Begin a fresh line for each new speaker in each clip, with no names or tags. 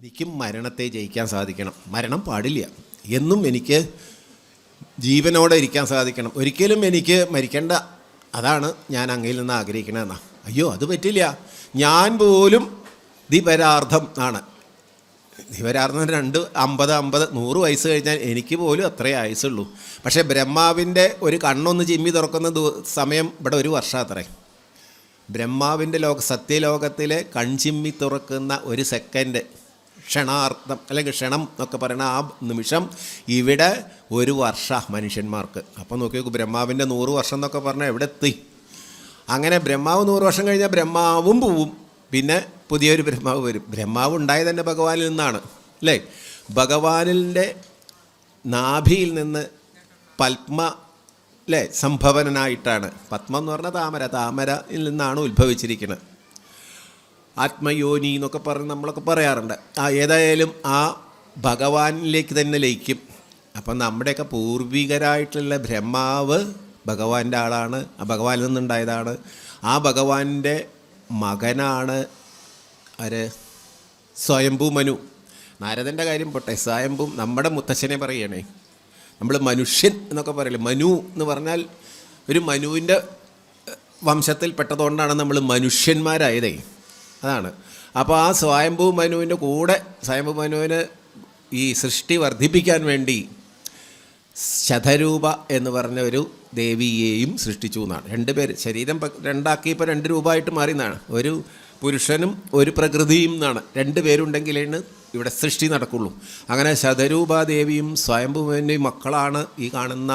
എനിക്കും മരണത്തെ ജയിക്കാൻ സാധിക്കണം. മരണം പാടില്ല. എന്നും എനിക്ക് ജീവനോടെ ഇരിക്കാൻ സാധിക്കണം. ഒരിക്കലും എനിക്ക് മരിക്കേണ്ട. അതാണ് ഞാൻ അങ്ങയിൽ നിന്ന് ആഗ്രഹിക്കണമെന്നാ. അയ്യോ, അത് പറ്റില്ല. ഞാൻ പോലും ദിവരാർദ്ധം ആണ്. ദിവരാർദ്ധം 50 വയസ്സ് കഴിഞ്ഞാൽ എനിക്ക് പോലും അത്രേ ആയുസുള്ളൂ. പക്ഷേ ബ്രഹ്മാവിൻ്റെ ഒരു കണ്ണൊന്ന് ചിമ്മി തുറക്കുന്ന സമയം ഇവിടെ 1 വർഷം അത്രേ. ബ്രഹ്മാവിൻ്റെ സത്യലോകത്തിലെ കൺചിമ്മി തുറക്കുന്ന 1 സെക്കൻഡ്, ക്ഷണാർത്ഥം അല്ലെങ്കിൽ ക്ഷണം എന്നൊക്കെ പറയുന്ന ആ നിമിഷം ഇവിടെ 1 വർഷം മനുഷ്യന്മാർക്ക്. അപ്പം നോക്കി നോക്കൂ, ബ്രഹ്മാവിൻ്റെ 100 വർഷം എന്നൊക്കെ പറഞ്ഞാൽ എവിടെ എത്തി? അങ്ങനെ ബ്രഹ്മാവ് 100 വർഷം കഴിഞ്ഞാൽ ബ്രഹ്മാവും പോവും, പിന്നെ പുതിയൊരു ബ്രഹ്മാവ് വരും. ബ്രഹ്മാവ് ഉണ്ടായത് തന്നെ ഭഗവാനിൽ നിന്നാണ്, അല്ലേ? ഭഗവാനിൻ്റെ നാഭിയിൽ നിന്ന് പത്മ, അല്ലേ, സംഭവനായിട്ടാണ്. പത്മം എന്ന് പറഞ്ഞാൽ താമരയിൽ നിന്നാണ് ഉത്ഭവിച്ചിരിക്കുന്നത്. ആത്മയോനി എന്നൊക്കെ പറഞ്ഞ് നമ്മളൊക്കെ പറയാറുണ്ട്. ഏതായാലും ആ ഭഗവാനിലേക്ക് തന്നെ ലയിക്കും. അപ്പം നമ്മുടെയൊക്കെ പൂർവികരായിട്ടുള്ള ബ്രഹ്മാവ് ഭഗവാന്റെ ആളാണ്, ആ ഭഗവാനിൽ നിന്നുണ്ടായതാണ്. ആ ഭഗവാന്റെ മകനാണ് സ്വയംഭൂ മനു. നാരദൻ്റെ കാര്യം പോട്ടെ, സ്വയംഭൂ നമ്മുടെ മുത്തച്ഛനെ പറയണേ. നമ്മൾ മനുഷ്യൻ എന്നൊക്കെ പറയില്ലേ, മനു എന്ന് പറഞ്ഞാൽ ഒരു മനുവിൻ്റെ വംശത്തിൽ പെട്ടതുകൊണ്ടാണ് നമ്മൾ മനുഷ്യന്മാരായതേ. അതാണ്. അപ്പോൾ ആ സ്വയംഭൂ മനുവിൻ്റെ കൂടെ സ്വയംഭൂ മനുവിന് ഈ സൃഷ്ടി വർദ്ധിപ്പിക്കാൻ വേണ്ടി ശതരൂപ എന്ന് പറഞ്ഞ ഒരു ദേവിയെയും സൃഷ്ടിച്ചു എന്നാണ്. 2 പേര് ശരീരം 2 2 രൂപമായിട്ട് മാറി എന്നാണ്. ഒരു പുരുഷനും ഒരു പ്രകൃതിയും എന്നാണ്. 2 പേരുണ്ടെങ്കിലാണ് ഇവിടെ സൃഷ്ടി നടക്കുള്ളൂ. അങ്ങനെ ശതരൂപാദേവിയും സ്വയംഭൂവിൻ്റെയും മക്കളാണ് ഈ കാണുന്ന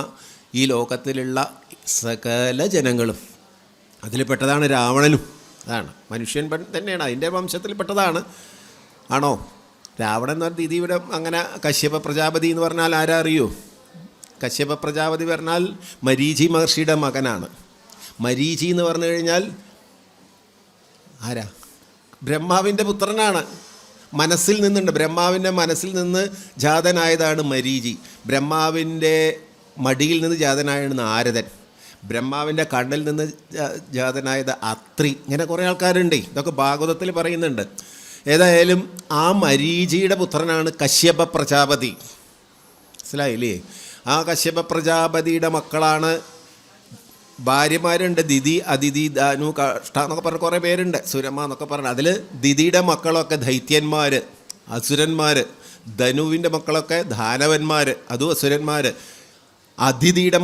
ഈ ലോകത്തിലുള്ള സകല ജനങ്ങളും. അതിൽ പെട്ടതാണ് രാവണനും. അതാണ് മനുഷ്യൻ തന്നെയാണ്, അതിൻ്റെ വംശത്തിൽപ്പെട്ടതാണ്. ആണോ? രാവണൻ എന്ന് പറഞ്ഞാൽ ഇതിവിടെ അങ്ങനെ കശ്യപ പ്രജാപതി എന്ന് പറഞ്ഞാൽ ആരാ അറിയോ? കശ്യപ പ്രജാപതി പറഞ്ഞാൽ മരീചി മഹർഷിയുടെ മകനാണ്. മരീചി എന്ന് പറഞ്ഞു കഴിഞ്ഞാൽ ആരാ? ബ്രഹ്മാവിൻ്റെ പുത്രനാണ്. മനസ്സിൽ നിന്നുണ്ട്, ബ്രഹ്മാവിൻ്റെ മനസ്സിൽ നിന്ന് ജാതനായതാണ് മരീചി. ബ്രഹ്മാവിൻ്റെ മടിയിൽ നിന്ന് ജാതനായാണ് നാരദൻ. ബ്രഹ്മാവിൻ്റെ കണ്ണിൽ നിന്ന് ജാതനായത് അത്രി. ഇങ്ങനെ കുറേ ആൾക്കാരുണ്ട്. ഇതൊക്കെ ഭാഗവതത്തിൽ പറയുന്നുണ്ട്. ഏതായാലും ആ മരീചിയുടെ പുത്രനാണ് കശ്യപ പ്രജാപതി. മനസ്സിലായില്ലേ? ആ കശ്യപ പ്രജാപതിയുടെ മക്കളാണ്. ഭാര്യമാരുണ്ട്, ദിതി, അതിഥി, ധാനു, കാഷ്ട എന്നൊക്കെ പറഞ്ഞ കുറേ പേരുണ്ട്. സുരമ എന്നൊക്കെ പറഞ്ഞ അതിൽ ദിതിയുടെ മക്കളൊക്കെ ദൈത്യന്മാർ, അസുരന്മാർ. ധനുവിൻ്റെ മക്കളൊക്കെ ദാനവന്മാർ, അതും അസുരന്മാർ. അതിഥിയുടെ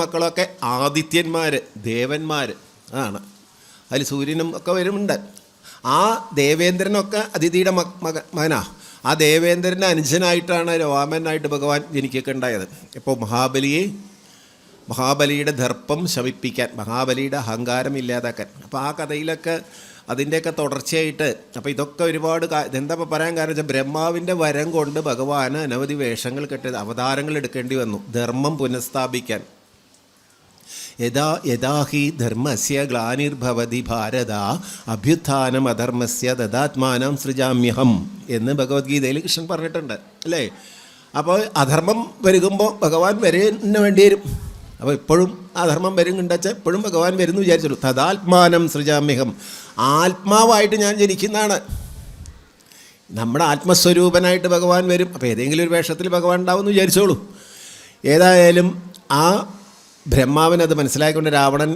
മക്കളൊക്കെ ആദിത്യന്മാർ, ദേവന്മാർ. അതാണ്. അതിൽ സൂര്യനും ഒക്കെ വരുന്നുണ്ട്. ആ ദേവേന്ദ്രനൊക്കെ അതിഥിയുടെ മകനാ. ആ ദേവേന്ദ്രൻ്റെ അനുജനായിട്ടാണ് രാമനായിട്ട് ഭഗവാൻ ജനിക്കൊക്കെ ഉണ്ടായത്. ഇപ്പോൾ മഹാബലിയുടെ ദർപ്പം ശമിപ്പിക്കാൻ, മഹാബലിയുടെ അഹങ്കാരം ഇല്ലാതാക്കാൻ. അപ്പോൾ ആ കഥയിലൊക്കെ അതിൻ്റെയൊക്കെ തുടർച്ചയായിട്ട്. അപ്പോൾ ഇതൊക്കെ ഒരുപാട് ഇതെന്താ പറയാൻ കാരണം വെച്ചാൽ ബ്രഹ്മാവിൻ്റെ വരം കൊണ്ട് ഭഗവാന് അനവധി വേഷങ്ങൾ അവതാരങ്ങൾ എടുക്കേണ്ടി വന്നു ധർമ്മം പുനഃസ്ഥാപിക്കാൻ. യഥാഹി ധർമ്മസ്യ ഗ്ലാനിർഭവതി ഭാരത അഭ്യുത്ഥാനം അധർമ്മസ്യ തദാത്മാനം സൃജാമ്യഹം എന്ന് ഭഗവത്ഗീതയിൽ കൃഷ്ണൻ പറഞ്ഞിട്ടുണ്ട്, അല്ലേ? അപ്പോൾ അധർമ്മം വരുമ്പോൾ ഭഗവാൻ വരേന് വേണ്ടി വരും. അപ്പോൾ എപ്പോഴും അധർമ്മം വരുന്നുണ്ടെച്ചാൽ എപ്പോഴും ഭഗവാൻ വരുന്നു വിചാരിച്ചുള്ളൂ. തദാത്മാനം സൃജാമ്യഹം, ആത്മാവായിട്ട് ഞാൻ ജനിക്കുന്നതാണ്. നമ്മുടെ ആത്മസ്വരൂപനായിട്ട് ഭഗവാൻ വരും. അപ്പോൾ ഏതെങ്കിലും ഒരു വേഷത്തിൽ ഭഗവാൻ ഉണ്ടാവുമെന്ന് വിചാരിച്ചോളൂ. ഏതായാലും ആ ബ്രഹ്മാവിനത് മനസ്സിലാക്കിക്കൊണ്ട് രാവണൻ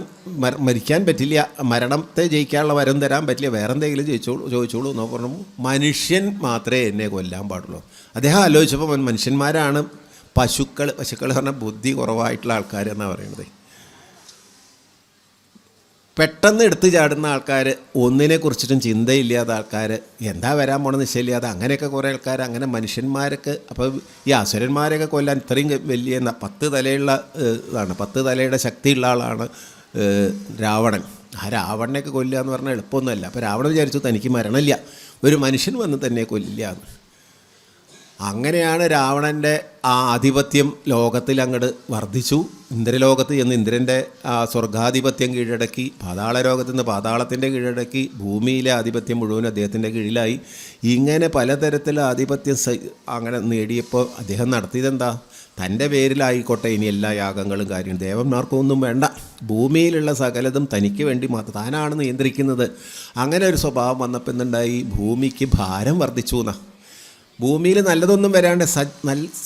മരിക്കാൻ പറ്റില്ല, മരണത്തെ ജയിക്കാനുള്ള വരം തരാൻ പറ്റില്ല, വേറെ എന്തെങ്കിലും ചോദിച്ചോളൂ എന്നോ പറഞ്ഞു. മനുഷ്യൻ മാത്രമേ എന്നെ കൊല്ലാൻ പാടുള്ളൂ. അദ്ദേഹം ആലോചിച്ചപ്പോൾ മനുഷ്യന്മാരാണ് പശുക്കൾ പറഞ്ഞാൽ ബുദ്ധി കുറവായിട്ടുള്ള ആൾക്കാർ എന്നാണ് പറയുന്നത്. പെട്ടെന്ന് എടുത്തു ചാടുന്ന ആൾക്കാർ, ഒന്നിനെക്കുറിച്ചിട്ടും ചിന്തയില്ലാത്ത ആൾക്കാർ, എന്താ വരാൻ പോണെന്ന് നിശ്ചയമില്ലാതെ അങ്ങനെയൊക്കെ കുറേ ആൾക്കാർ. അങ്ങനെ മനുഷ്യന്മാർക്ക് അപ്പോൾ ഈ അസുരന്മാരെയൊക്കെ കൊല്ലാൻ ഇത്രയും വലിയ 10 തലയുള്ള ഇതാണ്, 10 തലയുടെ ശക്തിയുള്ള ആളാണ് രാവണൻ. ആ രാവണനെയൊക്കെ കൊല്ലുക എന്ന് പറഞ്ഞാൽ എളുപ്പമൊന്നുമല്ല. അപ്പോൾ രാവണൻ വിചാരിച്ചു തനിക്ക് മരണമില്ല, ഒരു മനുഷ്യൻ വന്ന് തന്നെ കൊല്ലില്ല എന്ന്. അങ്ങനെയാണ് രാവണൻ്റെ ആ ആധിപത്യം ലോകത്തിൽ അങ്ങോട്ട് വർദ്ധിച്ചു. ഇന്ദ്രലോകത്ത് ചെന്ന് ഇന്ദ്രൻ്റെ ആ സ്വർഗാധിപത്യം കീഴടക്കി, പാതാളലോകത്ത് നിന്ന് പാതാളത്തിൻ്റെ കീഴടക്കി, ഭൂമിയിലെ ആധിപത്യം മുഴുവൻ അദ്ദേഹത്തിൻ്റെ കീഴിലായി. ഇങ്ങനെ പലതരത്തിലുള്ള ആധിപത്യം അങ്ങനെ നേടിയപ്പോൾ അദ്ദേഹം നടത്തിയതെന്താ? തൻ്റെ പേരിലായിക്കോട്ടെ ഇനി എല്ലാ യാഗങ്ങളും കാര്യങ്ങളും, ദേവന്മാർക്കൊന്നും വേണ്ട, ഭൂമിയിലുള്ള സകലതും തനിക്ക് വേണ്ടി മാത്രം, താനാണ് നിയന്ത്രിക്കുന്നത്. അങ്ങനെ ഒരു സ്വഭാവം വന്നപ്പോൾ എന്തുണ്ടായി? ഭൂമിക്ക് ഭാരം വർദ്ധിച്ചു എന്നാണ്. ഭൂമിയിൽ നല്ലതൊന്നും വരാണ്ട്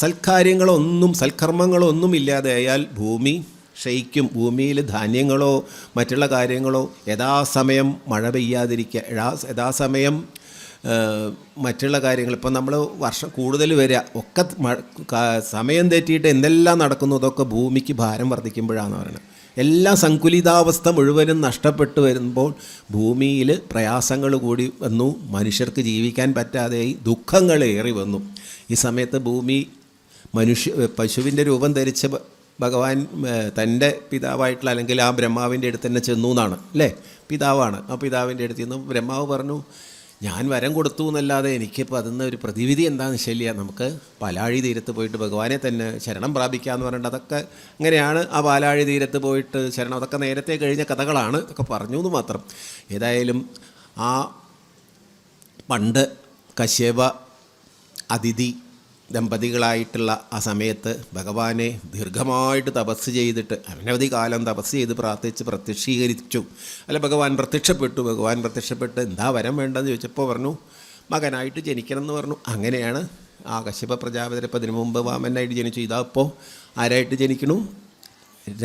സൽക്കാര്യങ്ങളൊന്നും സൽക്കർമ്മങ്ങളോ ഒന്നും ഇല്ലാതെ ആയാൽ ഭൂമി ക്ഷയിക്കും. ഭൂമിയിൽ ധാന്യങ്ങളോ മറ്റുള്ള കാര്യങ്ങളോ യഥാസമയം മഴ പെയ്യാതിരിക്കുക, യഥാസമയം മറ്റുള്ള കാര്യങ്ങൾ, ഇപ്പം നമ്മൾ വർഷം കൂടുതൽ വരിക ഒക്കെ സമയം തെറ്റിയിട്ട് എന്തെല്ലാം നടക്കുന്നു അതൊക്കെ ഭൂമിക്ക് ഭാരം വർദ്ധിക്കുമ്പോഴാണ് പറയുന്നത്. എല്ലാ സങ്കുലിതാവസ്ഥ മുഴുവനും നഷ്ടപ്പെട്ടു വരുമ്പോൾ ഭൂമിയിൽ പ്രയാസങ്ങൾ കൂടി വന്നു, മനുഷ്യർക്ക് ജീവിക്കാൻ പറ്റാതെയായി, ദുഃഖങ്ങളേറി വന്നു. ഈ സമയത്ത് ഭൂമി പശുവിൻ്റെ രൂപം ധരിച്ച ഭഗവാൻ തൻ്റെ പിതാവായിട്ടുള്ള, അല്ലെങ്കിൽ ആ ബ്രഹ്മാവിൻ്റെ അടുത്ത് തന്നെ ചെന്നു എന്നാണ് അല്ലേ, പിതാവാണ്. ആ പിതാവിൻ്റെ അടുത്ത് നിന്ന് ബ്രഹ്മാവ് പറഞ്ഞു, ഞാൻ വരം കൊടുത്തു എന്നല്ലാതെ എനിക്കിപ്പോൾ അതിന്ന് ഒരു പ്രതിവിധി എന്താണെന്ന് ശല്യ, നമുക്ക് പാലാഴി തീരത്ത് പോയിട്ട് ഭഗവാനെ തന്നെ ശരണം പ്രാപിക്കാമെന്ന് പറഞ്ഞിട്ട്, അതൊക്കെ ഇങ്ങനെയാണ്. ആ പാലാഴി തീരത്ത് പോയിട്ട് ശരണം, അതൊക്കെ നേരത്തെ കഴിഞ്ഞ കഥകളാണ്, ഒക്കെ പറഞ്ഞു എന്ന് മാത്രം. ഏതായാലും ആ പണ്ട് കശ്യപ അതിഥി ദമ്പതികളായിട്ടുള്ള ആ സമയത്ത് ഭഗവാനെ ദീർഘമായിട്ട് തപസ് ചെയ്തിട്ട് അനവധി കാലം തപസ് ചെയ്ത് പ്രാർത്ഥിച്ച് പ്രത്യക്ഷീകരിച്ചു. അല്ല, ഭഗവാൻ പ്രത്യക്ഷപ്പെട്ട് എന്താ വരം വേണ്ടെന്ന് ചോദിച്ചപ്പോൾ പറഞ്ഞു, മകനായിട്ട് ജനിക്കണം എന്ന് പറഞ്ഞു. അങ്ങനെയാണ് ആ കശ്യപ പ്രജാപതി ഇപ്പം ഇതിനു മുമ്പ് വാമനായിട്ട് ജനിച്ചു, ഇതാ ഇപ്പോൾ ആരായിട്ട് ജനിക്കണു?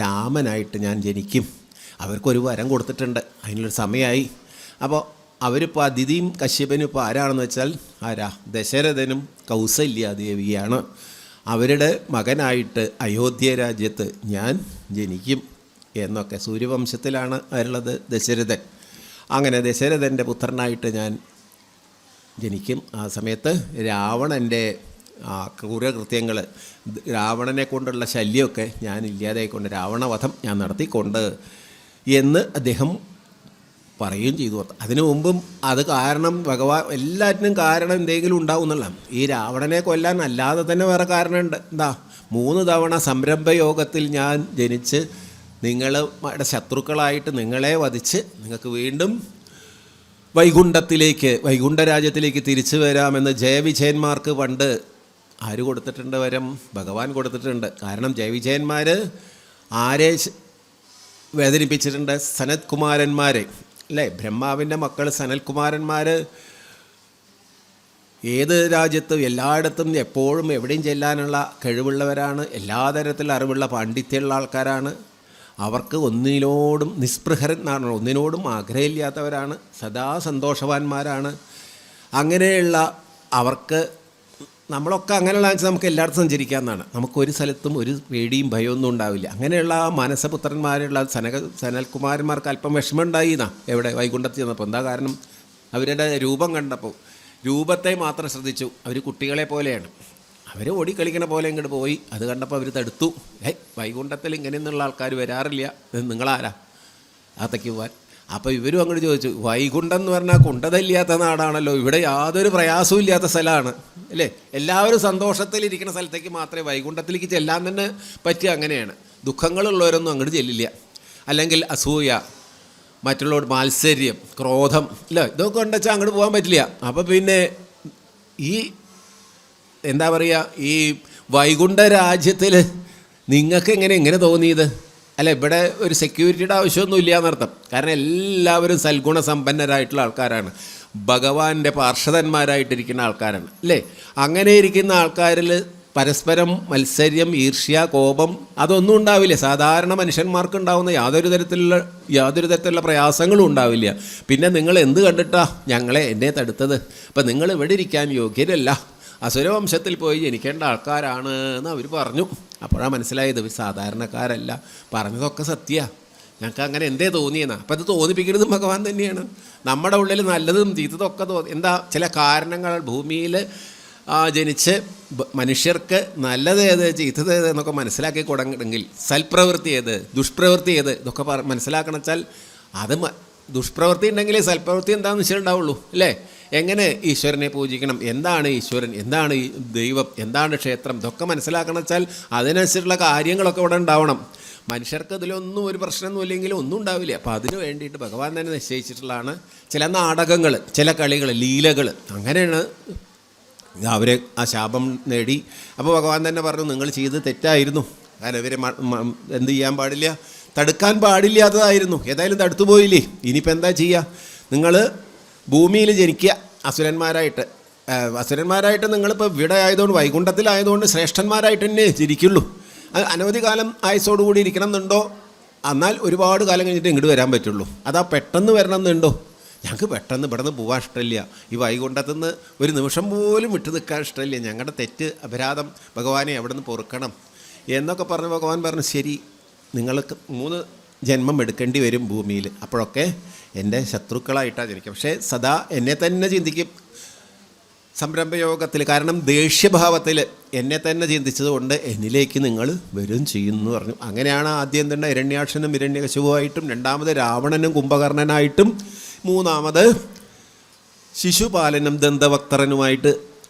രാമനായിട്ട് ഞാൻ ജനിക്കും. അവർക്കൊരു വരം കൊടുത്തിട്ടുണ്ട്, അതിനുള്ളൊരു സമയമായി. അപ്പോൾ അവരിപ്പോൾ അതിഥിയും കശ്യപനും ഇപ്പോൾ ആരാണെന്ന് വെച്ചാൽ ദശരഥനും കൗസല്യാദേവിയാണ്. അവരുടെ മകനായിട്ട് അയോധ്യ രാജ്യത്ത് ഞാൻ ജനിക്കും എന്നൊക്കെ. സൂര്യവംശത്തിലാണ് അവരുള്ളത് ദശരഥൻ. അങ്ങനെ ദശരഥൻ്റെ പുത്രനായിട്ട് ഞാൻ ജനിക്കും. ആ സമയത്ത് രാവണൻ്റെ ക്രൂരകൃത്യങ്ങൾ, രാവണനെ കൊണ്ടുള്ള ശല്യമൊക്കെ ഞാൻ ഇല്ലാതായിക്കൊണ്ട്, രാവണവധം ഞാൻ നടത്തിക്കൊണ്ട് എന്ന് അദ്ദേഹം പറയുകയും ചെയ്തു. അതിനു മുമ്പും അത് കാരണം ഭഗവാൻ എല്ലാറ്റിനും കാരണം എന്തെങ്കിലും ഉണ്ടാവും എന്നുള്ള, ഈ രാവണനെ കൊല്ലാൻ അല്ലാതെ തന്നെ വേറെ കാരണമുണ്ട്. എന്താ? 3 തവണ സംരംഭയോഗത്തിൽ ഞാൻ ജനിച്ച് നിങ്ങളുടെ ശത്രുക്കളായിട്ട് നിങ്ങളെ വധിച്ച് നിങ്ങൾക്ക് വീണ്ടും വൈകുണ്ഠരാജ്യത്തിലേക്ക് തിരിച്ചു വരാമെന്ന് ജയവിജയന്മാർക്ക് പണ്ട് ആര് കൊടുത്തിട്ടുണ്ട് വരം? ഭഗവാൻ കൊടുത്തിട്ടുണ്ട്. കാരണം ജയവിജയന്മാർ ആരെ വേദനിപ്പിച്ചിട്ടുണ്ട്? സനത് കുമാരന്മാരെ അല്ലേ? ബ്രഹ്മാവിൻ്റെ മക്കൾ സനൽകുമാരന്മാർ ഏത് രാജ്യത്തും എല്ലായിടത്തും എപ്പോഴും എവിടെയും ചെല്ലാനുള്ള കഴിവുള്ളവരാണ്, എല്ലാ തരത്തിലുള്ള അറിവുള്ള പാണ്ഡിത്യമുള്ള ആൾക്കാരാണ്. അവർക്ക് ഒന്നിനോടും നിസ്പൃഹരെന്നാണ്, ഒന്നിനോടും ആഗ്രഹമില്ലാത്തവരാണ്, സദാ സന്തോഷവാന്മാരാണ്. അങ്ങനെയുള്ള അവർക്ക് നമ്മളൊക്കെ അങ്ങനെയുള്ള നമുക്ക് എല്ലായിടത്തും സഞ്ചരിക്കാമെന്നാണ്. നമുക്കൊരു സ്ഥലത്തും ഒരു പേടിയും ഭയമൊന്നും ഉണ്ടാവില്ല. അങ്ങനെയുള്ള ആ മാനസപുത്രന്മാരുള്ള സനൽകുമാരന്മാർക്ക് അല്പം വിഷമമുണ്ടായി എന്നാ എവിടെ വൈകുണ്ഠത്തിൽ ചെന്നപ്പോൾ. എന്താ കാരണം? അവരുടെ രൂപം കണ്ടപ്പോൾ രൂപത്തെ മാത്രം ശ്രദ്ധിച്ചു. അവർ കുട്ടികളെ പോലെയാണ്, അവർ ഓടിക്കളിക്കണ പോലെ ഇങ്ങോട്ട് പോയി. അത് കണ്ടപ്പോൾ അവർ തടുത്തു. വൈകുണ്ഠത്തിൽ ഇങ്ങനെയൊന്നുള്ള ആൾക്കാർ വരാറില്ല, നിങ്ങളാരാ അകത്തേക്ക് പോകാൻ? അപ്പോൾ ഇവരും അങ്ങോട്ട് ചോദിച്ചു, വൈകുണ്ഠം എന്ന് പറഞ്ഞാൽ കുണ്ഠതയില്ലാത്ത നാടാണല്ലോ, ഇവിടെ യാതൊരു പ്രയാസവും ഇല്ലാത്ത സ്ഥലമാണ് അല്ലേ, എല്ലാവരും സന്തോഷത്തിലിരിക്കുന്ന സ്ഥലത്തേക്ക് മാത്രമേ വൈകുണ്ഠത്തിലേക്ക് ചെല്ലാൻ തന്നെ പറ്റുക. അങ്ങനെയാണ്. ദുഃഖങ്ങളുള്ളവരൊന്നും അങ്ങോട്ട് ചെല്ലില്ല. അല്ലെങ്കിൽ അസൂയ, മറ്റുള്ളവർ മാത്സര്യം, ക്രോധം, ഇല്ല, ഇതൊക്കെ ഉണ്ടെച്ചാൽ അങ്ങോട്ട് പോകാൻ പറ്റില്ല. അപ്പോൾ പിന്നെ ഈ എന്താ പറയുക, ഈ വൈകുണ്ഠ രാജ്യത്തിൽ നിങ്ങൾക്ക് എങ്ങനെ തോന്നിയത്? അല്ല, ഇവിടെ ഒരു സെക്യൂരിറ്റിയുടെ ആവശ്യമൊന്നും ഇല്ല എന്നർത്ഥം. കാരണം എല്ലാവരും സൽഗുണ സമ്പന്നരായിട്ടുള്ള ആൾക്കാരാണ്, ഭഗവാന്റെ പാർഷദന്മാരായിട്ടിരിക്കുന്ന ആൾക്കാരാണ് അല്ലേ. അങ്ങനെ ഇരിക്കുന്ന ആൾക്കാരിൽ പരസ്പരം മത്സര്യം, ഈർഷ്യ, കോപം അതൊന്നും ഉണ്ടാവില്ല. സാധാരണ മനുഷ്യന്മാർക്ക് ഉണ്ടാവുന്ന യാതൊരു തരത്തിലുള്ള പ്രയാസങ്ങളും ഉണ്ടാവില്ല. പിന്നെ നിങ്ങൾ എന്ത് കണ്ടിട്ടാ എന്നെ തടുത്തത്? അപ്പം നിങ്ങൾ ഇവിടെ ഇരിക്കാൻ യോഗ്യരല്ല, അസുരവംശത്തിൽ പോയി ജനിക്കേണ്ട ആൾക്കാരാണ് എന്ന് അവർ പറഞ്ഞു. അപ്പോഴാണ് മനസ്സിലായത് ഇവർ സാധാരണക്കാരല്ല, പറഞ്ഞതൊക്കെ സത്യമാണ്. ഞങ്ങൾക്ക് അങ്ങനെ എന്തേ തോന്നിയെന്നാ. അപ്പം അത് തോന്നിപ്പിക്കുന്നത് ഭഗവാൻ തന്നെയാണ്. നമ്മുടെ ഉള്ളിൽ നല്ലതും ചീത്തതൊക്കെ എന്താ ചില കാരണങ്ങൾ ഭൂമിയിൽ ജനിച്ച് മനുഷ്യർക്ക് നല്ലത് ഏത് ചീത്തത് ഏത് എന്നൊക്കെ മനസ്സിലാക്കി കൊടുക്കണമെങ്കിൽ, സൽപ്രവൃത്തി ഏത് ദുഷ്പ്രവൃത്തി ഏത് ഇതൊക്കെ മനസ്സിലാക്കണം വെച്ചാൽ, അത് ദുഷ്പ്രവൃത്തി ഉണ്ടെങ്കിലേ സൽപ്രവൃത്തി എന്താണെന്ന് വെച്ചിട്ടുണ്ടാവുള്ളൂ അല്ലേ. എങ്ങനെ ഈശ്വരനെ പൂജിക്കണം, എന്താണ് ഈശ്വരൻ, എന്താണ് ഈ ദൈവം, എന്താണ് ക്ഷേത്രം, ഇതൊക്കെ മനസ്സിലാക്കണം വെച്ചാൽ അതിനനുസരിച്ചുള്ള കാര്യങ്ങളൊക്കെ ഇവിടെ ഉണ്ടാവണം. മനുഷ്യർക്ക് ഇതിലൊന്നും ഒരു പ്രശ്നമൊന്നും ഇല്ലെങ്കിലും ഒന്നും ഉണ്ടാവില്ല. അപ്പോൾ അതിന് വേണ്ടിയിട്ട് ഭഗവാൻ തന്നെ നിശ്ചയിച്ചിട്ടുള്ളതാണ് ചില നാടകങ്ങൾ, ചില കളികൾ, ലീലകൾ. അങ്ങനെയാണ് അവർ ആ ശാപം നേടി. അപ്പോൾ ഭഗവാൻ തന്നെ പറഞ്ഞു, നിങ്ങൾ ചെയ്ത് തെറ്റായിരുന്നു. കാരണം ഇവരെ എന്ത് ചെയ്യാൻ പാടില്ല, തടുക്കാൻ പാടില്ലാത്തതായിരുന്നു. ഏതായാലും തടുത്തു പോയില്ലേ, ഇനിയിപ്പോൾ എന്താ ചെയ്യുക? നിങ്ങൾ ഭൂമിയിൽ ജനിക്കുക അസുരന്മാരായിട്ട് നിങ്ങളിപ്പോൾ ഇവിടെ ആയതുകൊണ്ട്, വൈകുണ്ഠത്തിലായതുകൊണ്ട് ശ്രേഷ്ഠന്മാരായിട്ട് തന്നെ ജനിക്കുള്ളൂ. അനവധി കാലം ആയുസ്സോടുകൂടി ഇരിക്കണം എന്നുണ്ടോ? എന്നാൽ ഒരുപാട് കാലം കഴിഞ്ഞിട്ട് ഇങ്ങോട്ട് വരാൻ പറ്റുള്ളൂ. അതാ പെട്ടെന്ന് വരണം എന്നുണ്ടോ? ഞങ്ങൾക്ക് പെട്ടെന്ന് ഇവിടെ നിന്ന് പോകാൻ ഇഷ്ടമില്ല. ഈ വൈകുണ്ഠത്തു നിന്ന് ഒരു നിമിഷം പോലും വിട്ടു നിൽക്കാൻ ഇഷ്ടമില്ല. ഞങ്ങളുടെ തെറ്റ് അപരാധം ഭഗവാനെ അവിടെ നിന്ന് പൊറുക്കണം എന്നൊക്കെ പറഞ്ഞ് ഭഗവാൻ പറഞ്ഞു, ശരി, നിങ്ങൾക്ക് 3 ജന്മം എടുക്കേണ്ടി വരും ഭൂമിയിൽ. അപ്പോഴൊക്കെ എൻ്റെ ശത്രുക്കളായിട്ടാണ് ജനിക്കുക. പക്ഷേ സദാ എന്നെ തന്നെ ചിന്തിക്കും സംരംഭയോഗത്തിൽ. കാരണം ദേഷ്യഭാവത്തിൽ എന്നെ തന്നെ ചിന്തിച്ചതുകൊണ്ട് എന്നിലേക്ക് നിങ്ങൾ വരും ചെയ്യുമെന്ന് പറഞ്ഞു. അങ്ങനെയാണ് ആദ്യം തന്നെ ഹിരണ്യാക്ഷനും ഹിരണ്യകശിപുവായിട്ടും, രണ്ടാമത് രാവണനും കുംഭകർണനായിട്ടും, മൂന്നാമത് ശിശുപാലനും ദന്തവക്തരനുമായിട്ട്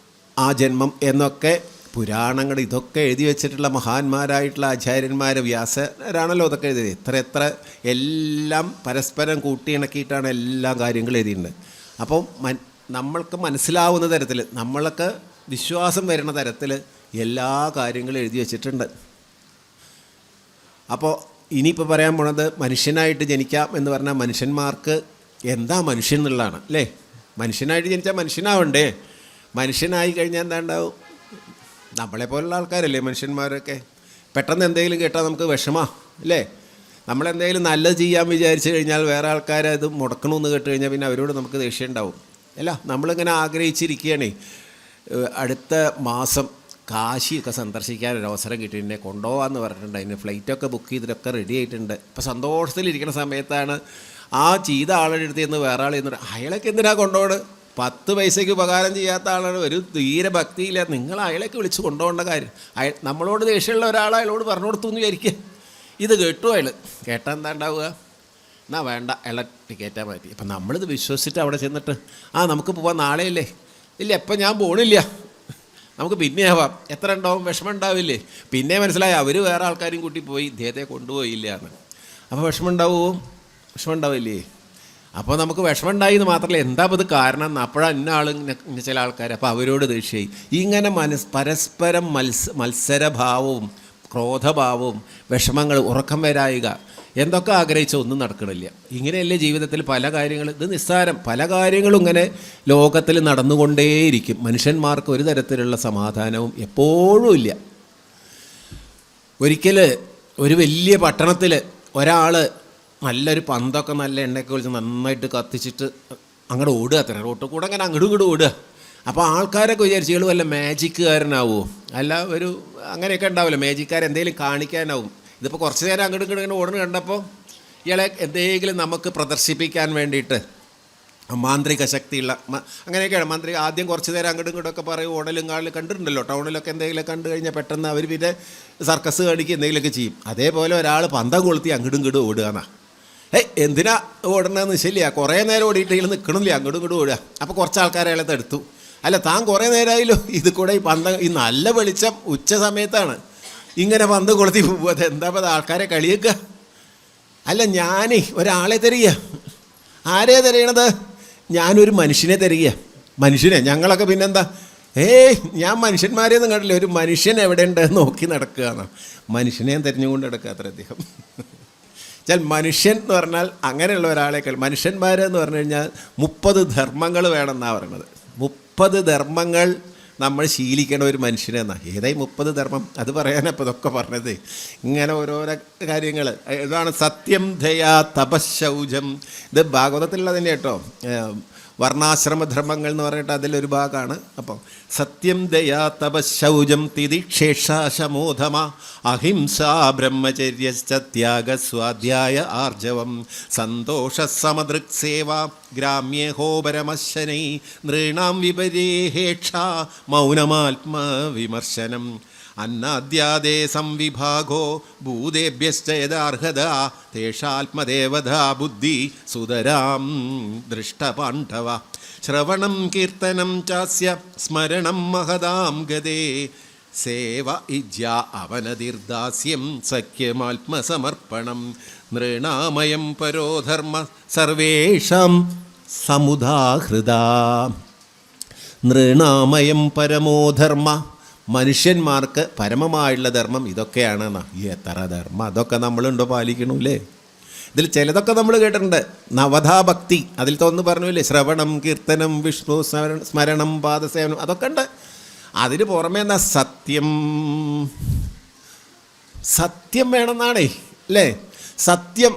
ആ ജന്മം എന്നൊക്കെ പുരാണങ്ങൾ ഇതൊക്കെ എഴുതി വെച്ചിട്ടുള്ള മഹാന്മാരായിട്ടുള്ള ആചാര്യന്മാർ, വ്യാസരാണല്ലോ ഇതൊക്കെ എഴുതിയത്. എത്ര എല്ലാം പരസ്പരം കൂട്ടിയിണക്കിയിട്ടാണ് എല്ലാ കാര്യങ്ങളും എഴുതിയിട്ടുണ്ട്. അപ്പോൾ നമ്മൾക്ക് മനസ്സിലാവുന്ന തരത്തിൽ, നമ്മൾക്ക് വിശ്വാസം വരുന്ന തരത്തിൽ എല്ലാ കാര്യങ്ങളും എഴുതി വച്ചിട്ടുണ്ട്. അപ്പോൾ ഇനിയിപ്പോൾ പറയാൻ പോണത് മനുഷ്യനായിട്ട് ജനിക്കാം എന്ന് പറഞ്ഞാൽ മനുഷ്യന്മാർക്ക് എന്താ മനുഷ്യൻ എന്നുള്ളതാണ് അല്ലേ. മനുഷ്യനായിട്ട് ജനിച്ചാൽ മനുഷ്യനാവണ്ടേ? മനുഷ്യനായി കഴിഞ്ഞാൽ എന്താ ഉണ്ടാവും? നമ്മളെപ്പോലുള്ള ആൾക്കാരല്ലേ മനുഷ്യന്മാരൊക്കെ. പെട്ടെന്ന് എന്തെങ്കിലും കേട്ടാൽ നമുക്ക് വിഷമമാണ് അല്ലേ. നമ്മളെന്തെങ്കിലും നല്ലത് ചെയ്യാൻ വിചാരിച്ചു കഴിഞ്ഞാൽ വേറെ ആൾക്കാരെ അത് മുടക്കണമെന്ന് കേട്ട് കഴിഞ്ഞാൽ പിന്നെ അവരോട് നമുക്ക് ദേഷ്യം ഉണ്ടാവും. അല്ല, നമ്മളിങ്ങനെ ആഗ്രഹിച്ചിരിക്കുകയാണേ. അടുത്ത മാസം കാശിയൊക്കെ സന്ദർശിക്കാൻ ഒരു അവസരം കിട്ടി, എന്നെ കൊണ്ടുപോകാമെന്ന് പറഞ്ഞിട്ടുണ്ട്. അതിന് ഫ്ലൈറ്റൊക്കെ ബുക്ക് ചെയ്തിട്ടൊക്കെ റെഡി ആയിട്ടുണ്ട്. ഇപ്പോൾ സന്തോഷത്തിലിരിക്കുന്ന സമയത്താണ് ആ ചെയ്ത ആളുടെ അടുത്ത് നിന്ന് വേറെ ആൾ എന്ന് പറയും, അയാളൊക്കെ എന്തിനാണ് കൊണ്ടുപോകണം? 10 പൈസയ്ക്ക് ഉപകാരം ചെയ്യാത്ത ആളാണ്, ഒരു തീരെ ഭക്തിയില്ല, നിങ്ങൾ അയാളൊക്കെ വിളിച്ച് കൊണ്ടുപോകേണ്ട കാര്യം. നമ്മളോട് ദേഷ്യമുള്ള ഒരാൾ അയാളോട് പറഞ്ഞു കൊടുത്തു എന്ന് വിചാരിക്കുക. ഇത് കേട്ടു അയാൾ. കേട്ടാൽ എന്താ ഉണ്ടാവുക? എന്നാൽ വേണ്ട, അയാളെ ടിക്കറ്റാ മാറ്റി. അപ്പം നമ്മളിത് വിശ്വസിച്ചിട്ട് അവിടെ ചെന്നിട്ട് നമുക്ക് പോവാം, നാളെയല്ലേ? ഇല്ല, എപ്പം ഞാൻ പോണില്ല, നമുക്ക് പിന്നെ ആവാം. എത്ര ഉണ്ടാവും? വിഷമം ഉണ്ടാവില്ലേ? പിന്നെ മനസ്സിലായി അവർ വേറെ ആൾക്കാരും കൂട്ടി പോയി, ഇദ്ദേഹത്തെ കൊണ്ടുപോയില്ല എന്ന്. അപ്പോൾ വിഷമം ഉണ്ടാവില്ലേ? അപ്പോൾ നമുക്ക് വിഷമം ഉണ്ടായി എന്ന് മാത്രമല്ല, എന്താ ഇത് കാരണം എന്ന്. അപ്പോഴാണ് ഇന്ന ചില ആൾക്കാർ, അപ്പോൾ അവരോട് ദേഷ്യമായി. ഇങ്ങനെ പരസ്പരം മത്സരഭാവവും ക്രോധഭാവവും വിഷമങ്ങൾ, ഉറക്കം വരായിക, എന്തൊക്കെ ആഗ്രഹിച്ച ഒന്നും നടക്കണില്ല. ഇങ്ങനെയല്ലേ ജീവിതത്തിൽ പല കാര്യങ്ങൾ, ഇത് നിസ്സാരം, പല കാര്യങ്ങളും ഇങ്ങനെ ലോകത്തിൽ നടന്നുകൊണ്ടേയിരിക്കും. മനുഷ്യന്മാർക്ക് ഒരു തരത്തിലുള്ള സമാധാനവും എപ്പോഴും ഇല്ല. ഒരിക്കൽ ഒരു വലിയ പട്ടണത്തിൽ ഒരാൾ നല്ലൊരു പന്തൊക്കെ നല്ല എണ്ണയൊക്കെ ഒഴിച്ച് നന്നായിട്ട് കത്തിച്ചിട്ട് അങ്ങോട്ട് ഓടുക, അത്ര റോട്ടിൽ കൂടെ അങ്ങനെ അങ്ങോട്ടും ഇങ്ങോട്ടും ഓടുക. അപ്പോൾ ആൾക്കാരൊക്കെ വിചാരിച്ചു ഇയാൾ വല്ല മാജിക്കുകാരനാവുമോ, അല്ല ഒരു അങ്ങനെയൊക്കെ ഉണ്ടാവില്ല, മാജിക്കാരെന്തെങ്കിലും കാണിക്കാനാവും. ഇതിപ്പോൾ കുറച്ച് നേരം അങ്ങോട്ടും ഇങ്ങോട്ടും ഇങ്ങനെ ഓടുന്ന കണ്ടപ്പോൾ ഇയാളെ എന്തെങ്കിലും നമുക്ക് പ്രദർശിപ്പിക്കാൻ വേണ്ടിയിട്ട് മാന്ത്രിക ശക്തിയുള്ള അങ്ങനെയൊക്കെയാണ്. ആദ്യം കുറച്ച് നേരം അങ്ങോട്ടും ഇങ്ങോട്ടൊക്കെ പറയും, ഓടലും കാളിലും കണ്ടിട്ടുണ്ടല്ലോ, ടൗണിലൊക്കെ എന്തെങ്കിലും കണ്ടു കഴിഞ്ഞാൽ പെട്ടെന്ന് അവർ പിന്നെ സർക്കസ് കാണിക്കുക എന്തെങ്കിലുമൊക്കെ ചെയ്യും. അതേപോലെ ഒരാൾ പന്തം കൊളുത്തി അങ്ങോട്ടും ഇങ്ങോട്ടും ഓടുക എന്നാ. എന്തിനാ ഓടണമെന്ന് ശരിയാ, കുറേ നേരം ഓടിയിട്ട് ഇയാൾ നിൽക്കണില്ല, അങ്ങോട്ടും ഇങ്ങോട്ടും ഓടുക. അപ്പോൾ കുറച്ച് ആൾക്കാരെ അയാളെ തടുത്തു. അല്ല, താൻ കുറേ നേരമായല്ലോ ഇത് കൂടെ ഈ ഈ നല്ല വെളിച്ചം ഉച്ച സമയത്താണ് ഇങ്ങനെ പന്ത് കൊളുത്തി പോകുക, അതെന്താ അത് ആൾക്കാരെ കളിയേക്കുക? അല്ല, ഞാൻ ഒരാളെ തരിക. ആരെ തരയണത്? ഞാനൊരു മനുഷ്യനെ തരിക. മനുഷ്യനെ? ഞങ്ങളൊക്കെ പിന്നെന്താ? ഞാൻ മനുഷ്യന്മാരെയൊന്നും കണ്ടില്ല, ഒരു മനുഷ്യൻ എവിടെയുണ്ട് നോക്കി നടക്കുകയാണ്. മനുഷ്യനെ തിരഞ്ഞുകൊണ്ട് നടക്കുക അത്ര അദ്ദേഹം. വെച്ചാൽ മനുഷ്യൻ എന്ന് പറഞ്ഞാൽ അങ്ങനെയുള്ള ഒരാളേക്കാൾ, മനുഷ്യന്മാരെന്ന് പറഞ്ഞു കഴിഞ്ഞാൽ 30 ധർമ്മങ്ങൾ വേണമെന്നാണ് പറയുന്നത്. 30 ധർമ്മങ്ങൾ നമ്മൾ ശീലിക്കേണ്ട ഒരു മനുഷ്യനെന്നാണ്. ഏതായി 30 ധർമ്മം? അത് പറയാനപ്പോൾ ഇതൊക്കെ പറഞ്ഞത്. ഇങ്ങനെ ഓരോരോ കാര്യങ്ങൾ. ഇതാണ് സത്യം, ദയ, തപശൗചം. ഇത് ഭാഗവതത്തിലുള്ള തന്നെ കേട്ടോ. വർണ്ണാശ്രമധർമ്മങ്ങൾ എന്ന് പറഞ്ഞിട്ട് അതിലൊരു ഭാഗമാണ്. അപ്പോൾ സത്യം, ദയ, തപശൗചം, തിതിക്ഷേഷമോധമ, അഹിംസ, ബ്രഹ്മചര്യശ്ച, ത്യാഗ, സ്വാധ്യായ, ആർജവം, സന്തോഷ, സമദൃക്സേവ, ഗ്രാമ്യേഹോ പരമശനൈ, നൃണാം വിപരേഹേക്ഷ, മൗനമാത്മവിമർശനം, അന്നാദ്യാദേ സംവിഭാഗോ ഭൂതേഭ്യശ്ച യദാർഹത, തേഷാത്മദേവതാ ബുദ്ധി സുതരാം ദൃഷ്ടപാണ്ഡവ, ശ്രവണം കീർത്തനം ചാസ്യ സ്മരണം മഹതാം ഗതേ, സേവ ഇജ്യാ അവനതിർദാസ്യം സഖ്യമാത്മസമർപ്പണം, നൃണാമയം പരോധർമ്മ സർവേഷാം സമുദാഹൃദാ. നൃണാമയം പരമോധർമ്മ, മനുഷ്യന്മാർക്ക് പരമമായുള്ള ധർമ്മം ഇതൊക്കെയാണ്. എത്ര ധർമ്മം, അതൊക്കെ നമ്മളുണ്ടോ പാലിക്കണല്ലേ? ഇതിൽ ചിലതൊക്കെ നമ്മൾ കേട്ടിട്ടുണ്ട്. നവധാഭക്തി, അതിൽ തോന്നുന്നു പറഞ്ഞില്ലേ, ശ്രവണം, കീർത്തനം, വിഷ്ണു സ്മരണം, പാദസേവനം, അതൊക്കെ ഉണ്ട്. അതിന് പുറമേ എന്നാ സത്യം, സത്യം വേണമെന്നാണേ അല്ലേ? സത്യം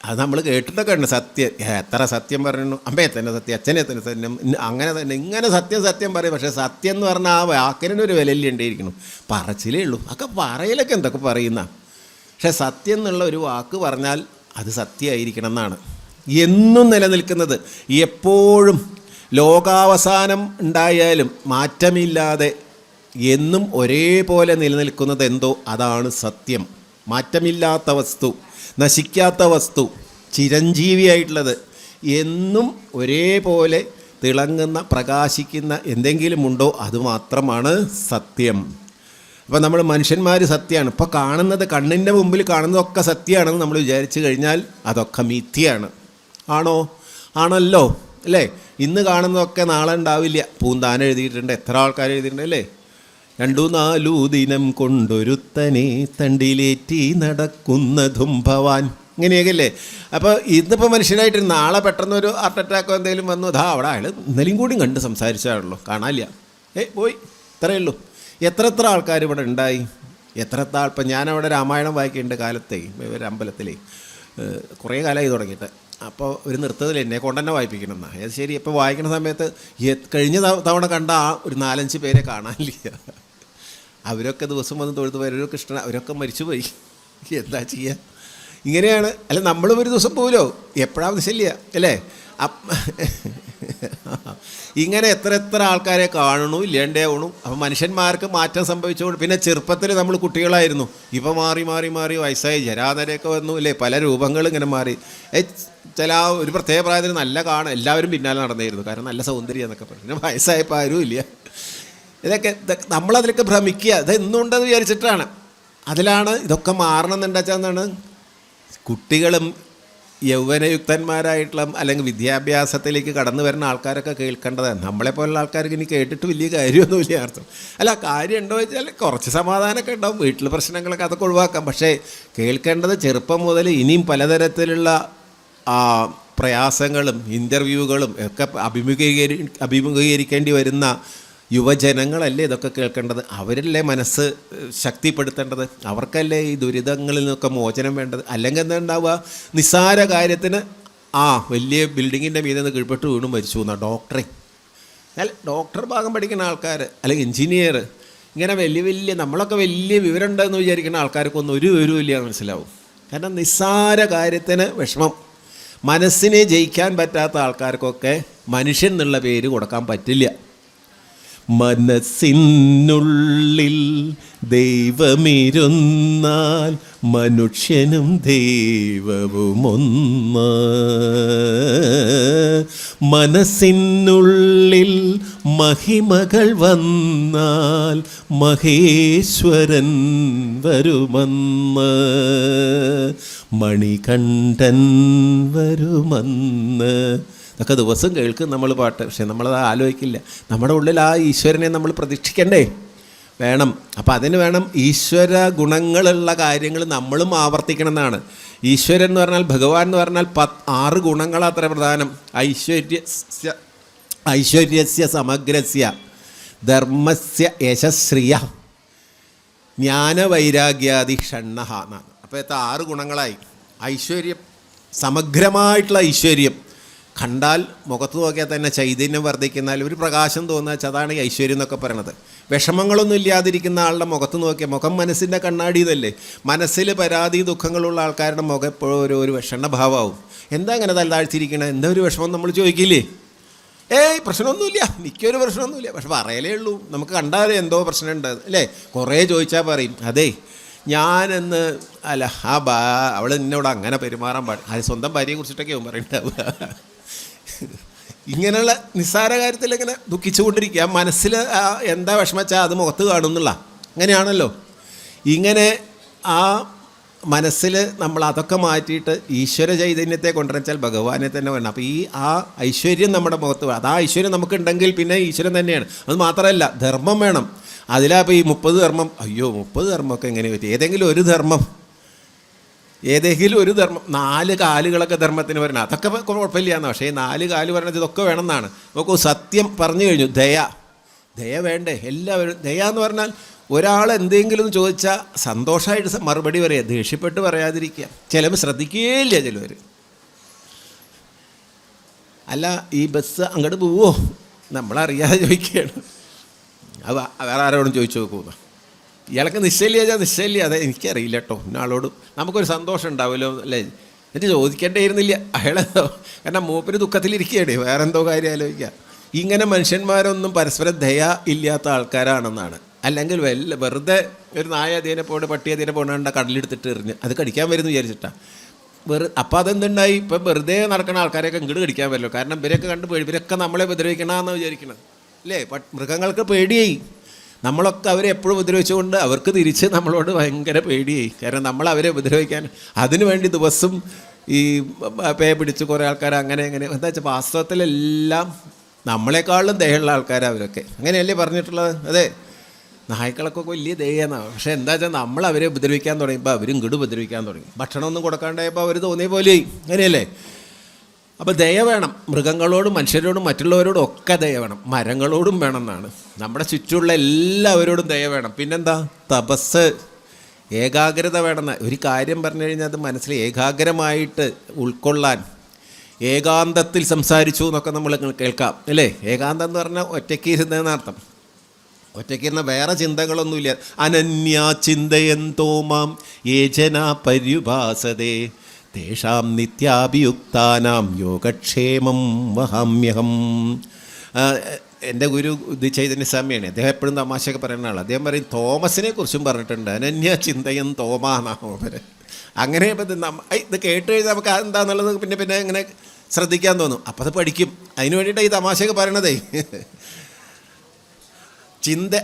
അത് നമ്മൾ കേട്ടിട്ടൊക്കെ ഉണ്ട്. സത്യം, എത്ര സത്യം പറഞ്ഞു, അമ്മയെ തന്നെ സത്യം, അച്ഛനെ തന്നെ സത്യം, അങ്ങനെ തന്നെ ഇങ്ങനെ സത്യം സത്യം പറയും. പക്ഷേ സത്യം എന്ന് പറഞ്ഞാൽ ആ വാക്കിനൊരു വിലയില്ലേ ഉണ്ടായിരിക്കണം. പറച്ചിലേ ഉള്ളൂ. ഒക്കെ പറയലൊക്കെ എന്തൊക്കെ പറയുന്ന, പക്ഷേ സത്യം എന്നുള്ള ഒരു വാക്ക് പറഞ്ഞാൽ അത് സത്യമായിരിക്കണം എന്നാണ് എന്നും നിലനിൽക്കുന്നത്. എപ്പോഴും ലോകാവസാനം ഉണ്ടായാലും മാറ്റമില്ലാതെ എന്നും ഒരേപോലെ നിലനിൽക്കുന്നത് എന്തോ അതാണ് സത്യം. മാറ്റമില്ലാത്ത വസ്തു, നശിക്കാത്ത വസ്തു, ചിരഞ്ജീവിയായിട്ടുള്ളത്, എന്നും ഒരേപോലെ തിളങ്ങുന്ന പ്രകാശിക്കുന്ന എന്തെങ്കിലും ഉണ്ടോ അത് മാത്രമാണ് സത്യം. അപ്പോൾ നമ്മൾ മനുഷ്യന്മാർ സത്യമാണ്. ഇപ്പോൾ കാണുന്നത്, കണ്ണിൻ്റെ മുമ്പിൽ കാണുന്നതൊക്കെ സത്യമാണെന്ന് നമ്മൾ വിചാരിച്ചു കഴിഞ്ഞാൽ അതൊക്കെ മിഥ്യയാണ്. ആണോ? ആണല്ലോ അല്ലേ? ഇന്ന് കാണുന്നതൊക്കെ നാളെ ഉണ്ടാവില്ല. പൂന്താൻ എഴുതിയിട്ടുണ്ട്, എത്ര ആൾക്കാർ എഴുതിയിട്ടുണ്ട് അല്ലേ? 2-4 ദിനം കൊണ്ടൊരുത്തനെ തണ്ടിലേറ്റി നടക്കുന്നതും ഭവാൻ, ഇങ്ങനെയൊക്കെ അല്ലേ? അപ്പോൾ ഇന്നിപ്പോൾ മനുഷ്യനായിട്ട് നാളെ പെട്ടെന്നൊരു ഹാർട്ട് അറ്റാക്കോ എന്തെങ്കിലും വന്നു, അവിടെ അയാൾ ഇന്നലെയും കൂടി കണ്ട് സംസാരിച്ചാണല്ലോ, കാണാനില്ല, പോയി, ഇത്രയേ ഉള്ളൂ. എത്ര ആൾക്കാർ ഇവിടെ ഉണ്ടായി, എത്ര ആൾ. ഇപ്പം ഞാനവിടെ രാമായണം വായിക്കുന്നുണ്ട് കാലത്തേ, ഒരു അമ്പലത്തിലേ, കുറേ കാലമായി തുടങ്ങിയിട്ട്. അപ്പോൾ ഒരു നൃത്തത്തിൽ എന്നെ കൊണ്ട് തന്നെ വായിപ്പിക്കണം എന്നാ. അത് ശരി. ഇപ്പോൾ വായിക്കുന്ന സമയത്ത് കഴിഞ്ഞ തവണ കണ്ട ആ ഒരു 4-5 പേരെ കാണാനില്ല. അവരൊക്കെ ദിവസം വന്ന് തൊഴുത്ത് വരും, കൃഷ്ണൻ, അവരൊക്കെ മരിച്ചുപോയി. എന്താ ചെയ്യുക? ഇങ്ങനെയാണ്. അല്ല, നമ്മളും ഒരു ദിവസം പോലോ, എപ്പോഴാണെന്ന് ശല്യ അല്ലേ? ഇങ്ങനെ എത്ര ആൾക്കാരെ കാണണു, ഇല്ലേണ്ടേ ആവണു. അപ്പം മനുഷ്യന്മാർക്ക് മാറ്റം സംഭവിച്ചുകൊണ്ട്, പിന്നെ ചെറുപ്പത്തിൽ നമ്മൾ കുട്ടികളായിരുന്നു, ഇപ്പം മാറി വയസ്സായി ജരാതരയൊക്കെ വന്നു അല്ലേ? പല രൂപങ്ങൾ ഇങ്ങനെ മാറി. ചില ഒരു പ്രത്യേക പ്രായത്തിൽ നല്ല എല്ലാവരും പിന്നാലെ നടന്നായിരുന്നു, കാരണം നല്ല സൗന്ദര്യം എന്നൊക്കെ പറഞ്ഞു. പിന്നെ വയസ്സായപ്പോൾ ആരും ഇല്ല. ഇതൊക്കെ നമ്മളതിലൊക്കെ ഭ്രമിക്കുക, ഇതെന്നുണ്ടെന്ന് വിചാരിച്ചിട്ടാണ്. അതിലാണ് ഇതൊക്കെ മാറണം എന്നുണ്ടാച്ചാന്നാണ് കുട്ടികളും യൗവനയുക്തന്മാരായിട്ടുള്ള അല്ലെങ്കിൽ വിദ്യാഭ്യാസത്തിലേക്ക് കടന്നു വരുന്ന ആൾക്കാരൊക്കെ കേൾക്കേണ്ടതാണ്. നമ്മളെപ്പോലുള്ള ആൾക്കാർക്ക് ഇനി കേട്ടിട്ട് വലിയ കാര്യമൊന്നുമില്ല അർത്ഥം. അല്ല, കാര്യം ഉണ്ടോ വെച്ചാൽ കുറച്ച് സമാധാനമൊക്കെ ഉണ്ടാവും, വീട്ടിലെ പ്രശ്നങ്ങളൊക്കെ അതൊക്കെ ഒഴിവാക്കാം. പക്ഷേ കേൾക്കേണ്ടത് ചെറുപ്പം മുതൽ ഇനിയും പലതരത്തിലുള്ള പ്രയാസങ്ങളും ഇൻ്റർവ്യൂകളും ഒക്കെ അഭിമുഖീകരിക്കേണ്ടി വരുന്ന യുവജനങ്ങളല്ലേ ഇതൊക്കെ കേൾക്കേണ്ടത്. അവരല്ലേ മനസ്സ് ശക്തിപ്പെടുത്തേണ്ടത്, അവർക്കല്ലേ ഈ ദുരിതങ്ങളിൽ നിന്നൊക്കെ മോചനം വേണ്ടത്. അല്ലെങ്കിൽ എന്താ ഉണ്ടാവുക? നിസ്സാര കാര്യത്തിന് വലിയ ബിൽഡിങ്ങിൻ്റെ മീതെ നിന്ന് കീഴ്പ്പെട്ട് വീണും മരിച്ചു എന്നാ ഡോക്ടർ ഭാഗം പഠിക്കുന്ന ആൾക്കാർ, അല്ലെങ്കിൽ എൻജിനീയർ, ഇങ്ങനെ വലിയ നമ്മളൊക്കെ വലിയ വിവരം ഉണ്ടെന്ന് വിചാരിക്കുന്ന ആൾക്കാർക്കൊന്നും ഒരു വിവരമില്ല മനസ്സിലാവും. കാരണം നിസ്സാര കാര്യത്തിന് വിഷമം, മനസ്സിനെ ജയിക്കാൻ പറ്റാത്ത ആൾക്കാർക്കൊക്കെ മനുഷ്യൻ എന്നുള്ള പേര് കൊടുക്കാൻ പറ്റില്ല. മനസ്സിനുള്ളിൽ ദൈവമിരുന്നാൽ മനുഷ്യനും ദൈവവുമൊന്ന്. മനസ്സിനുള്ളിൽ മഹിമകൾ വന്നാൽ മഹേശ്വരൻ വരുമെന്ന്, മണികണ്ഠൻ വരുമെന്ന്. ഇതൊക്കെ ദിവസം കേൾക്കും നമ്മൾ പാട്ട്, പക്ഷെ നമ്മളത് ആലോചിക്കില്ല. നമ്മുടെ ഉള്ളിൽ ആ ഈശ്വരനെ നമ്മൾ പ്രതീക്ഷിക്കണ്ടേ? വേണം. അപ്പം അതിന് വേണം ഈശ്വര ഗുണങ്ങളുള്ള കാര്യങ്ങൾ നമ്മളും ആവർത്തിക്കണം എന്നാണ്. ഈശ്വരൻ എന്ന് പറഞ്ഞാൽ, ഭഗവാൻ എന്ന് പറഞ്ഞാൽ 6 ഗുണങ്ങളാത്ര പ്രധാനം. ഐശ്വര്യസ്യ സമഗ്രസ്യ ധർമ്മസ്യ യശശ്രിയ ജ്ഞാനവൈരാഗ്യാദി ഷണ്ണഹ എന്നാണ്. അപ്പോൾ 6 ഗുണങ്ങളായി. ഐശ്വര്യം, സമഗ്രമായിട്ടുള്ള ഐശ്വര്യം, കണ്ടാൽ മുഖത്ത് നോക്കിയാൽ തന്നെ ചൈതന്യം വർദ്ധിക്കുന്നാൽ ഒരു പ്രകാശം തോന്നുക, അതാണ് ഈ ഐശ്വര്യം എന്നൊക്കെ പറയണത്. വിഷമങ്ങളൊന്നും ഇല്ലാതിരിക്കുന്ന ആളുടെ മുഖത്ത് നോക്കിയാൽ, മുഖം മനസ്സിൻ്റെ കണ്ണാടി ഇതല്ലേ, മനസ്സിൽ പരാതി ദുഃഖങ്ങളുള്ള ആൾക്കാരുടെ മുഖം എപ്പോഴും ഒരു വിഷണ്ണഭാവമാവും. എന്താ അങ്ങനെ തലതാഴ്ത്തിരിക്കണേ, എന്താ ഒരു വിഷമം നമ്മൾ ചോദിക്കില്ലേ? പ്രശ്നമൊന്നുമില്ല, എനിക്കൊരു പ്രശ്നമൊന്നുമില്ല, പക്ഷെ പറയലേ ഉള്ളൂ. നമുക്ക് കണ്ടാലേ എന്തോ പ്രശ്നമുണ്ട് അല്ലേ? കുറേ ചോദിച്ചാൽ പറയും, അതെ ഞാനെന്ന് അവൾ എന്നോട് അങ്ങനെ പെരുമാറാൻ പാടില്ല. അത് സ്വന്തം ഭാര്യയെ കുറിച്ചിട്ടൊക്കെയാവും പറയണ്ടാവുക. ഇങ്ങനെയുള്ള നിസ്സാര കാര്യത്തിൽ ഇങ്ങനെ ദുഃഖിച്ചുകൊണ്ടിരിക്കുക. മനസ്സിൽ എന്താ വിഷമിച്ചാൽ അത് മുഖത്ത് കാണുന്നുള്ള, അങ്ങനെയാണല്ലോ. ഇങ്ങനെ മനസ്സിൽ നമ്മൾ അതൊക്കെ മാറ്റിയിട്ട് ഈശ്വര ചൈതന്യത്തെ കൊണ്ടുവച്ചാൽ ഭഗവാനെ തന്നെ വേണം. അപ്പോൾ ആ ഐശ്വര്യം നമ്മുടെ മുഖത്ത് വേണം. ആ ഐശ്വര്യം നമുക്കുണ്ടെങ്കിൽ പിന്നെ ഈശ്വരൻ തന്നെയാണ്. അത് മാത്രമല്ല, ധർമ്മം വേണം. അതിലാപ്പോൾ ഈ 30 ധർമ്മം, അയ്യോ 30 ധർമ്മമൊക്കെ എങ്ങനെ പറ്റി? ഏതെങ്കിലും ഒരു ധർമ്മം 4 കാലുകളൊക്കെ ധർമ്മത്തിന് വരണം. അതൊക്കെ കുഴപ്പമില്ലാന്ന്. പക്ഷേ 4 കാല് പറയണത് ഇതൊക്കെ വേണമെന്നാണ്. നോക്കൂ, സത്യം പറഞ്ഞു കഴിഞ്ഞു. ദയ വേണ്ടേ? എല്ലാവരും ദയ എന്ന് പറഞ്ഞാൽ ഒരാൾ എന്തെങ്കിലും ചോദിച്ചാൽ സന്തോഷമായിട്ട് മറുപടി പറയുക, ദേഷ്യപ്പെട്ട് പറയാതിരിക്കുക. ചിലപ്പോൾ ശ്രദ്ധിക്കുകയില്ല ചിലവർ. അല്ല, ഈ ബസ് അങ്ങോട്ട് പോവോ, നമ്മളറിയാതെ ചോദിക്കുകയാണ്. അത് വേറെ ആരോടും ചോദിച്ചു നോക്കുക. ഇയാൾക്ക് നിശ്ചയില്ല, അതെ എനിക്കറിയില്ല കേട്ടോ, ഇന്നാളോട് നമുക്കൊരു സന്തോഷം ഉണ്ടാവുമല്ലോ അല്ലേ, എന്നിട്ട് ചോദിക്കേണ്ടിയിരുന്നില്ല അയാൾ. കാരണം മൂപ്പര് ദുഃഖത്തിലിരിക്കുകയാണ്, വേറെന്തോ കാര്യം ആലോചിക്കുക. ഇങ്ങനെ മനുഷ്യന്മാരൊന്നും പരസ്പരം ദയ ഇല്ലാത്ത ആൾക്കാരാണെന്നാണ്. അല്ലെങ്കിൽ വെറുതെ ഒരു നായ അതിനെ പോയിട്ട് പട്ടി അതിനെ പോകണ്ട കടലെടുത്തിട്ട് എറിഞ്ഞ് അത് കടിക്കാൻ വരുന്നു വിചാരിച്ചിട്ടാണ്. അപ്പോൾ അതെന്തുണ്ടായി? ഇപ്പം വെറുതെ നടക്കുന്ന ആൾക്കാരെയൊക്കെ ഇങ്ങോട്ട് കടിക്കാൻ പറ്റുമല്ലോ. കാരണം ഇവരൊക്കെ ഇവരൊക്കെ നമ്മളെ ഉപദ്രവിക്കണമെന്ന് വിചാരിക്കണം അല്ലേ? മൃഗങ്ങൾക്ക് പേടിയായി. നമ്മളൊക്കെ അവരെ എപ്പോഴും ഉപദ്രവിച്ചുകൊണ്ട് അവർക്ക് തിരിച്ച് നമ്മളോട് ഭയങ്കര പേടിയായി. കാരണം നമ്മൾ അവരെ ഉപദ്രവിക്കാൻ അതിനു വേണ്ടി ദിവസം ഈ പേ പിടിച്ച് കുറേ ആൾക്കാർ അങ്ങനെ എന്താ വെച്ചാൽ വാസ്തവത്തിലെല്ലാം നമ്മളെക്കാളും ദയുള്ള ആൾക്കാരാണ് അവരൊക്കെ. അങ്ങനെയല്ലേ പറഞ്ഞിട്ടുള്ളത്? അതെ, നായ്ക്കളൊക്കെ വലിയ ദയാണ്. പക്ഷേ എന്താ വെച്ചാൽ നമ്മൾ അവരെ ഉപദ്രവിക്കാൻ തുടങ്ങിയപ്പോൾ അവരും ഇങ്ങോട്ട് ഉപദ്രവിക്കാൻ തുടങ്ങി. ഭക്ഷണമൊന്നും കൊടുക്കാണ്ടായപ്പോൾ അവർ തോന്നിയ പോലെയായി. അങ്ങനെയല്ലേ? അപ്പോൾ ദയ വേണം. മൃഗങ്ങളോടും മനുഷ്യരോടും മറ്റുള്ളവരോടും ഒക്കെ ദയ വേണം. മരങ്ങളോടും വേണം എന്നാണ്. നമ്മുടെ ചുറ്റുമുള്ള എല്ലാവരോടും ദയ വേണം. പിന്നെന്താ? തപസ്, ഏകാഗ്രത വേണമെന്ന്. ഒരു കാര്യം പറഞ്ഞു കഴിഞ്ഞാൽ അത് മനസ്സിൽ ഏകാഗ്രമായിട്ട് ഉൾക്കൊള്ളാൻ. ഏകാന്തത്തിൽ സംസാരിച്ചു എന്നൊക്കെ നമ്മൾ കേൾക്കാം അല്ലേ? ഏകാന്തം എന്ന് പറഞ്ഞാൽ ഒറ്റയ്ക്ക് ഇരുന്നതെന്നർത്ഥം. ഒറ്റയ്ക്കിരുന്ന വേറെ ചിന്തകളൊന്നുമില്ല. അനന്യ ചിന്തയന്തോ മാം യേജന പര്യുപാസതേ തേഷാം നിത്യാഭിയുക്താനാം യോഗക്ഷേമം വഹാമ്യഹം. എൻ്റെ ഗുരു ചൈതന്യ സ്വാമിയാണ്. അദ്ദേഹം എപ്പോഴും തമാശയൊക്കെ പറയുന്ന ആളാണ്. അദ്ദേഹം പറയും, തോമസിനെ കുറിച്ചും പറഞ്ഞിട്ടുണ്ട്, അനന്യ ചിന്തയൻ തോമാന്നാണ് അവര്. അങ്ങനെ ഇത് കേട്ട് കഴിഞ്ഞാൽ നമുക്ക് അതെന്താന്നുള്ളത് പിന്നെ ഇങ്ങനെ ശ്രദ്ധിക്കാൻ തോന്നും. അപ്പം അത് പഠിക്കും. അതിന് വേണ്ടിയിട്ടാണ് ഈ തമാശയൊക്കെ പറയണതേ.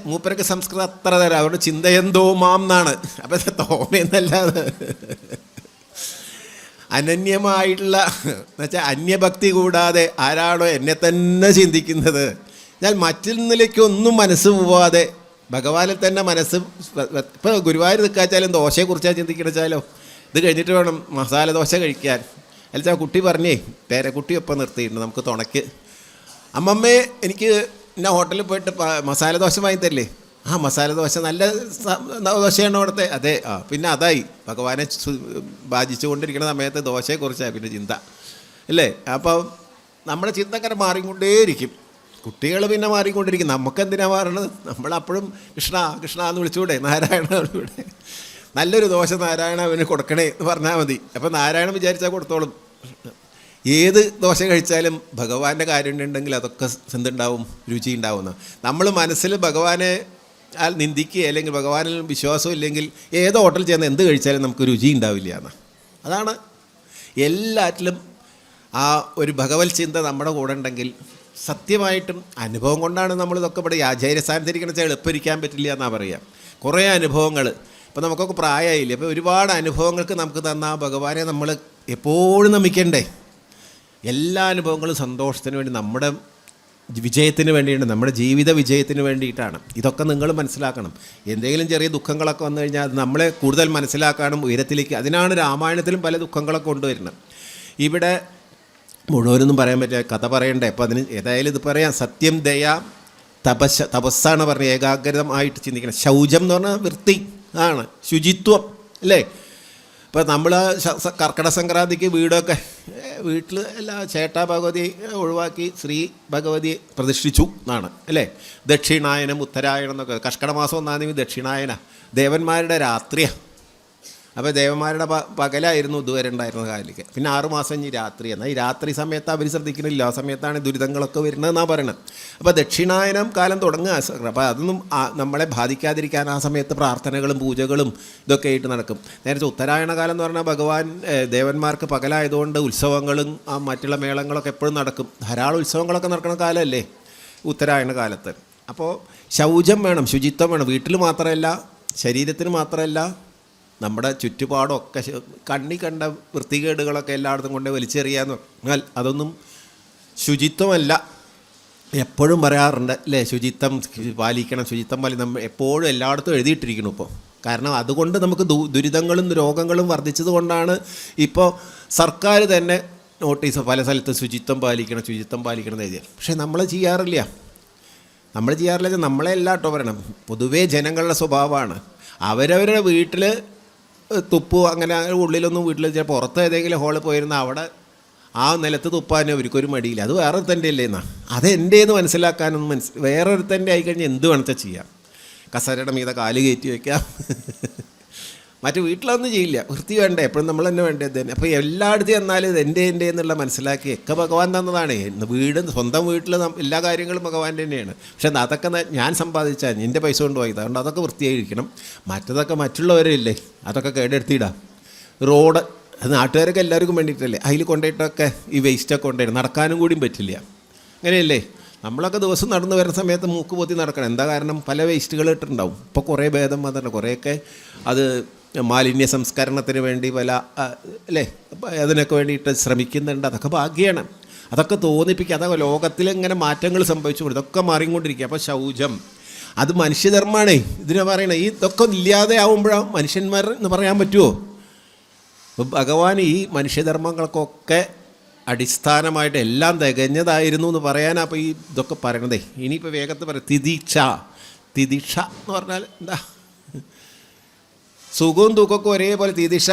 മൂപ്പരൊക്കെ സംസ്കൃതം അത്ര തരാം. അതുകൊണ്ട് ചിന്തയന്തോ മാം എന്നാണ്. അപ്പം തോമയെന്നല്ലാതെ അനന്യമായിട്ടുള്ള എന്നുവെച്ചാൽ അന്യഭക്തി കൂടാതെ ആരാണോ എന്നെ തന്നെ ചിന്തിക്കുന്നത്, ഞാൻ മറ്റൊന്നിലേക്കൊന്നും മനസ്സ് പോവാതെ ഭഗവാനിൽ തന്നെ മനസ്സ്. ഇപ്പോൾ ഗുരുവായൂർ നിൽക്കാച്ചാലും ദോശയെക്കുറിച്ചാണ് ചിന്തിക്കണച്ചാലോ, ഇത് കഴിഞ്ഞിട്ട് വേണം മസാല ദോശ കഴിക്കാൻ. അല്ല, കുട്ടി പറഞ്ഞേ, പേരക്കുട്ടി ഒപ്പം നിർത്തിയിട്ടുണ്ട് നമുക്ക് തുണയ്ക്ക്. അമ്മമ്മേ, എനിക്ക് എന്നെ ഹോട്ടലിൽ പോയിട്ട് മസാല ദോശ വാങ്ങി തരില്ലേ? ആ മസാല ദോശ നല്ല ദോശയാണോ അവിടുത്തെ? അതെ. പിന്നെ അതായി ഭഗവാനെ ബാധിച്ചു കൊണ്ടിരിക്കുന്ന സമയത്ത് ദോശയെക്കുറിച്ചാണ് പിന്നെ ചിന്ത അല്ലേ? അപ്പോൾ നമ്മുടെ ചിന്ത അങ്ങനെ മാറിക്കൊണ്ടേയിരിക്കും. കുട്ടികൾ പിന്നെ മാറിക്കൊണ്ടിരിക്കും. നമുക്കെന്തിനാ മാറണത്? നമ്മളപ്പോഴും കൃഷ്ണ കൃഷ്ണ എന്ന് വിളിച്ചുകൂടെ? നാരായണ ഇവിടെ നല്ലൊരു ദോശ നാരായണ അവന് കൊടുക്കണേ എന്ന് പറഞ്ഞാൽ മതി. അപ്പോൾ നാരായണൻ വിചാരിച്ചാൽ കൊടുത്തോളും. ഏത് ദോശ കഴിച്ചാലും ഭഗവാന്റെ കാരുണ്യം അതൊക്കെ എന്തുണ്ടാവും? രുചി ഉണ്ടാവുന്ന. നമ്മൾ മനസ്സിൽ ഭഗവാനെ നിന്ദിക്കുക അല്ലെങ്കിൽ ഭഗവാനിൽ വിശ്വാസം ഇല്ലെങ്കിൽ ഏത് ഹോട്ടലിൽ ചെന്ന് എന്ത് കഴിച്ചാലും നമുക്ക് രുചി ഉണ്ടാവില്ല എന്ന്. അതാണ് എല്ലാറ്റിലും ആ ഒരു ഭഗവത് ചിന്ത നമ്മുടെ കൂടെ ഉണ്ടെങ്കിൽ സത്യമായിട്ടും അനുഭവം കൊണ്ടാണ് നമ്മളിതൊക്കെ ഇവിടെ ആചാര്യസ്ഥാനത്തിരിക്കണ വെച്ചാൽ എളുപ്പരിക്കാൻ പറ്റില്ല എന്നാണ് പറയുക. കുറേ അനുഭവങ്ങൾ ഇപ്പോൾ നമുക്കൊക്കെ പ്രായമായില്ലേ? അപ്പോൾ ഒരുപാട് അനുഭവങ്ങൾക്ക് നമുക്ക് തന്ന ആ ഭഗവാനെ നമ്മൾ എപ്പോഴും നമിക്കണ്ടേ? എല്ലാ അനുഭവങ്ങളും സന്തോഷത്തിന് വേണ്ടി, നമ്മുടെ വിജയത്തിന് വേണ്ടിയാണ്, നമ്മുടെ ജീവിത വിജയത്തിന് വേണ്ടിയിട്ടാണ്. ഇതൊക്കെ നിങ്ങൾ മനസ്സിലാക്കണം. എന്തെങ്കിലും ചെറിയ ദുഃഖങ്ങളൊക്കെ വന്നു കഴിഞ്ഞാൽ അത് നമ്മളെ കൂടുതൽ മനസ്സിലാക്കാനും ഉയരത്തിലേക്ക്. അതിനാണ് രാമായണത്തിലും പല ദുഃഖങ്ങളൊക്കെ കൊണ്ടുവരുന്നത്. ഇവിടെ മുഴുവനൊന്നും പറയാൻ പറ്റില്ല, കഥ പറയണ്ടേ? അപ്പോൾ അതിന് ഏതായാലും ഇത് പറയാം. സത്യം, ദയ, തപസ്സാണ് പറഞ്ഞത്. ഏകാഗ്രതമായിട്ട് ചിന്തിക്കണം. ശൗചം എന്ന് പറഞ്ഞാൽ വൃത്തി ആണ്, ശുചിത്വം അല്ലേ? ഇപ്പോൾ നമ്മൾ കർക്കിടക സംക്രാന്തിക്ക് വീട്ടിൽ എല്ലാ ചേട്ടാ ഭഗവതി ഒഴിവാക്കി ശ്രീ ഭഗവതിയെ പ്രതിഷ്ഠിച്ചു എന്നാണ് അല്ലേ? ദക്ഷിണായനം, ഉത്തരായണം എന്നൊക്കെ. കർക്കിടക മാസം 1-ാം തീയതി ദക്ഷിണായന, ദേവന്മാരുടെ രാത്രിയാണ്. അപ്പോൾ ദേവന്മാരുടെ പകലായിരുന്നു ഇതുവരെ ഉണ്ടായിരുന്ന കാലിക്ക്. പിന്നെ 6 മാസം ഇനി രാത്രി. എന്നാൽ ഈ രാത്രി സമയത്ത് അവർ ശ്രദ്ധിക്കണില്ല. ആ സമയത്താണ് ദുരിതങ്ങളൊക്കെ വരുന്നതെന്നാണ് പറയണത്. അപ്പോൾ ദക്ഷിണായനം കാലം തുടങ്ങുക. അപ്പോൾ അതൊന്നും നമ്മളെ ബാധിക്കാതിരിക്കാൻ ആ സമയത്ത് പ്രാർത്ഥനകളും പൂജകളും ഇതൊക്കെ ആയിട്ട് നടക്കും. നേരത്തെ ഉത്തരായണ കാലം എന്ന് പറഞ്ഞാൽ ഭഗവാൻ ദേവന്മാർക്ക് പകലായതുകൊണ്ട് ഉത്സവങ്ങളും മറ്റുള്ള മേളങ്ങളൊക്കെ എപ്പോഴും നടക്കും. ധാരാളം ഉത്സവങ്ങളൊക്കെ നടക്കുന്ന കാലമല്ലേ ഉത്തരായണ കാലത്ത്. അപ്പോൾ ശൗചം വേണം, ശുചിത്വം വേണം. വീട്ടിൽ മാത്രമല്ല, ശരീരത്തിന് മാത്രമല്ല, നമ്മുടെ ചുറ്റുപാടൊക്കെ കണ്ണി കണ്ട വൃത്തികേടുകളൊക്കെ എല്ലായിടത്തും കൊണ്ട് വലിച്ചെറിയാന്ന് പറഞ്ഞാൽ അതൊന്നും ശുചിത്വമല്ല. എപ്പോഴും പറയാറുണ്ട് അല്ലേ, ശുചിത്വം പാലിക്കണം, ശുചിത്വം നമ്മൾ എപ്പോഴും എല്ലായിടത്തും എഴുതിയിട്ടിരിക്കണം ഇപ്പോൾ. കാരണം അതുകൊണ്ട് നമുക്ക് ദുരിതങ്ങളും രോഗങ്ങളും വർദ്ധിച്ചത് കൊണ്ടാണ് ഇപ്പോൾ സർക്കാർ തന്നെ നോട്ടീസ് പല സ്ഥലത്തും ശുചിത്വം പാലിക്കണം എന്ന് എഴുതിയത്. പക്ഷേ നമ്മൾ ചെയ്യാറില്ല. നമ്മളെ എല്ലാ കേട്ടോ പറയണം. പൊതുവേ ജനങ്ങളുടെ സ്വഭാവമാണ് അവരവരുടെ വീട്ടിൽ തുപ്പു, അങ്ങനെ ഉള്ളിലൊന്നും വീട്ടിൽ പുറത്ത് ഏതെങ്കിലും ഹോളിൽ പോയിരുന്ന അവിടെ ആ നിലത്ത് തുപ്പാനും അവർക്കൊരു മടിയില്ല. അത് വേറൊരുത്തൻ്റെ അല്ലേ എന്നാ, അതെൻ്റേന്ന് മനസ്സിലാക്കാനൊന്നും വേറൊരുത്തൻ്റെ ആയിക്കഴിഞ്ഞാൽ എന്ത് വേണമെച്ചാൽ ചെയ്യാം. കസേരയുടെ മീതെ കാല് കയറ്റി വയ്ക്കാം. മറ്റു വീട്ടിലൊന്നും ചെയ്യില്ല. വൃത്തി വേണ്ടേ, എപ്പോഴും നമ്മൾ തന്നെ വേണ്ടത് തന്നെ. അപ്പോൾ എല്ലായിടത്തും എന്നാലും ഇത് എൻ്റെ എന്നുള്ള മനസ്സിലാക്കി ഒക്കെ ഭഗവാൻ തന്നതാണ്. സ്വന്തം വീട്ടിൽ എല്ലാ കാര്യങ്ങളും ഭഗവാൻ്റെ തന്നെയാണ്. പക്ഷെ അതൊക്കെ ഞാൻ സമ്പാദിച്ചാൽ എൻ്റെ പൈസ കൊണ്ട് പോയത്, അതുകൊണ്ട് അതൊക്കെ വൃത്തിയായിരിക്കണം. മറ്റതൊക്കെ മറ്റുള്ളവരില്ലേ, അതൊക്കെ കേടെടുത്തിടാം. റോഡ് അത് നാട്ടുകാരൊക്കെ എല്ലാവർക്കും വേണ്ടിയിട്ടല്ലേ, അതിൽ കൊണ്ടുപോയിട്ടൊക്കെ ഈ വേസ്റ്റൊക്കെ കൊണ്ടുപോയി നടക്കാനും കൂടിയും പറ്റില്ല. അങ്ങനെയല്ലേ, നമ്മളൊക്കെ ദിവസം നടന്നു വരുന്ന സമയത്ത് മൂക്ക് പൊത്തി നടക്കണം. എന്താ കാരണം, പല വേസ്റ്റുകൾ ഇട്ടിട്ടുണ്ടാവും. ഇപ്പോൾ കുറേ ഭേദം വന്നിട്ടുണ്ട്. കുറേയൊക്കെ അത് മാലിന്യ സംസ്കരണത്തിന് വേണ്ടി പല അല്ലേ അതിനൊക്കെ വേണ്ടിയിട്ട് ശ്രമിക്കുന്നുണ്ട്. അതൊക്കെ ഭാഗ്യമാണ്. അതൊക്കെ തോന്നിപ്പിക്കുക. അതൊക്കെ ലോകത്തിൽ ഇങ്ങനെ മാറ്റങ്ങൾ സംഭവിച്ചു കൊണ്ട് ഇതൊക്കെ മാറിക്കൊണ്ടിരിക്കുക. അപ്പോൾ ശൗചം അത് മനുഷ്യധർമ്മമാണേ. ഇതിനെ പറയണേ, ഈ ഇതൊക്കെ ഇല്ലാതെ ആവുമ്പോഴാണ് മനുഷ്യന്മാർ എന്ന് പറയാൻ പറ്റുമോ? അപ്പോൾ ഭഗവാൻ ഈ മനുഷ്യധർമ്മങ്ങൾക്കൊക്കെ അടിസ്ഥാനമായിട്ട് എല്ലാം തികഞ്ഞതായിരുന്നു എന്ന് പറയാനാണ് അപ്പോൾ ഈ ഇതൊക്കെ പറയണതേ. ഇനിയിപ്പോൾ വേഗത്തിൽ പറയാം, തിദിക്ഷ എന്ന് പറഞ്ഞാൽ എന്താ, സുഖവും ദുഃഖമൊക്കെ ഒരേപോലെ. തിദിക്ഷ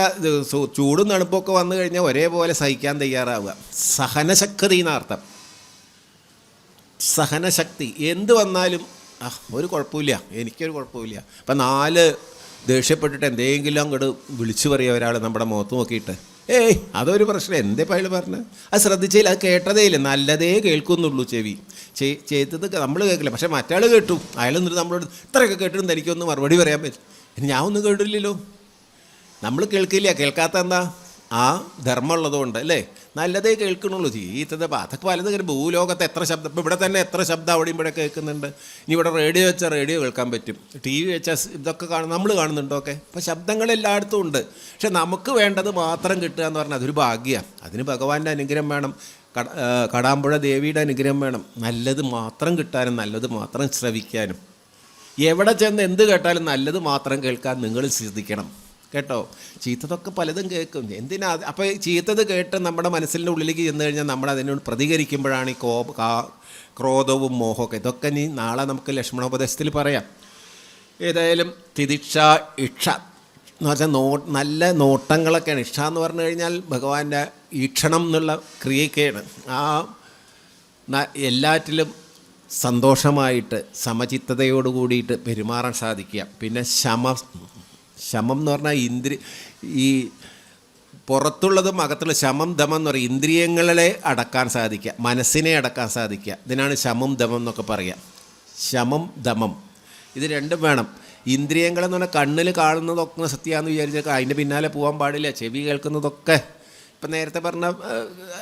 ചൂടും തണുപ്പൊക്കെ വന്നു കഴിഞ്ഞാൽ ഒരേപോലെ സഹിക്കാൻ തയ്യാറാവുക. സഹനശക്തി എന്നർത്ഥം. സഹനശക്തി എന്ത് വന്നാലും ഒരു കുഴപ്പമില്ല, എനിക്കൊരു കുഴപ്പമില്ല. ഇപ്പം 4 ദേഷ്യപ്പെട്ടിട്ട് എന്തെങ്കിലും അങ്ങോട്ട് വിളിച്ചു പറയുക ഒരാൾ നമ്മുടെ മുഖത്ത് നോക്കിയിട്ട്, അതൊരു പ്രശ്നം. എന്തേ പയൽ പറഞ്ഞത്, അത് ശ്രദ്ധിച്ചില്ല, അത് കേട്ടതേ ഇല്ല. നല്ലതേ കേൾക്കുന്നുള്ളൂ ചെവി. ചെയ്തത് നമ്മൾ കേൾക്കില്ല, പക്ഷേ മറ്റാൾ കേട്ടു. അയാൾ എന്നിട്ട് നമ്മളോട് ഇത്രയൊക്കെ കേട്ടിട്ടുണ്ട് എനിക്കൊന്ന് മറുപടി പറയാൻ പറ്റും. ഞാൻ ഒന്നും കേട്ടില്ലല്ലോ. നമ്മൾ കേൾക്കില്ല. കേൾക്കാത്ത എന്താ, ആ ധർമ്മം ഉള്ളതുകൊണ്ട് അല്ലേ. നല്ലതേ കേൾക്കണുള്ളൂ. ചീത്തത് അതൊക്കെ പലത് ഇങ്ങനെ ഭൂലോകത്ത് എത്ര ശബ്ദം, ഇപ്പോൾ ഇവിടെ തന്നെ എത്ര ശബ്ദം അവിടെയും ഇവിടെ കേൾക്കുന്നുണ്ട്. ഇനി ഇവിടെ റേഡിയോ വെച്ചാൽ റേഡിയോ കേൾക്കാൻ പറ്റും, TV വെച്ചാൽ ഇതൊക്കെ നമ്മൾ കാണുന്നുണ്ടോ ഒക്കെ. അപ്പോൾ ശബ്ദങ്ങൾ എല്ലായിടത്തും ഉണ്ട്. പക്ഷെ നമുക്ക് വേണ്ടത് മാത്രം കിട്ടുക എന്ന് പറഞ്ഞാൽ അതൊരു ഭാഗ്യമാണ്. അതിന് ഭഗവാന്റെ അനുഗ്രഹം വേണം, കടാമ്പുഴ ദേവിയുടെ അനുഗ്രഹം വേണം. നല്ലത് മാത്രം കിട്ടാനും നല്ലത് മാത്രം ശ്രവിക്കാനും. എവിടെ ചെന്ന് എന്ത് കേട്ടാലും നല്ലത് മാത്രം കേൾക്കാൻ നിങ്ങൾ ശ്രദ്ധിക്കണം കേട്ടോ. ചീത്തതൊക്കെ പലതും കേൾക്കും. എന്തിനാ അപ്പോൾ ചീത്തത് കേട്ട് നമ്മുടെ മനസ്സിൻ്റെ ഉള്ളിലേക്ക് ചെന്ന് കഴിഞ്ഞാൽ നമ്മൾ അതിനോട് പ്രതികരിക്കുമ്പോഴാണ് ഈ ക്രോധവും മോഹമൊക്കെ. ഇതൊക്കെ ഇനി നാളെ നമുക്ക് ലക്ഷ്മണോപദേശത്തിൽ പറയാം. ഏതായാലും തിദിക്ഷ ഇക്ഷ എന്ന് വെച്ചാൽ നല്ല നോട്ടങ്ങളൊക്കെയാണ്. ഇക്ഷ എന്ന് പറഞ്ഞു കഴിഞ്ഞാൽ ഭഗവാന്റെ ഈക്ഷണം എന്നുള്ള ക്രിയയൊക്കെയാണ്. ആ എല്ലാറ്റിലും സന്തോഷമായിട്ട് സമചിത്തതയോട് കൂടിയിട്ട് പെരുമാറാൻ സാധിക്കുക. പിന്നെ ശമം എന്ന് പറഞ്ഞാൽ ഈ പുറത്തുള്ളതും അകത്തുള്ള ശമം ദമം എന്ന് പറയും. ഇന്ദ്രിയങ്ങളെ അടക്കാൻ സാധിക്കുക, മനസ്സിനെ അടക്കാൻ സാധിക്കുക. ഇതിനാണ് ശമം ദമം എന്നൊക്കെ പറയുക. ശമം ദമം ഇത് രണ്ടും വേണം. ഇന്ദ്രിയങ്ങളെന്ന് പറഞ്ഞാൽ കണ്ണിൽ കാണുന്നതൊക്കെ സത്യമാണെന്ന് വിചാരിച്ചാൽ അതിൻ്റെ പിന്നാലെ പോകാൻ പാടില്ല. ചെവി കേൾക്കുന്നതൊക്കെ ഇപ്പം നേരത്തെ പറഞ്ഞ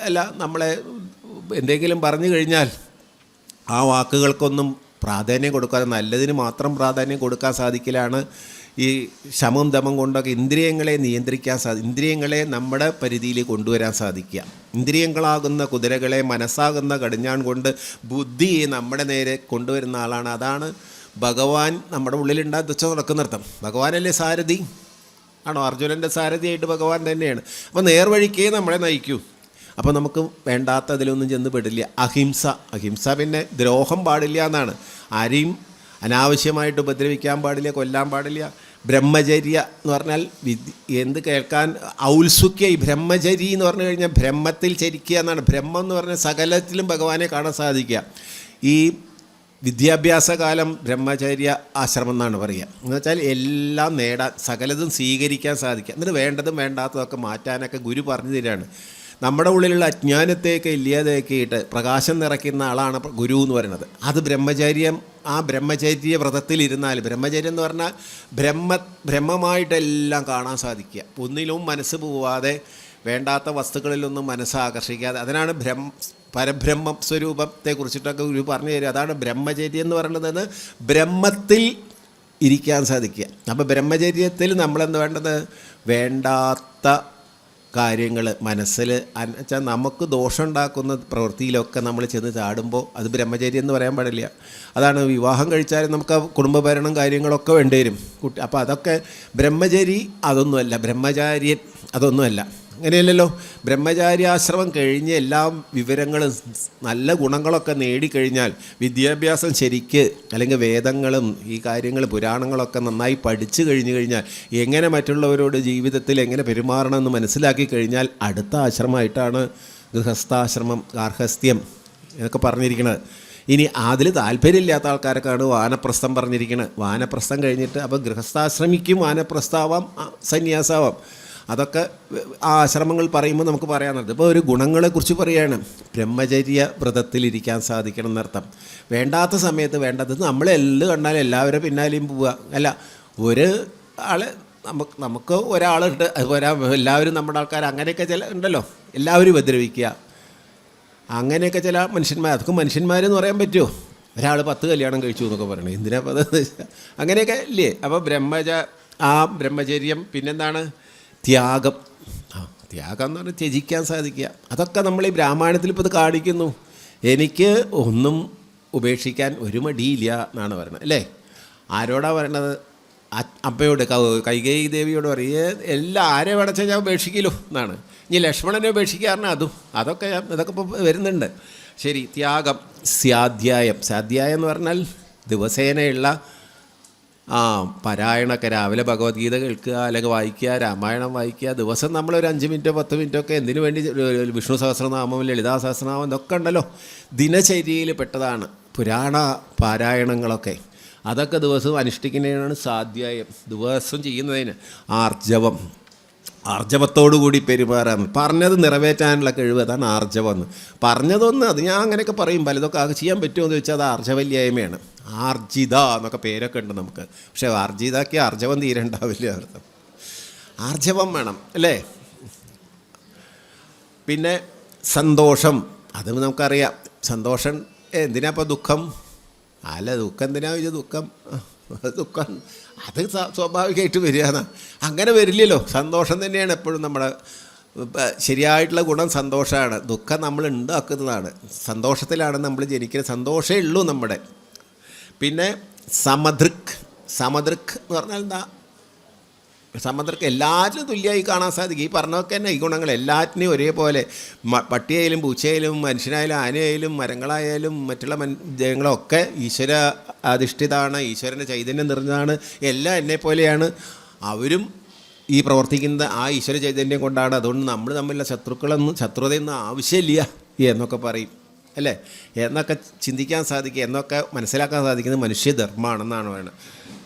അല്ല, നമ്മളെ എന്തെങ്കിലും പറഞ്ഞു കഴിഞ്ഞാൽ ആ വാക്കുകൾക്കൊന്നും പ്രാധാന്യം കൊടുക്കാതെ നല്ലതിന് മാത്രം പ്രാധാന്യം കൊടുക്കാൻ സാധിക്കലാണ് ഈ ശമം ദമം കൊണ്ടൊക്കെ ഇന്ദ്രിയങ്ങളെ നിയന്ത്രിക്കാൻ ഇന്ദ്രിയങ്ങളെ നമ്മുടെ പരിധിയിൽ കൊണ്ടുവരാൻ സാധിക്കുക. ഇന്ദ്രിയങ്ങളാകുന്ന കുതിരകളെ മനസ്സാകുന്ന കടിഞ്ഞാൺ കൊണ്ട് ബുദ്ധിയെ നമ്മുടെ നേരെ കൊണ്ടുവരുന്ന ആളാണ്. അതാണ് ഭഗവാൻ നമ്മുടെ ഉള്ളിലുണ്ടാകുന്ന നടക്കുന്നിടത്തം. ഭഗവാനല്ലേ സാരഥി ആണോ? അർജുനൻ്റെ സാരഥിയായിട്ട് ഭഗവാൻ തന്നെയാണ്. അപ്പോൾ നേർവഴിക്കേ നമ്മളെ നയിക്കൂ. അപ്പോൾ നമുക്ക് വേണ്ടാത്ത അതിലൊന്നും ചെന്ന് പെടില്ല. അഹിംസ പിന്നെ ദ്രോഹം പാടില്ല എന്നാണ്. ആരെയും അനാവശ്യമായിട്ട് ഉപദ്രവിക്കാൻ പാടില്ല, കൊല്ലാൻ പാടില്ല. ബ്രഹ്മചര്യ എന്ന് പറഞ്ഞാൽ എന്ത് കേൾക്കാൻ ഔത്സുക്യ. ഈ ബ്രഹ്മചരി എന്ന് പറഞ്ഞു കഴിഞ്ഞാൽ ബ്രഹ്മത്തിൽ ചരിക്കുക എന്നാണ്. ബ്രഹ്മം എന്ന് പറഞ്ഞാൽ സകലത്തിലും ഭഗവാനെ കാണാൻ സാധിക്കുക. ഈ വിദ്യാഭ്യാസ കാലം ബ്രഹ്മചര്യ ആശ്രമം എന്നാണ് പറയുക. എന്ന് വെച്ചാൽ എല്ലാം നേടാൻ, സകലതും സ്വീകരിക്കാൻ സാധിക്കുക. എന്നിട്ട് വേണ്ടതും വേണ്ടാത്തതൊക്കെ മാറ്റാനൊക്കെ ഗുരു പറഞ്ഞു തരികയാണ്. നമ്മുടെ ഉള്ളിലുള്ള അജ്ഞാനത്തെയൊക്കെ ഇല്ലാതെയൊക്കെയിട്ട് പ്രകാശം നിറയ്ക്കുന്ന ആളാണ് ഗുരു എന്ന് പറയുന്നത്. അത് ബ്രഹ്മചര്യം. ആ ബ്രഹ്മചര്യ വ്രതത്തിലിരുന്നാൽ, ബ്രഹ്മചര്യം എന്ന് പറഞ്ഞാൽ ബ്രഹ്മമായിട്ടെല്ലാം കാണാൻ സാധിക്കുക. ഒന്നിലും മനസ്സ് പോവാതെ, വേണ്ടാത്ത വസ്തുക്കളിലൊന്നും മനസ്സ് ആകർഷിക്കാതെ. അതിനാണ് പരബ്രഹ്മ സ്വരൂപത്തെ കുറിച്ചിട്ടൊക്കെ ഗുരു പറഞ്ഞു തരും. അതാണ് ബ്രഹ്മചര്യം എന്ന് പറയുന്നത്. ബ്രഹ്മത്തിൽ ഇരിക്കാൻ സാധിക്കുക. അപ്പോൾ ബ്രഹ്മചര്യത്തിൽ നമ്മളെന്ത് വേണ്ടത്? വേണ്ടാത്ത കാര്യങ്ങൾ മനസ്സിൽ വെച്ചാൽ നമുക്ക് ദോഷമുണ്ടാക്കുന്ന പ്രവൃത്തിയിലൊക്കെ നമ്മൾ ചെന്ന് ചാടുമ്പോൾ അത് ബ്രഹ്മചര്യം എന്ന് പറയാൻ പാടില്ല. അതാണ് വിവാഹം കഴിച്ചാലും നമുക്ക് കുടുംബഭരണം കാര്യങ്ങളൊക്കെ വേണ്ടി വരും. അപ്പോൾ അതൊക്കെ ബ്രഹ്മചരി അതൊന്നുമല്ല, ബ്രഹ്മചാര്യൻ അതൊന്നുമല്ല. അങ്ങനെയല്ലല്ലോ. ബ്രഹ്മചാര്യാശ്രമം കഴിഞ്ഞ് എല്ലാ വിവരങ്ങളും നല്ല ഗുണങ്ങളൊക്കെ നേടിക്കഴിഞ്ഞാൽ വിദ്യാഭ്യാസം ശരിക്ക്, അല്ലെങ്കിൽ വേദങ്ങളും ഈ കാര്യങ്ങൾ പുരാണങ്ങളൊക്കെ നന്നായി പഠിച്ചു കഴിഞ്ഞു കഴിഞ്ഞാൽ എങ്ങനെ മറ്റുള്ളവരോട് ജീവിതത്തിൽ എങ്ങനെ പെരുമാറണമെന്ന് മനസ്സിലാക്കി കഴിഞ്ഞാൽ അടുത്ത ആശ്രമമായിട്ടാണ് ഗൃഹസ്ഥാശ്രമം, ഗാർഹസ്ഥ്യം എന്നൊക്കെ പറഞ്ഞിരിക്കുന്നത്. ഇനി അതിൽ താല്പര്യമില്ലാത്ത ആൾക്കാർക്കാണ് വാനപ്രസ്ഥം പറഞ്ഞിരിക്കുന്നത്. വാനപ്രസ്ഥം കഴിഞ്ഞിട്ട് അപ്പോൾ ഗൃഹസ്ഥാശ്രമിക്കും, വാനപ്രസ്ഥാവാം, സന്യാസാവാം. അതൊക്കെ ആ ആശ്രമങ്ങൾ പറയുമ്പോൾ നമുക്ക് പറയാനുള്ളത്. ഇപ്പോൾ ഒരു ഗുണങ്ങളെക്കുറിച്ച് പറയുകയാണ്. ബ്രഹ്മചര്യ വ്രതത്തിലിരിക്കാൻ സാധിക്കണം എന്നർത്ഥം. വേണ്ടാത്ത സമയത്ത് വേണ്ടത് നമ്മളെല്ലാം കണ്ടാൽ എല്ലാവരും പിന്നാലെയും പോവുക അല്ല. ഒരു ആൾ നമുക്ക് ഒരാളുണ്ട്, അതുപോലെ എല്ലാവരും നമ്മുടെ ആൾക്കാർ, അങ്ങനെയൊക്കെ ചില ഉണ്ടല്ലോ, എല്ലാവരും ഉപദ്രവിക്കുക, അങ്ങനെയൊക്കെ ചില മനുഷ്യന്മാർ. അതൊക്കെ മനുഷ്യന്മാരെന്ന് പറയാൻ പറ്റുമോ? ഒരാൾ 10 കല്യാണം കഴിച്ചു എന്നൊക്കെ പറയണേ, എന്തിനാ അപ്പോൾ അത്? അങ്ങനെയൊക്കെ ഇല്ലേ? അപ്പോൾ ബ്രഹ്മചര്യം. പിന്നെന്താണ്? ത്യാഗം. ത്യാഗം എന്ന് പറഞ്ഞാൽ ത്യജിക്കാൻ സാധിക്കുക. അതൊക്കെ നമ്മൾ ഈ ബ്രാഹ്മണത്തിൽ ഇപ്പോൾ ഇത് കാണിക്കുന്നു. എനിക്ക് ഒന്നും ഉപേക്ഷിക്കാൻ ഒരു മടിയില്ല എന്നാണ് പറയുന്നത് അല്ലേ? ആരോടാ പറയണത്? അമ്മയോട്, കൈകേയി ദേവിയോട് പറയും, എല്ലാം ആരെ വേണച്ചാൽ ഞാൻ ഉപേക്ഷിക്കലോ എന്നാണ്. ഇനി ലക്ഷ്മണനെ ഉപേക്ഷിക്കാറിന് അതൊക്കെ ഇപ്പോൾ വരുന്നുണ്ട്. ശരി, ത്യാഗം. സ്വാധ്യായം. സ്വാധ്യായം എന്ന് പറഞ്ഞാൽ ദിവസേനയുള്ള പാരായണമൊക്കെ, രാവിലെ ഭഗവത്ഗീത കേൾക്കുക, അല്ലെങ്കിൽ വായിക്കുക, രാമായണം വായിക്കുക. ദിവസം നമ്മളൊരു 5 മിനിറ്റോ 10 മിനിറ്റോ ഒക്കെ എന്തിനു വേണ്ടി? വിഷ്ണു സഹസ്രനാമം, ലളിതാ സഹസ്രനാമം, ഇതൊക്കെ ഉണ്ടല്ലോ, ദിനചര്യയിൽ പെട്ടതാണ് പുരാണ പാരായണങ്ങളൊക്കെ. അതൊക്കെ ദിവസവും അനുഷ്ഠിക്കുന്നതിനാണ് സ്വാധ്യായം. ദിവസം ചെയ്യുന്നതിന് ആർജവം. ആർജവത്തോടുകൂടി പെരുമാറാൻ, പറഞ്ഞത് നിറവേറ്റാനുള്ള കഴിവ്, അതാണ് ആർജവം എന്ന്. പറഞ്ഞതൊന്ന് അത് ഞാൻ അങ്ങനെയൊക്കെ പറയും, പലതൊക്കെ അത് ചെയ്യാൻ പറ്റുമോ എന്ന് വെച്ചാൽ അത് ആർജവല്യായ്മയാണ്. ആർജിത എന്നൊക്കെ പേരൊക്കെ ഉണ്ട് നമുക്ക്. പക്ഷേ ആർജിതയ്ക്ക് ആർജവം തീരെ ഉണ്ടാവില്ല അർത്ഥം. ആർജവം വേണം അല്ലേ? പിന്നെ സന്തോഷം. അത് നമുക്കറിയാം. സന്തോഷം എന്തിനാ ഇപ്പോൾ? ദുഃഖം അല്ല, ദുഃഖം എന്തിനാ ചോദിച്ചാൽ ദുഃഖം അത് സ്വാഭാവികമായിട്ട് വരികയാണ്. അങ്ങനെ വരില്ലല്ലോ. സന്തോഷം തന്നെയാണ് എപ്പോഴും നമ്മുടെ ശരിയായിട്ടുള്ള ഗുണം. സന്തോഷമാണ്. ദുഃഖം നമ്മൾ ഉണ്ടാക്കുന്നതാണ്. സന്തോഷത്തിലാണ് നമ്മൾ ജനിക്കുന്നത്. സന്തോഷമേ ഉള്ളൂ നമ്മുടെ. പിന്നെ സമദൃക്. സമദൃക് എന്ന് പറഞ്ഞാൽ എന്താ? സമദൃക്ക് എല്ലാറ്റിലും തുല്യമായി കാണാൻ സാധിക്കും. ഈ പറഞ്ഞതൊക്കെ തന്നെ ഈ ഗുണങ്ങൾ എല്ലാറ്റിനെയും ഒരേപോലെ. പട്ടിയായാലും പൂച്ചയായാലും മനുഷ്യനായാലും ആനയായാലും മരങ്ങളായാലും മറ്റുള്ള ജനങ്ങളൊക്കെ ഈശ്വര അധിഷ്ഠിതമാണ്, ഈശ്വരൻ്റെ ചൈതന്യം നിറഞ്ഞതാണ്. എല്ലാം എന്നെപ്പോലെയാണ്. അവരും ഈ പ്രവർത്തിക്കുന്ന ആ ഈശ്വര ചൈതന്യം കൊണ്ടാണ്. അതുകൊണ്ട് നമ്മൾ തമ്മിലുള്ള ശത്രുതയൊന്നും ആവശ്യമില്ല എന്നൊക്കെ പറയും അല്ലേ? എന്നൊക്കെ ചിന്തിക്കാൻ സാധിക്കുക, എന്നൊക്കെ മനസ്സിലാക്കാൻ സാധിക്കുന്നത് മനുഷ്യധർമ്മമാണെന്നാണ് പറയുന്നത്.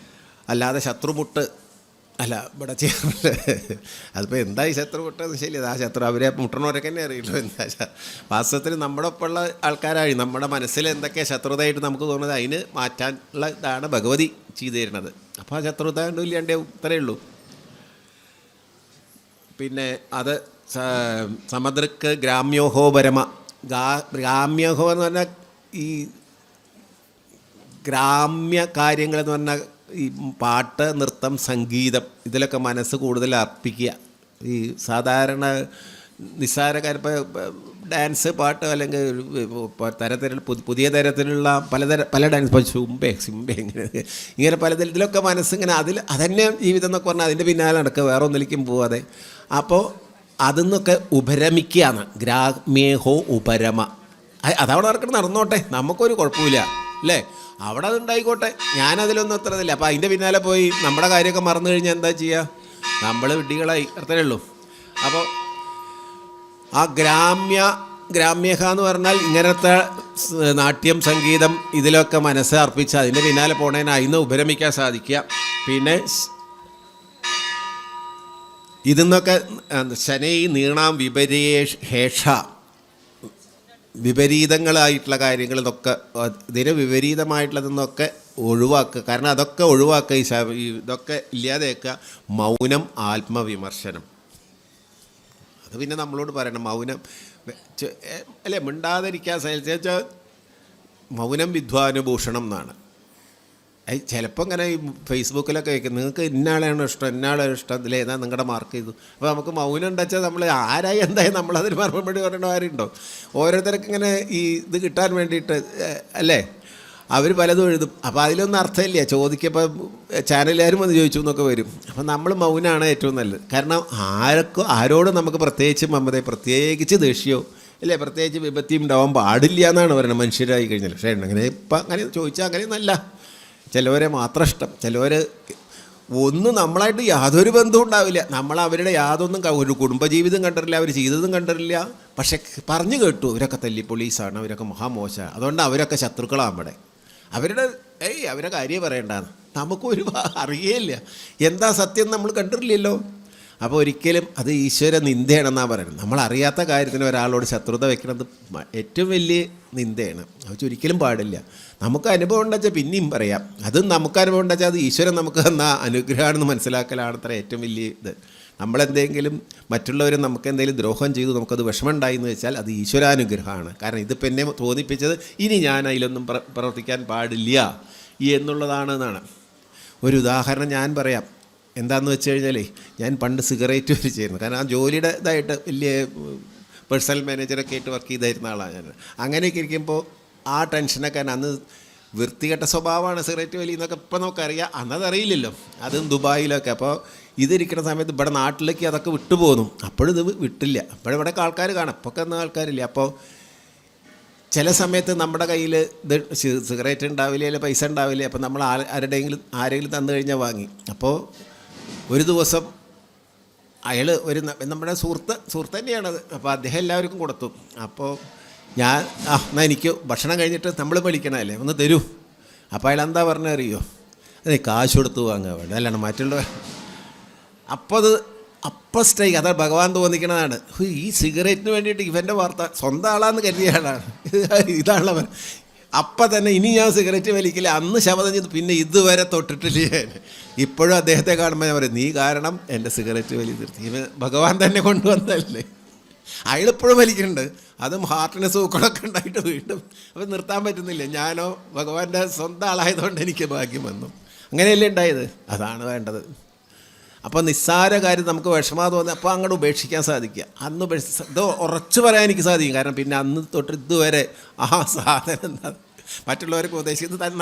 അല്ലാതെ ശത്രുമുട്ട് അല്ല ഇവിടെ ചെയ്യാറില്ല. അതിപ്പോൾ എന്താ ഈ ശത്രു മുട്ടെന്ന്? ശരി, ആ ശത്രു അവരെ മുട്ടണവരൊക്കെ തന്നെ അറിയുള്ളൂ. എന്താ വാസ്തവത്തിൽ നമ്മുടെ ഒപ്പമുള്ള ആൾക്കാരായി നമ്മുടെ മനസ്സിൽ എന്തൊക്കെ ശത്രുതയായിട്ട് നമുക്ക് തോന്നുന്നത് അതിന് മാറ്റാനുള്ള ഇതാണ് ഭഗവതി ചെയ്തു തരുന്നത്. അപ്പോൾ ആ ശത്രുത ഒന്നും ഇല്ലാണ്ടേ ഇത്രയേ ഉള്ളൂ. പിന്നെ അത് സമദൃക്ക് ഗ്രാമ്യോഹോ പരമ. ഗ്രാമ്യോഹോ എന്ന് പറഞ്ഞാൽ ഈ ഗ്രാമ്യ കാര്യങ്ങളെന്ന് പറഞ്ഞാൽ ഈ പാട്ട്, നൃത്തം, സംഗീതം, ഇതിലൊക്കെ മനസ്സ് കൂടുതൽ അർപ്പിക്കുക. ഈ സാധാരണ നിസ്സാരക്കാർ ഡാൻസ്, പാട്ട്, അല്ലെങ്കിൽ പുതിയ തരത്തിലുള്ള പല ഡാൻസ്, ഇപ്പോൾ സിംബെ ഇങ്ങനെ പലതരം ഇതിലൊക്കെ മനസ്സിങ്ങനെ അതന്നെ ജീവിതം എന്നൊക്കെ പറഞ്ഞാൽ അതിൻ്റെ പിന്നാലെ നടക്കുക, വേറെ ഒന്നിലേക്കും പോവാതെ. അപ്പോൾ അതിൽ നിന്നൊക്കെ ഉപരമിക്കുകയാണ്. ഗ്രാമ്യേഹോ ഉപരമ. അതവിടെ നടന്നോട്ടെ, നമുക്കൊരു കുഴപ്പമില്ല അല്ലേ? അവിടെ അതുണ്ടായിക്കോട്ടെ, ഞാനതിലൊന്നും എത്രതില്ല. അപ്പോൾ അതിൻ്റെ പിന്നാലെ പോയി നമ്മുടെ കാര്യമൊക്കെ മറന്നു കഴിഞ്ഞാൽ എന്താ ചെയ്യുക? നമ്മൾ വിഡ്ഢികളായി, അത്രയേ ഉള്ളൂ. അപ്പോൾ ആ ഗ്രാമ്യഹ എന്ന് പറഞ്ഞാൽ ഇങ്ങനത്തെ നാട്യം, സംഗീതം, ഇതിലൊക്കെ മനസ്സ് അർപ്പിച്ച് അതിൻ്റെ പിന്നാലെ പോണേന് അതിൽ നിന്ന് ഉപരമിക്കാൻ സാധിക്കുക. പിന്നെ ഇതിന്നൊക്കെ ശനൈ നീണാം വിപരീഷേഷ, വിപരീതങ്ങളായിട്ടുള്ള കാര്യങ്ങൾ ഇതൊക്കെ ഇതിന് വിപരീതമായിട്ടുള്ളതെന്നൊക്കെ ഒഴിവാക്കുക. കാരണം അതൊക്കെ ഒഴിവാക്കുക, ഇതൊക്കെ ഇല്ലാതെയൊക്കെ. മൗനം, ആത്മവിമർശനം. അത് പിന്നെ നമ്മളോട് പറയണം. മൗനം അല്ലേ, മിണ്ടാതിരിക്കാൻ വെച്ചാൽ മൗനം വിദ്വാനുഭൂഷണം എന്നാണ്. ചിലപ്പോൾ ഇങ്ങനെ ഈ ഫേസ്ബുക്കിലൊക്കെ വയ്ക്കും, നിങ്ങൾക്ക് ഇന്നാളെയാണോ ഇഷ്ടം, ഇന്നാളാണ് ഇഷ്ടം, ഇതിൽ ഏതാ നിങ്ങളുടെ മാർക്ക് ചെയ്തു. അപ്പോൾ നമുക്ക് മൗനം ഉണ്ടെച്ചാൽ നമ്മൾ ആരായി എന്തായാലും നമ്മളതിന് മറുപടി പറയണ ആരുണ്ടോ? ഓരോരുത്തർക്ക് ഇങ്ങനെ ഈ ഇത് കിട്ടാൻ വേണ്ടിയിട്ട് അല്ലേ അവർ പലതും എഴുതും. അപ്പോൾ അതിലൊന്നും അർത്ഥമില്ല. ചോദിക്കപ്പോൾ ചാനലുകാരും വന്ന് ചോദിച്ചു എന്നൊക്കെ വരും. അപ്പം നമ്മൾ മൗനമാണ് ഏറ്റവും നല്ലത്. കാരണം ആരോടും നമുക്ക് പ്രത്യേകിച്ച് മമതയോ പ്രത്യേകിച്ച് ദേഷ്യമോ അല്ലേ പ്രത്യേകിച്ച് വിപത്തിയും ഉണ്ടാവാൻ പാടില്ല എന്നാണ് പറയുന്നത് മനുഷ്യരായി കഴിഞ്ഞാൽ. പക്ഷേ അങ്ങനെ ഇപ്പം അങ്ങനെ ചോദിച്ചാൽ അങ്ങനെയൊന്നല്ല. ചിലവരെ മാത്രം ഇഷ്ടം, ചിലവർ ഒന്നും നമ്മളായിട്ട് യാതൊരു ബന്ധവും ഉണ്ടാവില്ല. നമ്മൾ അവരുടെ യാതൊന്നും ഒരു കുടുംബജീവിതം കണ്ടിട്ടില്ല, അവർ ചെയ്തതും കണ്ടിട്ടില്ല. പക്ഷെ പറഞ്ഞു കേട്ടു അവരൊക്കെ തല്ലി പോലീസാണ്, അവരൊക്കെ മഹാമോശമാണ്, അതുകൊണ്ട് അവരൊക്കെ ശത്രുക്കളാണ്. അവിടെ അവരുടെ അവരെ കാര്യം പറയണ്ടാന്ന് നമുക്കൊരു അറിയേയില്ല. എന്താ സത്യം നമ്മൾ കണ്ടിട്ടില്ലല്ലോ. അപ്പോൾ ഒരിക്കലും അത് ഈശ്വര നിന്ദയാണെന്നാണ് പറയുന്നത്. നമ്മളറിയാത്ത കാര്യത്തിന് ഒരാളോട് ശത്രുത വെക്കുന്നത് ഏറ്റവും വലിയ നിന്ദയാണ്. അത് ഒരിക്കലും പാടില്ല. നമുക്ക് അനുഭവം ഉണ്ടെച്ചാൽ പിന്നെയും പറയാം. അതും നമുക്ക് അനുഭവം ഉണ്ടെച്ചാൽ അത് ഈശ്വരൻ നമുക്ക് തന്ന അനുഗ്രഹമാണെന്ന് മനസ്സിലാക്കലാണ് അത്ര ഏറ്റവും വലിയ ഇത്. നമ്മളെന്തെങ്കിലും മറ്റുള്ളവർ നമുക്ക് എന്തെങ്കിലും ദ്രോഹം ചെയ്തു നമുക്കത് വിഷമമുണ്ടായി എന്ന് വെച്ചാൽ അത് ഈശ്വരാനുഗ്രഹമാണ്. കാരണം ഇതിപ്പോൾ എന്നെ തോന്നിപ്പിച്ചത് ഇനി ഞാൻ അതിലൊന്നും പ്രവർത്തിക്കാൻ പാടില്ല എന്നുള്ളതാണെന്നാണ്. ഒരു ഉദാഹരണം ഞാൻ പറയാം. എന്താണെന്ന് വെച്ച് കഴിഞ്ഞാൽ ഞാൻ പണ്ട് സിഗരറ്റ് വലിച്ചായിരുന്നു. കാരണം ആ ജോലിയുടെ ഇതായിട്ട് വലിയ പേഴ്സണൽ മാനേജറൊക്കെ ആയിട്ട് വർക്ക് ചെയ്തായിരുന്ന ആളാണ് ഞാൻ. അങ്ങനെയൊക്കെ ഇരിക്കുമ്പോൾ ആ ടെൻഷനൊക്കെ അന്ന് വൃത്തികെട്ട സ്വഭാവമാണ് സിഗരറ്റ് വലി എന്നൊക്കെ ഇപ്പം നമുക്കറിയാം. അന്നതറിയില്ലല്ലോ. അതും ദുബായിലൊക്കെ. അപ്പോൾ ഇതിരിക്കുന്ന സമയത്ത് ഇവിടെ നാട്ടിലേക്ക് അതൊക്കെ വിട്ടുപോകുന്നു. അപ്പോഴിത് വിട്ടില്ല. അപ്പോഴിവിടെയൊക്കെ ആൾക്കാർ കാണാം, ഇപ്പൊക്കെ ഒന്നും ആൾക്കാരില്ല. അപ്പോൾ ചില സമയത്ത് നമ്മുടെ കയ്യിൽ ഇത് സിഗരറ്റ് ഉണ്ടാവില്ല, അല്ലെങ്കിൽ പൈസ ഉണ്ടാവില്ല. അപ്പോൾ നമ്മൾ ആരെങ്കിലും തന്നു കഴിഞ്ഞാൽ വാങ്ങി. അപ്പോൾ ഒരു ദിവസം അയാൾ നമ്മുടെ സുഹൃത്ത് തന്നെയാണത്. അപ്പോൾ അദ്ദേഹം എല്ലാവർക്കും കൊടുത്തു. അപ്പോൾ ഞാൻ എന്നാൽ എനിക്ക് ഭക്ഷണം കഴിഞ്ഞിട്ട് നമ്മൾ വിളിക്കണമല്ലേ, ഒന്ന് തരൂ. അപ്പോൾ അയാൾ എന്താ പറഞ്ഞാൽ അറിയോ? അതെ, കാശ് കൊടുത്ത് വാങ്ങുക വേണ്ട, അല്ലാണ്ട് മറ്റുള്ള. അപ്പോൾ സ്ട്രൈക്ക് അതാ ഭഗവാൻ തോന്നിക്കണതാണ്. ഈ സിഗരറ്റിന് വേണ്ടിയിട്ട് ഇവൻ്റെ വാർത്ത സ്വന്തം ആളാന്ന് കരുതിയ ആളാണ്. ഇതാണവൻ. അപ്പം തന്നെ ഇനി ഞാൻ സിഗരറ്റ് വലിക്കില്ല. അന്ന് ശപഥം ചെയ്ത് പിന്നെ ഇതുവരെ തൊട്ടിട്ടില്ല ഞാൻ. ഇപ്പോഴും അദ്ദേഹത്തെ കാണുമ്പോൾ ഞാൻ പറയും, നീ കാരണം എൻ്റെ സിഗരറ്റ് വലി നിർത്തി. ഇവൻ ഭഗവാൻ തന്നെ കൊണ്ടുവന്നല്ലേ. അയാളിപ്പോഴും വലിക്കുന്നുണ്ട്. അതും ഹാർട്ടിന് സൂക്കടൊക്കെ ഉണ്ടായിട്ട് വീണ്ടും അപ്പം നിർത്താൻ പറ്റുന്നില്ല. ഞാനോ ഭഗവാന്റെ സ്വന്തം ആളായതുകൊണ്ട് എനിക്ക് ഭാഗ്യം വന്നു. അങ്ങനെയല്ലേ ഉണ്ടായത്. അതാണ് വേണ്ടത്. അപ്പോൾ നിസ്സാര കാര്യം നമുക്ക് വിഷമം തോന്നി അപ്പോൾ അങ്ങോട്ട് ഉപേക്ഷിക്കാൻ സാധിക്കുക. അന്ന് ഇത് ഉറച്ചു പറയാൻ എനിക്ക് സാധിക്കും. കാരണം പിന്നെ അന്ന് തൊട്ട് ഇതുവരെ ആ സാധനം എന്താ മറ്റുള്ളവർക്ക് ഉപദേശിക്കുന്നത്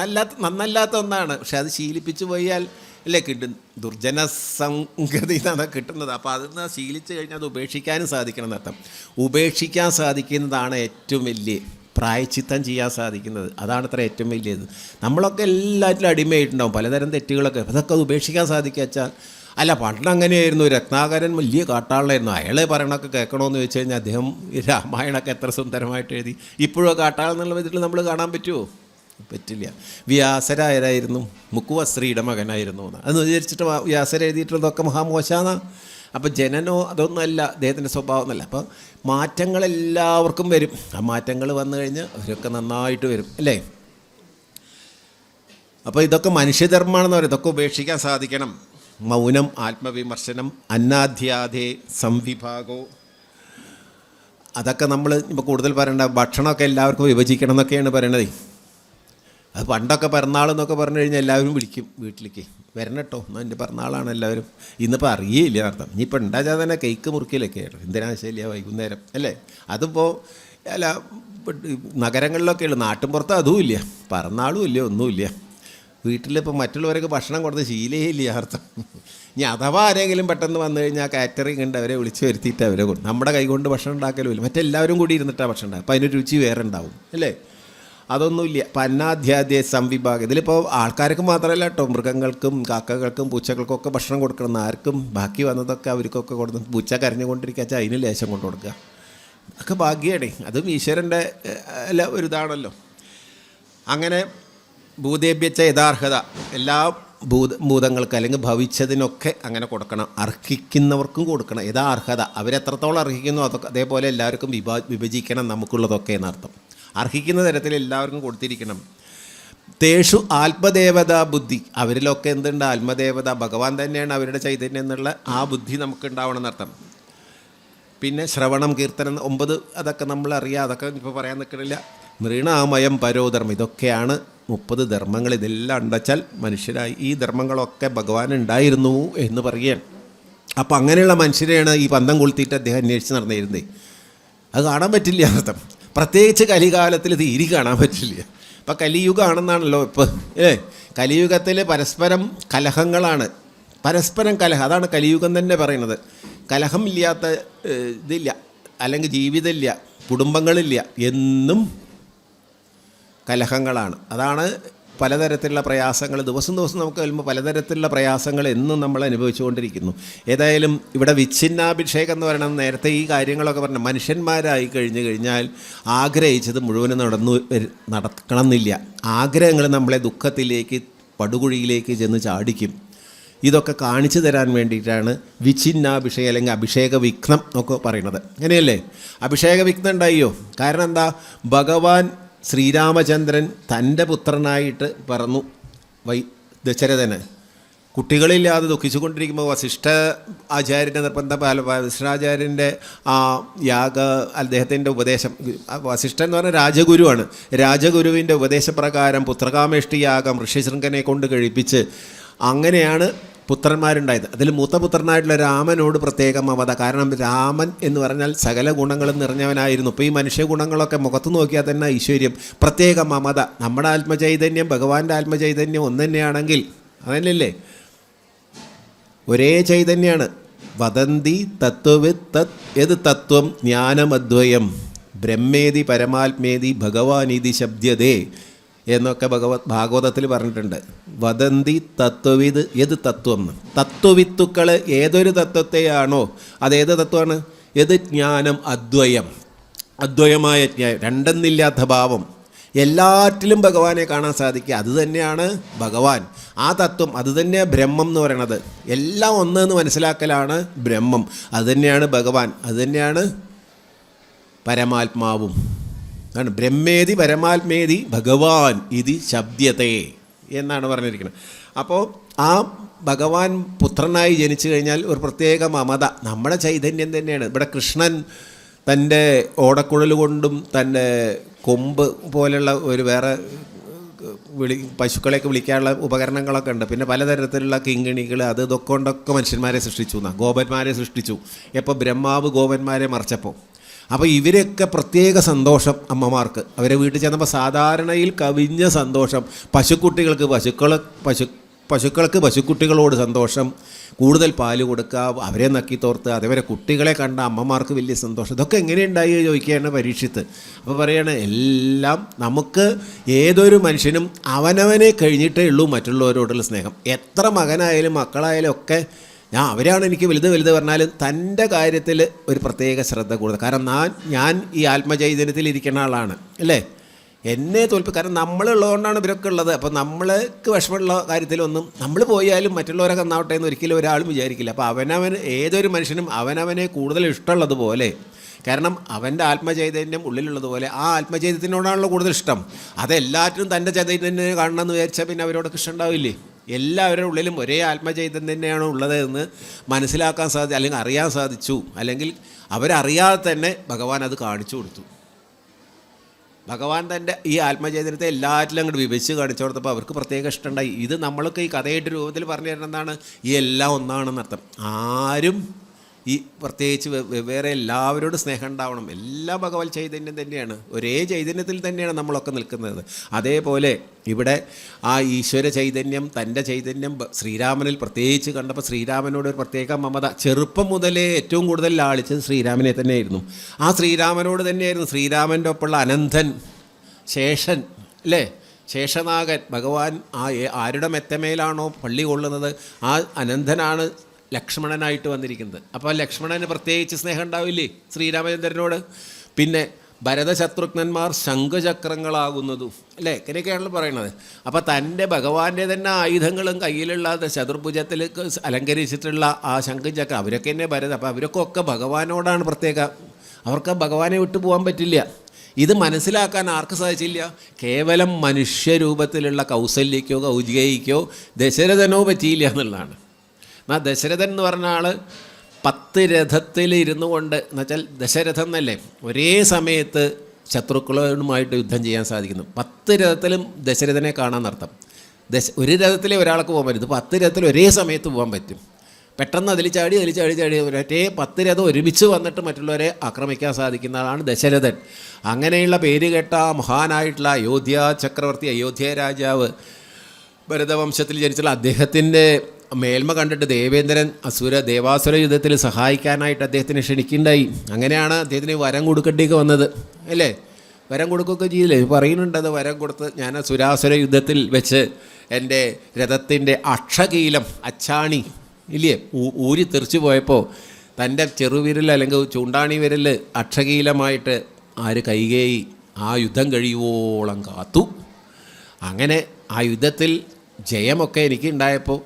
നന്നല്ലാത്ത ഒന്നാണ്. പക്ഷെ അത് ശീലിപ്പിച്ച് പോയാൽ അല്ലേ കിട്ടും. ദുർജന സംഗതി എന്നാണ് കിട്ടുന്നത്. അപ്പോൾ അതിന്ന് ശീലിച്ച് കഴിഞ്ഞാൽ അത് ഉപേക്ഷിക്കാനും സാധിക്കണം എന്നർത്ഥം. ഉപേക്ഷിക്കാൻ സാധിക്കുന്നതാണ് ഏറ്റവും വലിയ പ്രായച്ചിത്തം ചെയ്യാൻ സാധിക്കുന്നത്. അതാണ് അത്ര ഏറ്റവും വലിയത്. നമ്മളൊക്കെ എല്ലാറ്റിലും അടിമയായിട്ടുണ്ടാവും പലതരം തെറ്റുകളൊക്കെ. അതൊക്കെ അത് ഉപേക്ഷിക്കാൻ സാധിക്കുക വെച്ചാൽ അല്ല. പണ്ട് അങ്ങനെയായിരുന്നു. രത്നാകരൻ വലിയ കാട്ടാളനായിരുന്നു. അയാളെ പറയണമൊക്കെ കേൾക്കണമെന്ന് വെച്ച് കഴിഞ്ഞാൽ അദ്ദേഹം രാമായണമൊക്കെ എത്ര സുന്ദരമായിട്ട് എഴുതി. ഇപ്പോഴും കാട്ടാളെന്നുള്ള വിധത്തിൽ നമ്മൾ കാണാൻ പറ്റുമോ? പറ്റില്ല. വ്യാസരായരായിരുന്നു, മുക്കുവസ്ത്രീയുടെ മകനായിരുന്നു എന്ന് അതെന്ന് വിചാരിച്ചിട്ട് വ്യാസര എഴുതിയിട്ടുള്ളതൊക്കെ മഹാമോശാണ്. അപ്പോൾ ജനനോ അതൊന്നും അല്ല, അദ്ദേഹത്തിൻ്റെ സ്വഭാവം എന്നല്ല. അപ്പോൾ മാറ്റങ്ങളെല്ലാവർക്കും വരും. ആ മാറ്റങ്ങൾ വന്നു കഴിഞ്ഞാൽ അവരൊക്കെ നന്നായിട്ട് വരും അല്ലേ. അപ്പോൾ ഇതൊക്കെ മനുഷ്യധർമ്മമാണെന്ന് പറയും. ഇതൊക്കെ ഉപേക്ഷിക്കാൻ സാധിക്കണം. മൗനം, ആത്മവിമർശനം, അന്നാധ്യാധേ സംവിഭാഗോ, അതൊക്കെ നമ്മൾ ഇപ്പോൾ കൂടുതൽ പറയേണ്ട. ഭക്ഷണമൊക്കെ എല്ലാവർക്കും വിഭജിക്കണം എന്നൊക്കെയാണ് പറയണത്. അത് പണ്ടൊക്കെ പിറന്നാളെന്നൊക്കെ പറഞ്ഞു കഴിഞ്ഞാൽ എല്ലാവരും വിളിക്കും വീട്ടിലേക്ക്, വരണം കേട്ടോ എന്നാൽ എൻ്റെ പിറന്നാളാണ് എല്ലാവരും. ഇന്നിപ്പോൾ അറിയേയില്ല അർത്ഥം. ഇനിയിപ്പോൾ ഉണ്ടാച്ചാൽ തന്നെ കേക്ക് മുറിക്കലൊക്കെ ആയിരുന്നു. എന്തിനാ ശരിയാ വൈകുന്നേരം അല്ലേ. അതിപ്പോൾ അല്ല നഗരങ്ങളിലൊക്കെ ഉള്ളു. നാട്ടിൻപുറത്ത് അതുമില്ല, പിറന്നാളും ഇല്ല, ഒന്നുമില്ല. വീട്ടിലിപ്പോൾ മറ്റുള്ളവരൊക്കെ ഭക്ഷണം കൊടുത്ത് ശീലയില്ല അർത്ഥം. ഇനി അഥവാ ആരെങ്കിലും പെട്ടെന്ന് വന്നു കഴിഞ്ഞാൽ കാറ്ററിംഗ് ഉണ്ട്, അവരെ വിളിച്ച് വരുത്തിയിട്ട് അവരെ കൊടുക്കും. നമ്മുടെ കൈകൊണ്ട് ഭക്ഷണം ഉണ്ടാക്കലുമില്ല, മറ്റെല്ലാവരും കൂടി ഇരുന്നിട്ടാണ് ഭക്ഷണം ഉണ്ടാകും. അപ്പോൾ അതിൻ്റെ രുചി വേറെ ഉണ്ടാവും അല്ലേ. അതൊന്നുമില്ല. ഇപ്പം അന്നാധ്യാധ്യ സംവിഭാഗം ഇതിലിപ്പോൾ ആൾക്കാർക്ക് മാത്രമല്ല കേട്ടോ, മൃഗങ്ങൾക്കും കാക്കകൾക്കും പൂച്ചകൾക്കും ഒക്കെ ഭക്ഷണം കൊടുക്കണം. ആർക്കും ബാക്കി വന്നതൊക്കെ അവർക്കൊക്കെ കൊടുക്കും. പൂച്ച കരഞ്ഞുകൊണ്ടിരിക്കുക വെച്ചാൽ അതിന് ലേശം കൊണ്ട് കൊടുക്കുക. ഒക്കെ ഭാഗ്യമാണ്. അതും ഈശ്വരൻ്റെ അല്ല ഒരു ഇതാണല്ലോ. അങ്ങനെ ഭൂതേഭ്യച്ച യഥാർഹത എല്ലാ ഭൂതങ്ങൾക്ക് അല്ലെങ്കിൽ ഭവിച്ചതിനൊക്കെ അങ്ങനെ കൊടുക്കണം. അർഹിക്കുന്നവർക്കും കൊടുക്കണം. യഥാർഹത അവരെത്രത്തോളം അർഹിക്കുന്നു അതൊക്കെ അതേപോലെ എല്ലാവർക്കും വിഭജിക്കണം നമുക്കുള്ളതൊക്കെ എന്നർത്ഥം. അർഹിക്കുന്ന തരത്തിൽ എല്ലാവർക്കും കൊടുത്തിരിക്കണം. തേഷു ആത്മദേവത ബുദ്ധി, അവരിലൊക്കെ എന്തുണ്ട്? ആത്മദേവത ഭഗവാൻ തന്നെയാണ് അവരുടെ ചൈതന്യം എന്നുള്ള ആ ബുദ്ധി നമുക്കുണ്ടാവണം എന്നർത്ഥം. പിന്നെ ശ്രവണം, കീർത്തനം 9 അതൊക്കെ നമ്മൾ അറിയാം. അതൊക്കെ ഇപ്പോൾ പറയാൻ നിൽക്കണില്ല. നൃണാമയം പരോധർമ്മം, ഇതൊക്കെയാണ് 30 ധർമ്മങ്ങൾ ഇതെല്ലാം ഉണ്ടച്ചാൽ മനുഷ്യരായി. ഈ ധർമ്മങ്ങളൊക്കെ ഭഗവാൻ ഉണ്ടായിരുന്നു എന്ന് പറയുകയാണ്. അപ്പം അങ്ങനെയുള്ള മനുഷ്യരെയാണ് ഈ പന്തം കൊളുത്തിയിട്ട് അദ്ദേഹം അന്വേഷിച്ച് നടന്നിരുന്നത്. അത് കാണാൻ പറ്റില്ല അർത്ഥം. പ്രത്യേകിച്ച് കലികാലത്തിൽ തീരെ കാണാൻ പറ്റില്ല. ഇപ്പം കലിയുഗമാണെന്നാണല്ലോ ഇപ്പോൾ കലിയുഗത്തിൽ പരസ്പരം കലഹങ്ങളാണ്. പരസ്പരം കലഹം, അതാണ് കലിയുഗം തന്നെ പറയുന്നത്. കലഹം ഇല്ലാത്ത ഇതില്ല, അല്ലെങ്കിൽ ജീവിതമില്ല, കുടുംബങ്ങളില്ല, എന്നും കലഹങ്ങളാണ്. അതാണ് പലതരത്തിലുള്ള പ്രയാസങ്ങൾ ദിവസം നമുക്ക് വരുമ്പോൾ പലതരത്തിലുള്ള പ്രയാസങ്ങൾ എന്നും നമ്മൾ അനുഭവിച്ചുകൊണ്ടിരിക്കുന്നു. ഏതായാലും ഇവിടെ വിച്ഛിന്നാഭിഷേകം എന്ന് പറയുന്നത് നേരത്തെ ഈ കാര്യങ്ങളൊക്കെ പറഞ്ഞ മനുഷ്യന്മാരായി കഴിഞ്ഞാൽ ആഗ്രഹിച്ചത് മുഴുവനും നടക്കണമെന്നില്ല. ആഗ്രഹങ്ങൾ നമ്മളെ ദുഃഖത്തിലേക്ക്, പടുകുഴിയിലേക്ക് ചെന്ന് ചാടിക്കും. ഇതൊക്കെ കാണിച്ചു തരാൻ വേണ്ടിയിട്ടാണ് വിച്ഛിന്നാഭിഷേകം അല്ലെങ്കിൽ അഭിഷേക വിഘ്നം ഒക്കെ പറയുന്നത്. അങ്ങനെയല്ലേ? അഭിഷേക വിഘ്നം ഉണ്ടായോ? കാരണം എന്താ? ഭഗവാൻ ശ്രീരാമചന്ദ്രൻ തൻ്റെ പുത്രനായിട്ട് പറന്നു ദശരഥന് കുട്ടികളില്ലാതെ ദുഃഖിച്ചുകൊണ്ടിരിക്കുമ്പോൾ വസിഷ്ഠ ആചാര്യൻ്റെ നിർബന്ധം, വസിഷ്ഠാചാര്യൻ്റെ ആ അദ്ദേഹത്തിൻ്റെ ഉപദേശം, വസിഷ്ഠൻ എന്ന് പറഞ്ഞാൽ രാജഗുരുവാണ്. രാജഗുരുവിൻ്റെ ഉപദേശപ്രകാരം പുത്രകാമേഷ്ടി യാഗം ഋഷ്യശൃംഖനെ കൊണ്ട് കഴിപ്പിച്ച് അങ്ങനെയാണ് പുത്രന്മാരുണ്ടായത്. അതിൽ മൂത്ത പുത്രനായിട്ടുള്ള രാമനോട് പ്രത്യേക മമത. കാരണം രാമൻ എന്ന് പറഞ്ഞാൽ സകല ഗുണങ്ങളും നിറഞ്ഞവനായിരുന്നു. ഇപ്പോൾ ഈ മനുഷ്യ ഗുണങ്ങളൊക്കെ മുഖത്ത് നോക്കിയാൽ തന്നെ ഐശ്വര്യം, പ്രത്യേക മമത. നമ്മുടെ ആത്മചൈതന്യം ഭഗവാന്റെ ആത്മചൈതന്യം ഒന്ന് തന്നെയാണെങ്കിൽ അതല്ലേ, ഒരേ ചൈതന്യമാണ്. വദന്തി തത്വവിത് തത് യത് തത്വം ജ്ഞാനമദ്വയം ബ്രഹ്മേതി പരമാത്മേതി ഭഗവാനിതി ശബ്ദ്യതേ എന്നൊക്കെ ഭാഗവതത്തിൽ പറഞ്ഞിട്ടുണ്ട്. വദന്തി തത്വവിത് യത് തത്വം. തത്വവിത്തുക്കൾ ഏതൊരു തത്വത്തെയാണോ അതേത് തത്വമാണ്? യത് ജ്ഞാനം അദ്വയം, അദ്വയമായ ജ്ഞാനം, രണ്ടെന്നില്ലാത്ത ഭാവം. എല്ലാറ്റിലും ഭഗവാനെ കാണാൻ സാധിക്കുക. അതുതന്നെയാണ് ഭഗവാൻ. ആ തത്വം അതുതന്നെയാണ് ബ്രഹ്മം എന്ന് പറയണത്. എല്ലാം ഒന്നെന്ന് മനസ്സിലാക്കലാണ് ബ്രഹ്മം. അതുതന്നെയാണ് ഭഗവാൻ, അതുതന്നെയാണ് പരമാത്മാവും. ആണ് ബ്രഹ്മേതി പരമാത്മേതി ഭഗവാൻ ഇതി ശബ്ദ്യതേ എന്നാണ് പറഞ്ഞിരിക്കുന്നത്. അപ്പോൾ ആ ഭഗവാൻ പുത്രനായി ജനിച്ചു കഴിഞ്ഞാൽ ഒരു പ്രത്യേക മമത നമ്മുടെ ചൈതന്യം തന്നെയാണ്. ഇവിടെ കൃഷ്ണൻ തൻ്റെ ഓടക്കുഴൽ കൊണ്ടും തൻ്റെ കൊമ്പ് പോലെയുള്ള ഒരു വേറെ പശുക്കളെയൊക്കെ വിളിക്കാനുള്ള ഉപകരണങ്ങളൊക്കെ ഉണ്ട്. പിന്നെ പലതരത്തിലുള്ള കിങ്ങിണികൾ ഇതൊക്കെ കൊണ്ടൊക്കെ മനുഷ്യന്മാരെ സൃഷ്ടിച്ചു എന്നാണ്, ഗോപന്മാരെ സൃഷ്ടിച്ചു. എപ്പോൾ ബ്രഹ്മാവ് ഗോപന്മാരെ മറിച്ചപ്പോൾ. അപ്പോൾ ഇവരൊക്കെ പ്രത്യേക സന്തോഷം അമ്മമാർക്ക്. അവരെ വീട്ടിൽ ചെന്നപ്പോൾ സാധാരണയിൽ കവിഞ്ഞ സന്തോഷം. പശുക്കൾക്ക് പശുക്കുട്ടികളോട് സന്തോഷം, കൂടുതൽ പാല് കൊടുക്കുക, അവരെ നക്കിത്തോർത്ത് അതേപോലെ കുട്ടികളെ കണ്ട അമ്മമാർക്ക് വലിയ സന്തോഷം. ഇതൊക്കെ എങ്ങനെയുണ്ടായി ചോദിക്കുകയാണ് പരീക്ഷിത്ത്. അപ്പോൾ പറയാണ് എല്ലാം നമുക്ക് ഏതൊരു മനുഷ്യനും അവനവനെ കഴിഞ്ഞിട്ടേ ഉള്ളൂ മറ്റുള്ളവരോടുള്ള സ്നേഹം. എത്ര മകനായാലും മക്കളായാലും ഒക്കെ അവരാണ് എനിക്ക് വലുത് പറഞ്ഞാലും തൻ്റെ കാര്യത്തിൽ ഒരു പ്രത്യേക ശ്രദ്ധ കൂടുതൽ. കാരണം ഞാൻ ഈ ആത്മചൈതന്യത്തിൽ ഇരിക്കുന്ന ആളാണ് അല്ലേ, എന്നെ കാരണം നമ്മളുള്ളതുകൊണ്ടാണ് ഇവരൊക്കെ ഉള്ളത്. അപ്പോൾ നമ്മൾക്ക് വിഷമമുള്ള കാര്യത്തിലൊന്നും നമ്മൾ പോയാലും മറ്റുള്ളവരൊക്കെ നന്നാവട്ടെ എന്ന് ഒരിക്കലും ഒരാളും വിചാരിക്കില്ല. അപ്പോൾ ഏതൊരു മനുഷ്യനും അവനവനെ കൂടുതൽ ഇഷ്ടമുള്ളതുപോലെ, കാരണം അവൻ്റെ ആത്മചൈതന്യം ഉള്ളിലുള്ളതുപോലെ ആ ആത്മചൈതന്യത്തിനോടാണല്ലോ കൂടുതൽ ഇഷ്ടം. അതെല്ലാറ്റിനും തൻ്റെ ചൈതന്യം കാണണമെന്ന് വിചാരിച്ചാൽ പിന്നെ അവരോടൊക്കെ ഇഷ്ടം ഉണ്ടാവില്ലേ? എല്ലാവരുടെ ഉള്ളിലും ഒരേ ആത്മചൈതന്യം തന്നെയാണ് ഉള്ളത് എന്ന് മനസ്സിലാക്കാൻ സാധിച്ചു, അല്ലെങ്കിൽ അറിയാൻ സാധിച്ചു. അല്ലെങ്കിൽ അവരറിയാതെ തന്നെ ഭഗവാൻ അത് കാണിച്ചു കൊടുത്തു. ഭഗവാൻ തൻ്റെ ഈ ആത്മചൈതന്യത്തെ എല്ലാറ്റിലും അങ്ങോട്ട് വിഭജിച്ച് കാണിച്ചു കൊടുത്തപ്പോൾ അവർക്ക് പ്രത്യേക ഇഷ്ടമുണ്ടായി. ഇത് നമ്മളൊക്കെ ഈ കഥയായിട്ട് രൂപത്തിൽ പറഞ്ഞു തരുന്നതാണ്. ഈ എല്ലാം ഒന്നാണെന്നർത്ഥം. ആരും ഈ പ്രത്യേകിച്ച് വേറെ എല്ലാവരോടും സ്നേഹം ഉണ്ടാവണം. എല്ലാ ഭഗവത് ചൈതന്യം തന്നെയാണ്, ഒരേ ചൈതന്യത്തിൽ തന്നെയാണ് നമ്മളൊക്കെ നിൽക്കുന്നത്. അതേപോലെ ഇവിടെ ആ ഈശ്വര ചൈതന്യം, തൻ്റെ ചൈതന്യം ശ്രീരാമനിൽ പ്രത്യേകിച്ച് കണ്ടപ്പോൾ ശ്രീരാമനോട് ഒരു പ്രത്യേക മമത. ചെറുപ്പം മുതലേ ഏറ്റവും കൂടുതൽ ലാളിച്ചത് ശ്രീരാമനെ തന്നെയായിരുന്നു. ആ ശ്രീരാമനോട് തന്നെയായിരുന്നു. ശ്രീരാമൻ്റെ ഒപ്പമുള്ള അനന്തൻ, ശേഷൻ അല്ലേ, ശേഷനാഗൻ, ഭഗവാൻ ആരുടെ മെത്തമേലാണോ പള്ളി കൊള്ളുന്നത് ആ അനന്തനാണ് ലക്ഷ്മണനായിട്ട് വന്നിരിക്കുന്നത്. അപ്പോൾ ലക്ഷ്മണന് പ്രത്യേകിച്ച് സ്നേഹം ഉണ്ടാവില്ലേ ശ്രീരാമചന്ദ്രനോട്? പിന്നെ ഭരതശത്രുഘ്നന്മാർ ശംഖചക്രങ്ങളാകുന്നതും അല്ലേ, ഇങ്ങനെയൊക്കെയാണല്ലോ പറയണത്. അപ്പോൾ തൻ്റെ ഭഗവാന്റെ തന്നെ ആയുധങ്ങളും കയ്യിലുള്ള ചതുർഭുജത്തിൽ അലങ്കരിച്ചിട്ടുള്ള ആ ശംഖചക്രം അവരൊക്കെ തന്നെ അപ്പോൾ അവരൊക്കെ ഭഗവാനോടാണ് പ്രത്യേക. അവർക്ക് ഭഗവാനെ വിട്ടു പോകാൻ പറ്റില്ല. ഇത് മനസ്സിലാക്കാൻ ആർക്ക് സാധിച്ചില്ല? കേവലം മനുഷ്യരൂപത്തിലുള്ള കൗസല്യക്കോ കൗജികയ്ക്കോ ദശരഥനോ പറ്റിയില്ല എന്നുള്ളതാണ്. എന്നാൽ ദശരഥൻ എന്ന് പറഞ്ഞ ആൾ 10 രഥത്തിൽ ഇരുന്നു കൊണ്ട്, എന്നുവെച്ചാൽ ദശരഥം എന്നല്ലേ, ഒരേ സമയത്ത് ശത്രുക്കളുമായിട്ട് യുദ്ധം ചെയ്യാൻ സാധിക്കുന്നു. 10 രഥത്തിലും ദശരഥനെ കാണാമെന്നർത്ഥം. ഒരു രഥത്തിലെ ഒരാൾക്ക് പോകാൻ പറ്റും, 10 രഥത്തിൽ ഒരേ സമയത്ത് പോകാൻ പറ്റും. പെട്ടെന്ന് അതിൽ ചാടി ഒരേ 10 രഥം ഒരുമിച്ച് വന്നിട്ട് മറ്റുള്ളവരെ ആക്രമിക്കാൻ സാധിക്കുന്ന ആളാണ് ദശരഥൻ. അങ്ങനെയുള്ള പേര് കേട്ട മഹാനായിട്ടുള്ള അയോധ്യ ചക്രവർത്തി, അയോധ്യ രാജാവ്, ഭരതവംശത്തിൽ ജനിച്ചുള്ള അദ്ദേഹത്തിൻ്റെ മേൽമ കണ്ടിട്ട് ദേവേന്ദ്രൻ ദേവാസുര യുദ്ധത്തിൽ സഹായിക്കാനായിട്ട് അദ്ദേഹത്തിന് ക്ഷണിക്കുണ്ടായി. അങ്ങനെയാണ് അദ്ദേഹത്തിന് വരം കൊടുക്കേണ്ടിയൊക്കെ വന്നത്, അല്ലേ? വരം കൊടുക്കുകയൊക്കെ ചെയ്തില്ലേ? പറയുന്നുണ്ട്, അത് വരം കൊടുത്ത് ഞാൻ സുരാസുര യുദ്ധത്തിൽ വെച്ച് എൻ്റെ രഥത്തിൻ്റെ അക്ഷകീലം, അച്ചാണി ഇല്ലേ, ഊരി തെറിച്ചു പോയപ്പോൾ തൻ്റെ ചെറുവിരൽ അല്ലെങ്കിൽ ചൂണ്ടാണി വിരൽ അക്ഷകീലമായിട്ട് കൈകേയി ആ യുദ്ധം കഴിയുവോളം കാത്തു. അങ്ങനെ ആ യുദ്ധത്തിൽ ജയമൊക്കെ എനിക്ക് ഉണ്ടായപ്പോൾ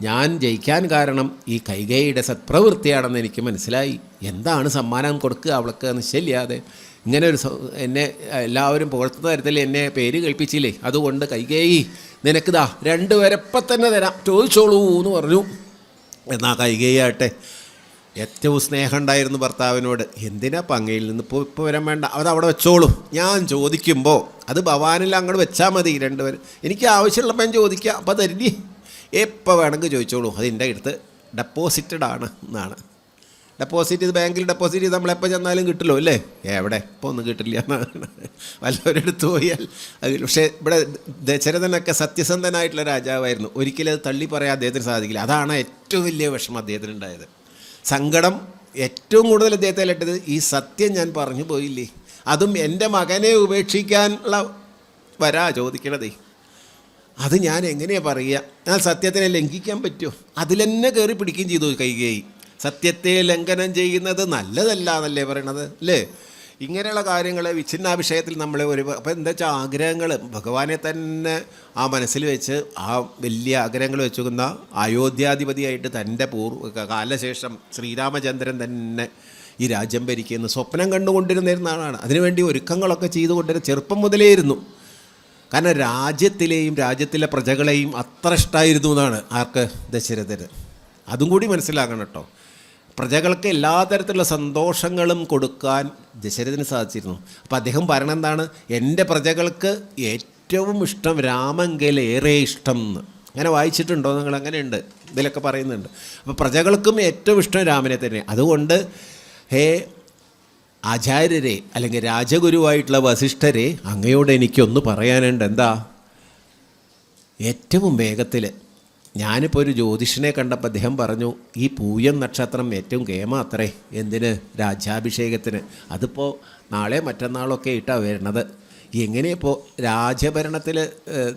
ഞാൻ ജയിക്കാൻ കാരണം ഈ കൈകേയിയുടെ സത്പ്രവൃത്തിയാണെന്ന് എനിക്ക് മനസ്സിലായി. എന്താണ് സമ്മാനം കൊടുക്കുക അവൾക്ക് നിശ്ചയില്ലാതെ? ഇങ്ങനെ ഒരു എന്നെ എല്ലാവരും പുകഴ്ത്തുന്ന തരത്തിൽ എന്നെ പേര് കേൾപ്പിച്ചില്ലേ, അതുകൊണ്ട് കൈകേയി നിനക്കിതാ 2 വരപ്പം തന്നെ തരാം, ചോദിച്ചോളൂ എന്ന് പറഞ്ഞു. എന്നാൽ കൈകേയാട്ടെ ഏറ്റവും സ്നേഹം ഉണ്ടായിരുന്നു ഭർത്താവിനോട്. എന്തിനാ പങ്ങയിൽ നിന്ന് ഇപ്പോൾ വരാൻ വേണ്ട, അതവിടെ വെച്ചോളൂ, ഞാൻ ചോദിക്കുമ്പോൾ അത് ഭവാനിൽ അങ്ങോട്ട് വെച്ചാൽ മതി. 2 പേര് എനിക്ക് ആവശ്യമുള്ളപ്പോൾ ഞാൻ ചോദിക്കാം, അപ്പോൾ തരില്ലേ, എപ്പോൾ വേണമെങ്കിൽ ചോദിച്ചോളൂ, അതിൻ്റെ അടുത്ത് ഡെപ്പോസിറ്റഡ് ആണ് എന്നാണ്. ഡെപ്പോസിറ്റ് ചെയ്ത് ബാങ്കിൽ ഡെപ്പോസിറ്റ് ചെയ്ത് നമ്മളെപ്പോൾ ചെന്നാലും കിട്ടുമല്ലോ, അല്ലേ? എവിടെ ഇപ്പോൾ ഒന്നും കിട്ടില്ല എന്നാണ് വല്ലവരെടുത്ത് പോയാൽ അത്. പക്ഷേ ഇവിടെ ദശരഥനൊക്കെ സത്യസന്ധനായിട്ടുള്ള രാജാവായിരുന്നു, ഒരിക്കലും അത് തള്ളി പറയാൻ അദ്ദേഹത്തിന് സാധിക്കില്ല. അതാണ് ഏറ്റവും വലിയ വിഷമം അദ്ദേഹത്തിന് ഉണ്ടായത്. സങ്കടം ഏറ്റവും കൂടുതൽ അദ്ദേഹത്തെ അലട്ടത് ഈ സത്യം ഞാൻ പറഞ്ഞു പോയില്ലേ, അതും എൻ്റെ മകനെ ഉപേക്ഷിക്കാനുള്ള ചോദിക്കണതേ, അത് ഞാൻ എങ്ങനെയാണ് പറയുക? ആ സത്യത്തിനെ ലംഘിക്കാൻ പറ്റുമോ? അതിലെന്നെ കയറി പിടിക്കുകയും ചെയ്തു കൈകേയി. സത്യത്തെ ലംഘനം ചെയ്യുന്നത് നല്ലതല്ല എന്നല്ലേ പറയണത്, അല്ലേ? ഇങ്ങനെയുള്ള കാര്യങ്ങളെ വിച്ഛിന്നാഭിഷയത്തിൽ നമ്മളെ അപ്പോൾ എന്താ വെച്ചാൽ ആഗ്രഹങ്ങൾ ഭഗവാനെ തന്നെ ആ മനസ്സിൽ വെച്ച് ആ വലിയ ആഗ്രഹങ്ങൾ വെച്ചുക്കുന്ന അയോധ്യാധിപതിയായിട്ട് തൻ്റെ കാലശേഷം ശ്രീരാമചന്ദ്രൻ തന്നെ ഈ രാജ്യം ഭരിക്കുന്ന സ്വപ്നം കണ്ടുകൊണ്ടിരുന്നിരുന്ന ആളാണ്. അതിനുവേണ്ടി ഒരുക്കങ്ങളൊക്കെ ചെയ്തുകൊണ്ടിരുന്ന ചെറുപ്പം മുതലേ ഇരുന്നു. കാരണം രാജ്യത്തിലെ പ്രജകളെയും അത്ര ഇഷ്ടമായിരുന്നു എന്നാണ് ആർക്ക്? ദശരഥന്. അതും കൂടി മനസ്സിലാക്കണം കേട്ടോ. പ്രജകൾക്ക് എല്ലാ തരത്തിലുള്ള സന്തോഷങ്ങളും കൊടുക്കാൻ ദശരഥന് സാധിച്ചിരുന്നു. അപ്പോൾ അദ്ദേഹം പറയണത് എന്താണ്? എൻ്റെ പ്രജകൾക്ക് ഏറ്റവും ഇഷ്ടം രാമങ്കലേറെ ഇഷ്ടം എന്ന്. അങ്ങനെ വായിച്ചിട്ടുണ്ടോ നിങ്ങൾ? അങ്ങനെയുണ്ട്, ഇതിലൊക്കെ പറയുന്നുണ്ട്. അപ്പോൾ പ്രജകൾക്കും ഏറ്റവും ഇഷ്ടം രാമനെ തന്നെ. അതുകൊണ്ട് ഹേ ആചാര്യരെ അല്ലെങ്കിൽ രാജഗുരുവായിട്ടുള്ള വസിഷ്ഠരെ, അങ്ങയോട് എനിക്കൊന്ന് പറയാനുണ്ട്. എന്താ? ഏറ്റവും വേഗത്തിൽ ഞാനിപ്പോൾ ഒരു ജ്യോതിഷനെ കണ്ടപ്പോൾ അദ്ദേഹം പറഞ്ഞു, ഈ പൂയം നക്ഷത്രം ഏറ്റവും കേമാത്രേ. എന്തിന്? രാജ്യാഭിഷേകത്തിന്. അതിപ്പോൾ നാളെ മറ്റന്നാളൊക്കെ ഇട്ടാണ് വരുന്നത്. എങ്ങനെയിപ്പോൾ രാജഭരണത്തിൽ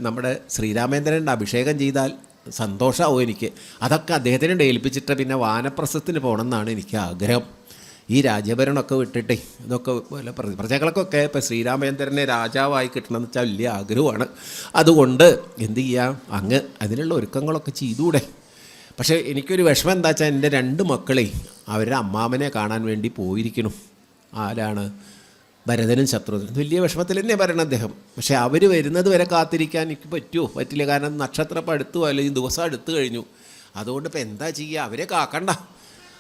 നമ്മുടെ ശ്രീരാമേന്ദ്രൻ്റെ അഭിഷേകം ചെയ്താൽ സന്തോഷമാവും എനിക്ക്. അതൊക്കെ അദ്ദേഹത്തിനെ ഏൽപ്പിച്ചിട്ട് പിന്നെ വാനപ്രസ്ഥത്തിന് പോകണമെന്നാണ് എനിക്ക് ആഗ്രഹം. ഈ രാജ്യഭരണമൊക്കെ വിട്ടിട്ടേ ഇതൊക്കെ പ്രജകൾക്കൊക്കെ ഇപ്പോൾ ശ്രീരാമചന്ദ്രനെ രാജാവായി കിട്ടണമെന്ന് വെച്ചാൽ വലിയ ആഗ്രഹമാണ്. അതുകൊണ്ട് എന്ത് ചെയ്യാം, അങ്ങ് അതിനുള്ള ഒരുക്കങ്ങളൊക്കെ ചെയ്തൂടെ? പക്ഷേ എനിക്കൊരു വിഷമം എന്താ വെച്ചാൽ എൻ്റെ 2 മക്കളെ അവരുടെ അമ്മാമനെ കാണാൻ വേണ്ടി പോയിരിക്കുന്നു. ആരാണ്? ഭരതനും ശത്രുഘ്നനും. വലിയ വിഷമത്തിൽ തന്നെ പറയണം അദ്ദേഹം. പക്ഷേ അവർ വരുന്നത് വരെ കാത്തിരിക്കാൻ എനിക്ക് പറ്റുമോ? പറ്റില്ല. കാരണം നക്ഷത്രം അടുത്തു അല്ലെങ്കിൽ ദിവസം അടുത്ത് കഴിഞ്ഞു. അതുകൊണ്ട് ഇപ്പോൾ എന്താ ചെയ്യുക? അവരെ കാക്കണ്ട,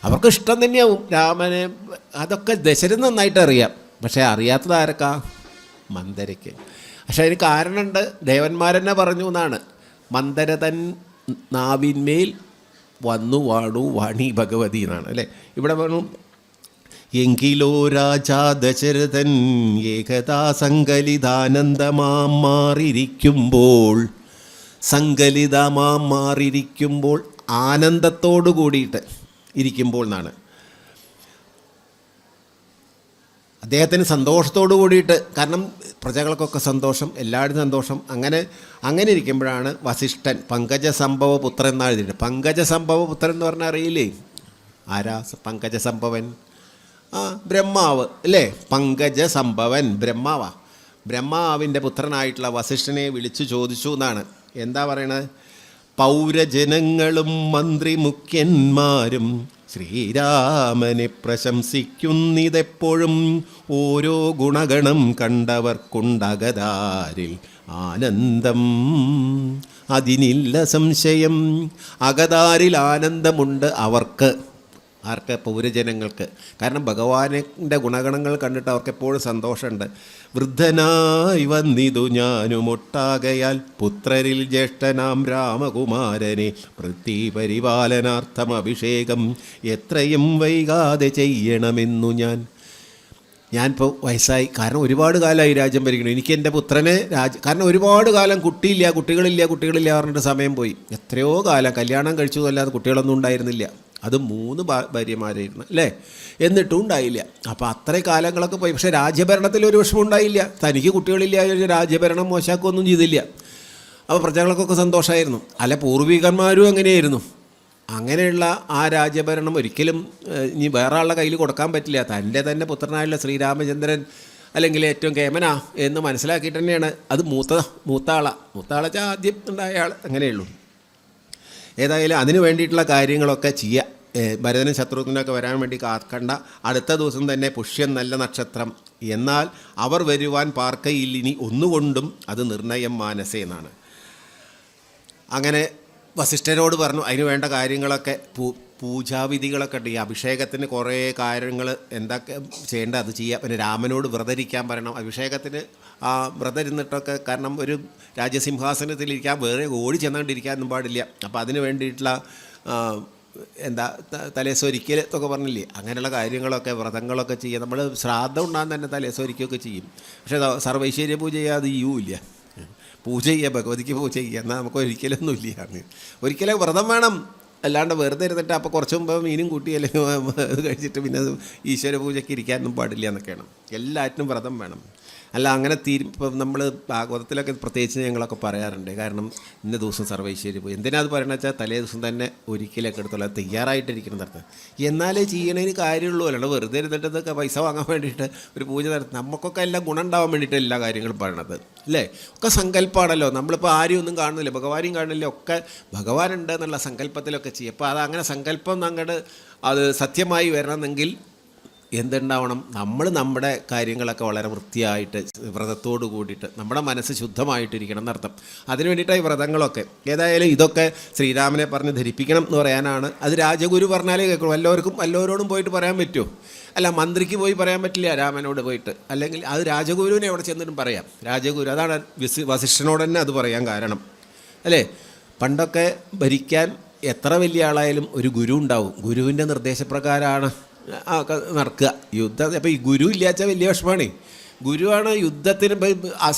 അവർക്ക് ഇഷ്ടം തന്നെയാവും രാമനെ. അതൊക്കെ ദശരഥൻ നന്നായിട്ട് അറിയാം. പക്ഷേ അറിയാത്തത് ആരൊക്കെ? മന്ദരയ്ക്ക്. പക്ഷേ അതിന് കാരണമുണ്ട്. ദേവന്മാരെന്നെ പറഞ്ഞു എന്നാണ്. മന്ദരതൻ നാവിന്മേൽ വന്നു വാണു വാണി ഭഗവതി എന്നാണ്, അല്ലേ? ഇവിടെ പറഞ്ഞു, എങ്കിലോ രാജാ ദശരഥൻ ഏകദാ സങ്കലിതാനന്ദമാം മാറിയിരിക്കുമ്പോൾ ആനന്ദത്തോടു കൂടിയിട്ട് ഇരിക്കുമ്പോൾ എന്നാണ്. അദ്ദേഹത്തിന് സന്തോഷത്തോടു കൂടിയിട്ട്, കാരണം പ്രജകൾക്കൊക്കെ സന്തോഷം, എല്ലാവരും സന്തോഷം. അങ്ങനെ ഇരിക്കുമ്പോഴാണ് വസിഷ്ഠൻ പങ്കജസംഭവ പുത്രൻ എന്നാണ് എഴുതിയിട്ട്. പങ്കജസംഭവ പുത്രൻ എന്ന് പറഞ്ഞാൽ അറിയില്ലേ? ആരാ പങ്കജസംഭവൻ? ബ്രഹ്മാവ്, അല്ലേ? പങ്കജസംഭവൻ ബ്രഹ്മാവാ. ബ്രഹ്മാവിൻ്റെ പുത്രനായിട്ടുള്ള വസിഷ്ഠനെ വിളിച്ചു ചോദിച്ചു എന്നാണ്. എന്താ പറയണത്? പൗരജനങ്ങളും മന്ത്രി മുഖ്യന്മാരും ശ്രീരാമനെ പ്രശംസിക്കുന്നിതെപ്പോഴും ഓരോ ഗുണഗണം കണ്ടവർക്കുണ്ടകതാരിൽ ആനന്ദം. അതിനില്ല സംശയം, അകതാരിൽ ആനന്ദമുണ്ട് അവർക്ക്. ആർക്ക്? പൗരജനങ്ങൾക്ക്. കാരണം ഭഗവാന്റെ ഗുണഗണങ്ങൾ കണ്ടിട്ട് അവർക്കെപ്പോഴും സന്തോഷമുണ്ട്. വൃദ്ധനായി വന്നിതു ഞാനും ഒട്ടാകയാൽ പുത്രരിൽ ജ്യേഷ്ഠനാം രാമകുമാരനെ പൃഥ്വീപരിപാലനാർത്ഥം അഭിഷേകം എത്രയും വൈകാതെ ചെയ്യണമെന്നു ഞാനിപ്പോൾ വയസ്സായി. കാരണം ഒരുപാട് കാലമായി രാജ്യം ഭരിക്കണം. എനിക്ക് എൻ്റെ പുത്രനെ കാരണം ഒരുപാട് കാലം കുട്ടികളില്ല പറഞ്ഞിട്ട് സമയം പോയി. എത്രയോ കാലം കല്യാണം കഴിച്ചു അല്ലാതെ കുട്ടികളൊന്നും ഉണ്ടായിരുന്നില്ല. അത് 3 ഭാര്യമാരായിരുന്നു അല്ലേ, എന്നിട്ടും ഉണ്ടായില്ല. അപ്പോൾ അത്രയും കാലങ്ങളൊക്കെ പോയി. പക്ഷേ രാജ്യഭരണത്തിൽ ഒരു വിഷമം ഉണ്ടായില്ല. തനിക്ക് കുട്ടികളില്ല, രാജ്യഭരണം മോശമാക്കുകയൊന്നും ചെയ്തില്ല. അപ്പോൾ പ്രജകൾക്കൊക്കെ സന്തോഷമായിരുന്നു. അല്ല, പൂർവികന്മാരും അങ്ങനെയായിരുന്നു. അങ്ങനെയുള്ള ആ രാജ്യഭരണം ഒരിക്കലും ഇനി വേറെ ആളുടെ കയ്യിൽ കൊടുക്കാൻ പറ്റില്ല. തൻ്റെ തന്നെ പുത്രനായുള്ള ശ്രീരാമചന്ദ്രൻ അല്ലെങ്കിൽ ഏറ്റവും കേമന എന്ന് മനസ്സിലാക്കിയിട്ട് തന്നെയാണ് അത് മൂത്താള ആദ്യം ഉണ്ടായ ആൾ. അങ്ങനെയുള്ളൂ. ഏതായാലും അതിന് വേണ്ടിയിട്ടുള്ള കാര്യങ്ങളൊക്കെ ചെയ്യുക. ഭരതനും ശത്രുഘ്നൊക്കെ വരാൻ വേണ്ടി കാക്കണ്ട. അടുത്ത ദിവസം തന്നെ പുഷ്യം നല്ല നക്ഷത്രം. എന്നാൽ അവർ വരുവാൻ പാർക്കയില്ലിനി ഒന്നുകൊണ്ടും അത് നിർണയം മാനസേ എന്നാണ്. അങ്ങനെ വസിഷ്ഠരോട് പറഞ്ഞു അതിന് വേണ്ട കാര്യങ്ങളൊക്കെ പൂജാവിധികളൊക്കെ ഉണ്ട്. ഈ അഭിഷേകത്തിന് കുറേ കാര്യങ്ങൾ എന്തൊക്കെ ചെയ്യേണ്ടത് അത് ചെയ്യുക. പിന്നെ രാമനോട് വ്രതരിക്കാൻ പറയണം. അഭിഷേകത്തിന് വ്രതം ഇരുന്നിട്ടൊക്കെ, കാരണം ഒരു രാജ്യസിംഹാസനത്തിലിരിക്കാൻ വേറെ ഓടി ചെന്നുകൊണ്ടിരിക്കാനൊന്നും പാടില്ല. അപ്പോൾ അതിന് വേണ്ടിയിട്ടുള്ള തലേശ്വരിക്കൽ എന്നൊക്കെ പറഞ്ഞില്ലേ, അങ്ങനെയുള്ള കാര്യങ്ങളൊക്കെ വ്രതങ്ങളൊക്കെ ചെയ്യുക. നമ്മൾ ശ്രാദ്ധം ഉണ്ടാകാൻ തന്നെ തലേശ്വരിക്കൊക്കെ ചെയ്യും. പക്ഷേ സർവൈശ്വര്യ പൂജ ചെയ്യാതെ ചെയ്യൂല്ല. പൂജ ചെയ്യുക, ഭഗവതിക്ക് പൂജ ചെയ്യുക, എന്നാൽ നമുക്ക് ഒരിക്കലൊന്നുമില്ല. ഒരിക്കലും വ്രതം വേണം. അല്ലാണ്ട് വെറുതെ ഇരുന്നിട്ട് അപ്പോൾ കുറച്ച് മുമ്പ് മീനും കൂട്ടി അല്ലെങ്കിൽ അത് കഴിച്ചിട്ട് പിന്നെ ഈശ്വര പൂജയ്ക്ക് ഇരിക്കാനൊന്നും പാടില്ല എന്നൊക്കെയാണ്. എല്ലാറ്റിനും വ്രതം വേണം. അല്ല അങ്ങനെ ഇപ്പം നമ്മൾ ഭാഗവതത്തിലൊക്കെ പ്രത്യേകിച്ച് ഞങ്ങളൊക്കെ പറയാറുണ്ട്. കാരണം ഇന്ന ദിവസം സർവൈശ്വര്യ പോയി എന്തിനാ അത് പറയണമെന്ന് വെച്ചാൽ തലേ ദിവസം തന്നെ ഒരിക്കലൊക്കെ എടുത്തുള്ള തയ്യാറായിട്ടിരിക്കണം നടത്തുക. എന്നാലേ ചെയ്യണതിന് കാര്യമുള്ളൂ. അല്ലാണ്ട് വെറുതെ ഇരുന്നിട്ടതൊക്കെ പൈസ വാങ്ങാൻ വേണ്ടിയിട്ട് ഒരു പൂജ നടത്തും. നമുക്കൊക്കെ എല്ലാം ഗുണം ഉണ്ടാവാൻ വേണ്ടിയിട്ട് എല്ലാ കാര്യങ്ങളും പറയണത് അല്ലേ. ഒക്കെ സങ്കല്പമാണല്ലോ. നമ്മളിപ്പോൾ ആരും ഒന്നും കാണുന്നില്ല, ഭഗവാനെയും കാണുന്നില്ല, ഒക്കെ ഭഗവാനുണ്ട് എന്നുള്ള സങ്കല്പത്തിലൊക്കെ ചെയ്യും. അപ്പോൾ അതങ്ങനെ സങ്കല്പം അങ്ങോട്ട് അത് സത്യമായി വരണമെങ്കിൽ എന്തുണ്ടാവണം? നമ്മുടെ കാര്യങ്ങളൊക്കെ വളരെ വൃത്തിയായിട്ട് വ്രതത്തോട് കൂടിയിട്ട് നമ്മുടെ മനസ്സ് ശുദ്ധമായിട്ടിരിക്കണം എന്നർത്ഥം. അതിന് വേണ്ടിയിട്ടാണ് ഈ വ്രതങ്ങളൊക്കെ. ഏതായാലും ഇതൊക്കെ ശ്രീരാമനെ പറഞ്ഞ് ധരിപ്പിക്കണം എന്ന് പറയാനാണ്. അത് രാജഗുരു പറഞ്ഞാലേ കേൾക്കുള്ളൂ. വല്ലവരോടും പോയിട്ട് പറയാൻ പറ്റുമോ? അല്ല, മന്ത്രിക്ക് പോയി പറയാൻ പറ്റില്ല രാമനോട് പോയിട്ട്. അല്ലെങ്കിൽ അത് രാജഗുരുവിനെ എവിടെ ചെന്നിട്ടും പറയാം. രാജഗുരു, അതാണ് വസിഷ്ഠനോട് തന്നെ അത് പറയാൻ കാരണം അല്ലേ. പണ്ടൊക്കെ ഭരിക്കാൻ എത്ര വലിയ ആളായാലും ഒരു ഗുരു ഉണ്ടാവും. ഗുരുവിൻ്റെ നിർദ്ദേശപ്രകാരമാണ് നടക്കുക യുദ്ധം. അപ്പോൾ ഈ ഗുരു ഇല്ലാച്ച വലിയ വിഷമമാണ്. ഗുരുവാണ് യുദ്ധത്തിന്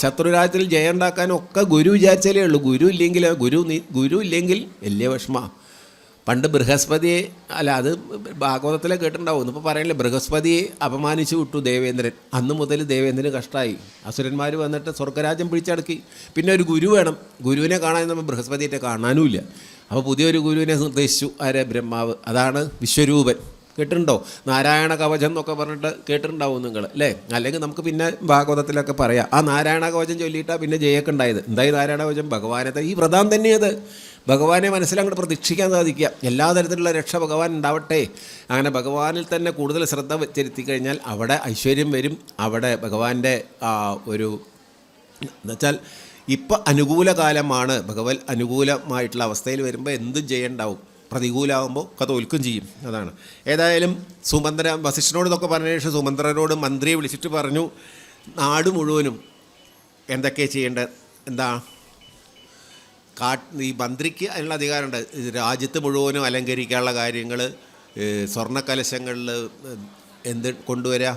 ശത്രുരാജ്യത്തിൽ ജയം ഉണ്ടാക്കാനൊക്കെ ഗുരു വിചാരിച്ചാലേ ഉള്ളൂ. ഗുരു ഇല്ലെങ്കിൽ വലിയ വിഷമമാണ്. പണ്ട് ബൃഹസ്പതിയെ, അല്ല അത് ഭാഗവതത്തിലെ കേട്ടിട്ടുണ്ടാവും, ഇപ്പോൾ പറയണില്ലേ, ബൃഹസ്പതിയെ അപമാനിച്ചു വിട്ടു ദേവേന്ദ്രൻ. അന്ന് മുതൽ ദേവേന്ദ്രന് കഷ്ടമായി. അസുരന്മാർ വന്നിട്ട് സ്വർഗ്ഗരാജ്യം പിടിച്ചടക്കി. പിന്നെ ഒരു ഗുരു വേണം. ഗുരുവിനെ കാണാൻ നമ്മൾ ബൃഹസ്പതിയെ കാണാനുമില്ല. അപ്പോൾ പുതിയൊരു ഗുരുവിനെ നിർദ്ദേശിച്ചു. ആരെ? ബ്രഹ്മാവ്. അതാണ് വിശ്വരൂപൻ. കേട്ടിട്ടുണ്ടോ? നാരായണ കവചം എന്നൊക്കെ പറഞ്ഞിട്ട് കേട്ടിട്ടുണ്ടാവും നിങ്ങൾ അല്ലേ. അല്ലെങ്കിൽ നമുക്ക് പിന്നെ ഭാഗവതത്തിലൊക്കെ പറയാം. ആ നാരായണ കവചം ചൊല്ലിയിട്ടാണ് പിന്നെ ജയൊക്കെ ഉണ്ടായത്. എന്തായി നാരായണ കവചം? ഭഗവാനത്തെ ഈ വ്രതം തന്നെയത്. ഭഗവാനെ മനസ്സിലങ്ങോട്ട് പ്രതീക്ഷിക്കാൻ സാധിക്കുക. എല്ലാ തരത്തിലുള്ള രക്ഷ ഭഗവാൻ ഉണ്ടാവട്ടെ. അങ്ങനെ ഭഗവാനിൽ തന്നെ കൂടുതൽ ശ്രദ്ധ ചെലുത്തി കഴിഞ്ഞാൽ അവിടെ ഐശ്വര്യം വരും. അവിടെ ഭഗവാന്റെ ഒരു എന്നുവെച്ചാൽ ഇപ്പം അനുകൂല കാലമാണ്. ഭഗവത് അനുകൂലമായിട്ടുള്ള അവസ്ഥയിൽ വരുമ്പോൾ എന്തും ചെയ്യണ്ടാവും. പ്രതികൂലമാകുമ്പോൾ തോൽക്കും ചെയ്യും. അതാണ്. ഏതായാലും വസിഷ്ഠനോട് ഇതൊക്കെ പറഞ്ഞ ശേഷം സുമന്ത്രനോട് മന്ത്രിയെ വിളിച്ചിട്ട് പറഞ്ഞു, നാട് മുഴുവനും എന്തൊക്കെ ചെയ്യേണ്ടത്, എന്താ ഈ മന്ത്രിക്ക് അതിനുള്ള അധികാരമുണ്ട്. രാജ്യത്ത് മുഴുവനും അലങ്കരിക്കാനുള്ള കാര്യങ്ങൾ, സ്വർണ്ണക്കലശങ്ങളിൽ കൊണ്ടുവരിക,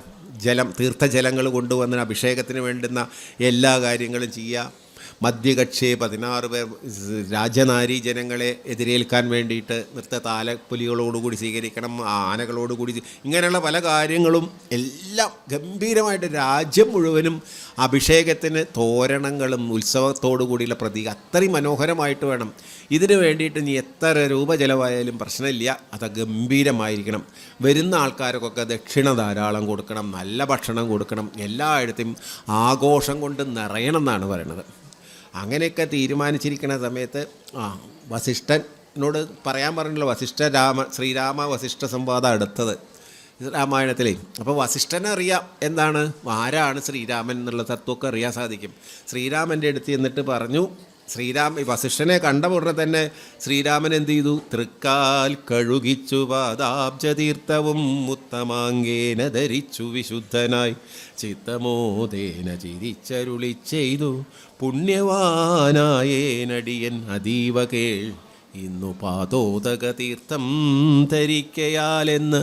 തീർത്ഥജലങ്ങൾ കൊണ്ടുവന്ന് അഭിഷേകത്തിന് വേണ്ടുന്ന എല്ലാ കാര്യങ്ങളും ചെയ്യുക. മധ്യകക്ഷയെ 16 പേർ രാജനാരി ജനങ്ങളെ എതിരേൽക്കാൻ വേണ്ടിയിട്ട് താലപ്പൊലികളോടുകൂടി സ്വീകരിക്കണം, ആനകളോടുകൂടി, ഇങ്ങനെയുള്ള പല കാര്യങ്ങളും എല്ലാം ഗംഭീരമായിട്ട് രാജ്യം മുഴുവനും അഭിഷേകത്തിന് തോരണങ്ങളും ഉത്സവത്തോടു കൂടിയുള്ള പ്രതീകം അത്രയും മനോഹരമായിട്ട് വേണം. ഇതിന് വേണ്ടിയിട്ട് നീ എത്ര രൂപ ചിലവായാലും പ്രശ്നമില്ല. അത് ഗംഭീരമായിരിക്കണം. വരുന്ന ആൾക്കാർക്കൊക്കെ ദക്ഷിണ ധാരാളം കൊടുക്കണം, നല്ല ഭക്ഷണം കൊടുക്കണം, എല്ലായിടത്തും ആഘോഷം കൊണ്ട് നിറയണം എന്നാണ് പറയണത്. അങ്ങനെയൊക്കെ തീരുമാനിച്ചിരിക്കുന്ന സമയത്ത് വസിഷ്ഠനോട് പറയാൻ പറഞ്ഞല്ലോ. ശ്രീരാമ വസിഷ്ഠ സംവാദം അടുത്തത് രാമായണത്തിലേ. അപ്പോൾ വസിഷ്ഠനെ അറിയാം എന്താണ്, ആരാണ് ശ്രീരാമൻ എന്നുള്ള തത്വമൊക്കെ അറിയാൻ സാധിക്കും. ശ്രീരാമൻ്റെ അടുത്ത് എന്നിട്ട് പറഞ്ഞു, വസിഷ്ഠനെ കണ്ട ഉടനെ തന്നെ ശ്രീരാമൻ എന്ത് ചെയ്തു? തൃക്കാൽ കഴുകിച്ചു പാദാബ്ജതീർത്ഥവും ഉത്തമാങ്കേന ധരിച്ചു വിശുദ്ധനായി ചിത്തമോദേന ചിരിച്ചരുളി ചെയ്തു പുണ്യവാനായേനടിയൻ അതീവ കേൾ ഇന്നു പാദോദക തീർത്ഥം ധരിക്കയാലെന്ന്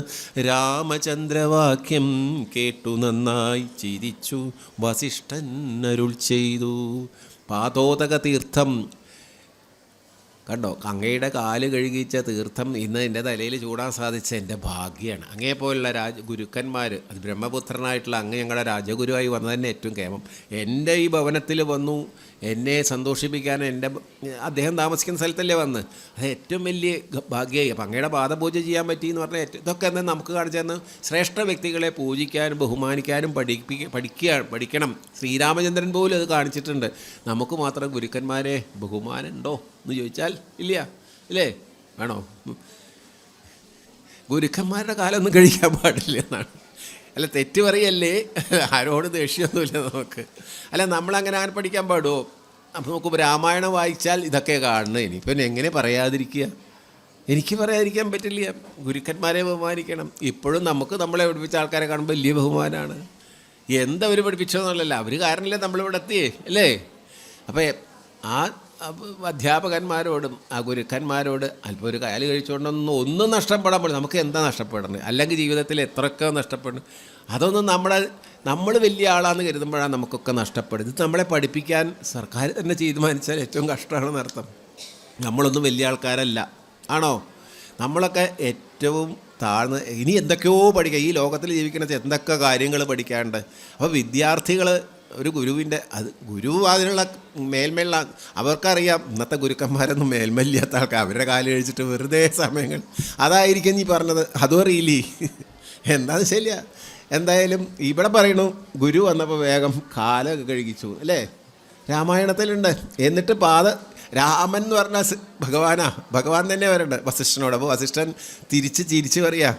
രാമചന്ദ്രവാക്യം കേട്ടു നന്നായി ചിരിച്ചു വസിഷ്ഠൻ അരുൾ ചെയ്തു. പാദോദക തീർത്ഥം കണ്ടോ, അങ്ങയുടെ കാല് കഴുകിച്ച തീർത്ഥം ഇന്ന് എൻ്റെ തലയിൽ ചൂടാൻ സാധിച്ച എൻ്റെ ഭാഗ്യമാണ്. അങ്ങയെപ്പോലുള്ള ഗുരുക്കന്മാർ, അത് ബ്രഹ്മപുത്രനായിട്ടുള്ള അങ്ങ് ഞങ്ങളുടെ രാജഗുരുവായി വന്നത് തന്നെ ഏറ്റവും കേമം. എൻ്റെ ഈ ഭവനത്തിൽ വന്നു എന്നെ സന്തോഷിപ്പിക്കാൻ അദ്ദേഹം താമസിക്കുന്ന സ്ഥലത്തല്ലേ വന്ന്, അത് ഏറ്റവും വലിയ ഭാഗ്യമായി. അപ്പം അങ്ങയുടെ പാദപൂജ ചെയ്യാൻ പറ്റി എന്ന് പറഞ്ഞാൽ ഇതൊക്കെ എന്നാൽ നമുക്ക് കാണിച്ചു തന്ന് ശ്രേഷ്ഠ വ്യക്തികളെ പൂജിക്കാനും ബഹുമാനിക്കാനും പഠിക്കണം. ശ്രീരാമചന്ദ്രൻ പോലും അത് കാണിച്ചിട്ടുണ്ട്. നമുക്ക് മാത്രം ഗുരുക്കന്മാരെ ബഹുമാനമുണ്ടോ എന്ന് ചോദിച്ചാൽ ഇല്ല, ഇല്ലേ? വേണോ? ഗുരുക്കന്മാരുടെ കാലമൊന്നും കഴിക്കാൻ പാടില്ല എന്നാണ്. അല്ല, തെറ്റ് പറയല്ലേ, ആരോട് ദേഷ്യമൊന്നുമില്ല നമുക്ക്. അല്ല, നമ്മളങ്ങനെ പഠിക്കാൻ പാടുമോ? അപ്പം നമുക്ക് രാമായണം വായിച്ചാൽ ഇതൊക്കെ കാണുന്നത്. ഇനിയിപ്പം എങ്ങനെ പറയാതിരിക്കുക? എനിക്ക് പറയാതിരിക്കാൻ പറ്റില്ല. ഗുരുക്കന്മാരെ ബഹുമാനിക്കണം. ഇപ്പോഴും നമുക്ക് നമ്മളെ പഠിപ്പിച്ച ആൾക്കാരെ കാണുമ്പോൾ വലിയ ബഹുമാനമാണ്. എന്തവർ പഠിപ്പിച്ചോന്നുള്ളല്ല, അവർ കാരണമല്ലേ നമ്മളിവിടെ എത്തിയേ, അല്ലേ? അപ്പോൾ ആ അധ്യാപകന്മാരോടും ആ ഗുരുക്കന്മാരോട് അല്പം ഒരു കാല് ഒന്നും നഷ്ടപ്പെടാൻ പാടില്ല. നമുക്ക് എന്താ നഷ്ടപ്പെടുന്നത്? അല്ലെങ്കിൽ ജീവിതത്തിൽ എത്രയൊക്കെ നഷ്ടപ്പെടുന്നു, അതൊന്നും നമ്മൾ വലിയ ആളാണെന്ന് കരുതുമ്പോഴാണ് നമുക്കൊക്കെ നഷ്ടപ്പെടുന്നത്. ഇത് നമ്മളെ പഠിപ്പിക്കാൻ സർക്കാർ തന്നെ തീരുമാനിച്ചാൽ ഏറ്റവും കഷ്ടമാണെന്ന് അർത്ഥം. നമ്മളൊന്നും വലിയ ആൾക്കാരല്ല, ആണോ? നമ്മളൊക്കെ ഏറ്റവും താഴ്ന്ന് ഇനി എന്തൊക്കെയോ പഠിക്കുക. ഈ ലോകത്തിൽ ജീവിക്കുന്ന എന്തൊക്കെ കാര്യങ്ങൾ പഠിക്കാനുണ്ട്. അപ്പോൾ വിദ്യാർത്ഥികൾ ഒരു ഗുരുവിൻ്റെ ഗുരു അതിനുള്ള മേൽമേലുള്ള അവർക്കറിയാം. ഇന്നത്തെ ഗുരുക്കന്മാരൊന്നും മേൽമല്ലാത്ത ആൾക്കാർ, അവരുടെ കാല് കഴിച്ചിട്ട് വെറുതെ സമയങ്ങൾ അതായിരിക്കും നീ പറഞ്ഞത്. അതും അറിയില്ലേ? എന്താണെന്ന് ശരിയാ. എന്തായാലും ഇവിടെ പറയണു ഗുരു വന്നപ്പോൾ വേഗം കാലൊക്കെ കഴുകിച്ചു, അല്ലേ? രാമായണത്തിലുണ്ട്. എന്നിട്ട് രാമൻ എന്ന് പറഞ്ഞ ഭഗവാൻ തന്നെ വരണ്ട് വസിഷ്ഠനോട്. അപ്പോൾ വസിഷ്ഠൻ ചിരിച്ച് പറയാ,